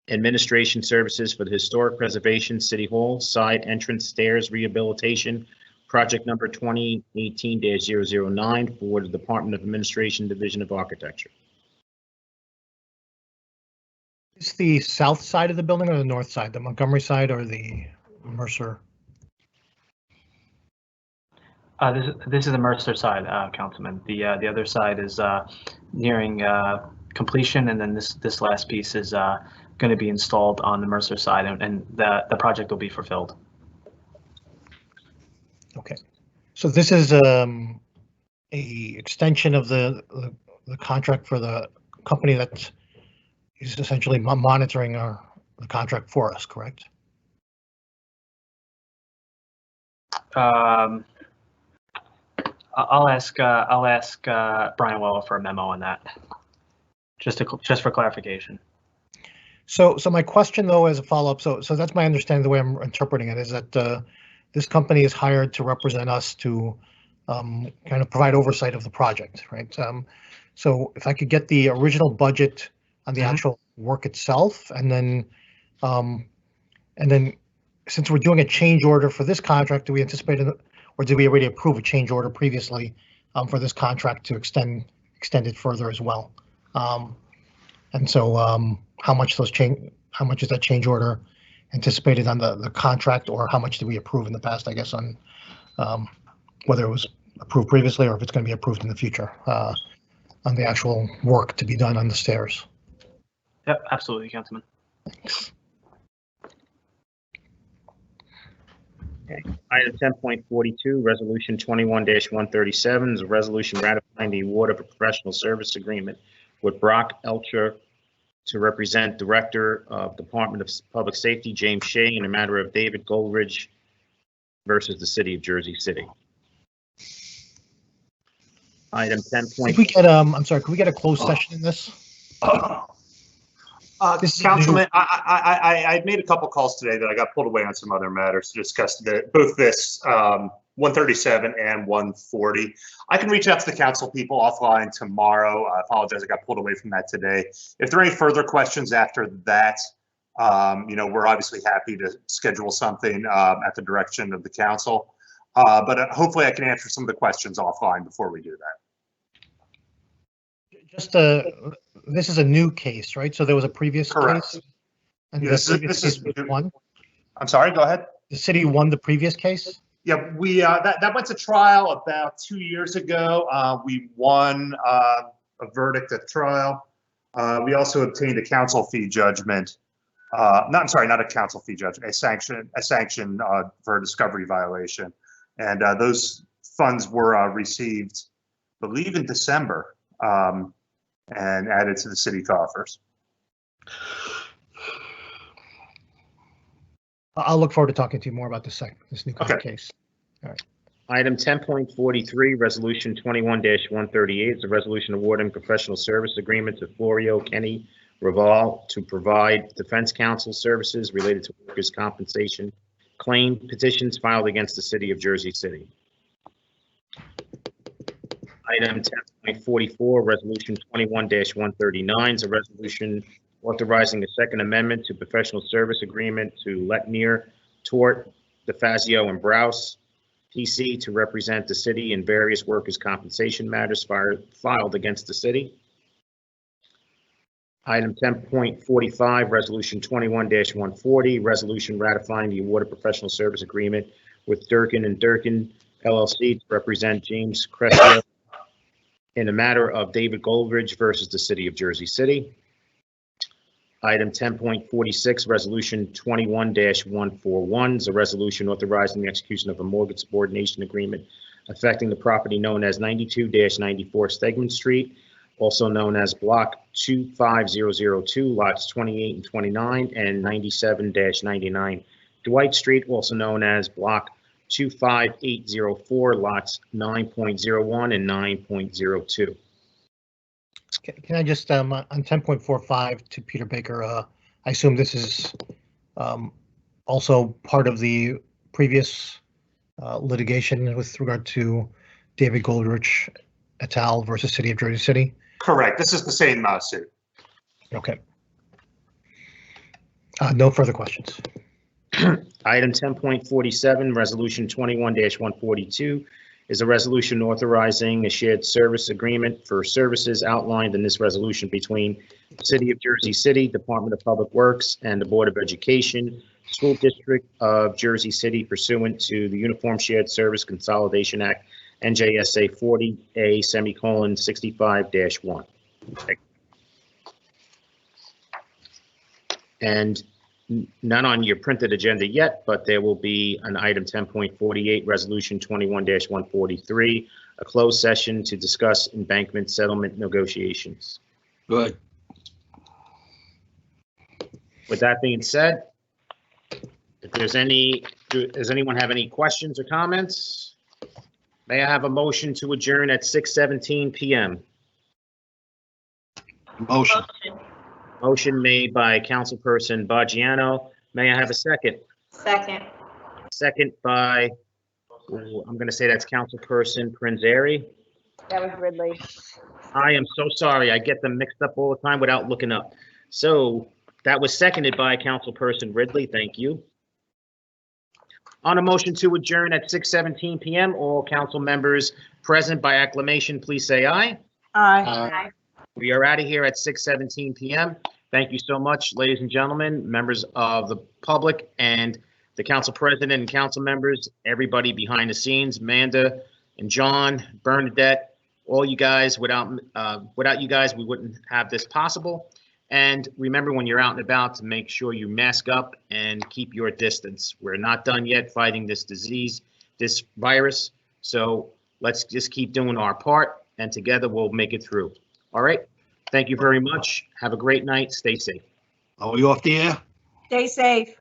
administration services for the historic preservation City Hall side entrance stairs rehabilitation, project number 2018-009 for the Department of Administration, Division of Architecture. Is the south side of the building or the north side, the Montgomery side or the Mercer? This is the Mercer side, Councilman. The other side is nearing completion, and then this last piece is going to be installed on the Mercer side, and the project will be fulfilled. Okay, so this is a extension of the contract for the company that is essentially monitoring the contract for us, correct? I'll ask Brian Weller for a memo on that, just for clarification. So my question though, as a follow-up, so that's my understanding. The way I'm interpreting it is that this company is hired to represent us to kind of provide oversight of the project, right? So if I could get the original budget on the actual work itself, and then since we're doing a change order for this contract, do we anticipate or did we already approve a change order previously for this contract to extend it further as well? And so how much is that change order anticipated on the contract, or how much did we approve in the past, I guess, on whether it was approved previously or if it's going to be approved in the future on the actual work to be done on the stairs? Yep, absolutely, Councilman. Thanks. Okay. Item 10.42, Resolution 21-137 is a resolution ratifying the award of a professional service agreement with Brock Elcher to represent Director of Department of Public Safety James Shea in a matter of David Goldridge versus the City of Jersey City. Item 10. Could we get I'm sorry, could we get a closed session in this? Councilman, I made a couple calls today that I got pulled away on some other matters to discuss both this 137 and 140. I can reach out to the council people offline tomorrow. I apologize, I got pulled away from that today. If there are any further questions after that, we're obviously happy to schedule something at the direction of the council. But hopefully I can answer some of the questions offline before we do that. Just this is a new case, right? So there was a previous case? And this is one? I'm sorry, go ahead. The city won the previous case? Yeah, we that went to trial about 2 years ago. We won a verdict at trial. We also obtained a council fee judgment. Not a council fee judgment, a sanction for a discovery violation. And those funds were received, I believe, in December and added to the city coffers. I'll look forward to talking to you more about this new case. All right. Item 10.43, Resolution 21-138 is a resolution awarding professional service agreement to Florio Kenny Raval to provide defense counsel services related to workers' compensation claim petitions filed against the City of Jersey City. Item 10.44, Resolution 21-139 is a resolution authorizing a second amendment to professional service agreement to Letnier, Tort, DeFazio, and Browse, PC, to represent the city in various workers' compensation matters filed against the city. Item 10.45, Resolution 21-140, resolution ratifying the award of professional service agreement with Durkin and Durkin LLC to represent James Crescio in a matter of David Goldridge versus the City of Jersey City. Item 10.46, Resolution 21-141 is a resolution authorizing the execution of a mortgage subordination agreement affecting the property known as 92-94 Stegman Street, also known as Block 25002, lots 28 and 29, and 97-99 Dwight Street, also known as Block 25804, lots 9.01 and 9.02. Can I just, on 10.45 to Peter Baker, I assume this is also part of the previous litigation with regard to David Goldrich et al. Versus City of Jersey City? Correct. This is the same suit. Okay. No further questions. Item 10.47, Resolution 21-142 is a resolution authorizing a shared service agreement for services outlined in this resolution between the City of Jersey City, Department of Public Works, and the Board of Education, School District of Jersey City pursuant to the Uniform Shared Service Consolidation Act, NJSA 40A:65-1. And not on your printed agenda yet, but there will be an item 10.48, Resolution 21-143, a closed session to discuss embankment settlement negotiations. Good. With that being said, if there's does anyone have any questions or comments? May I have a motion to adjourn at 6:17 p.m.? Motion. Motion made by Councilperson Baggiano. May I have a second? Second. Second by, I'm going to say that's Councilperson Prinzary. That was Ridley. I am so sorry. I get them mixed up all the time without looking up. So that was seconded by Councilperson Ridley. Thank you. On a motion to adjourn at 6:17 p.m., all council members present by acclamation, please say aye. Aye. We are out of here at 6:17 p.m. Thank you so much, ladies and gentlemen, members of the public and the council president and council members, everybody behind the scenes, Amanda and John, Bernadette, all you guys. Without you guys, we wouldn't have this possible. And remember, when you're out and about, to make sure you mask up and keep your distance. We're not done yet fighting this disease, this virus. So let's just keep doing our part, and together we'll make it through. All right. Thank you very much. Have a great night. Stay safe. Are we off the air? Stay safe.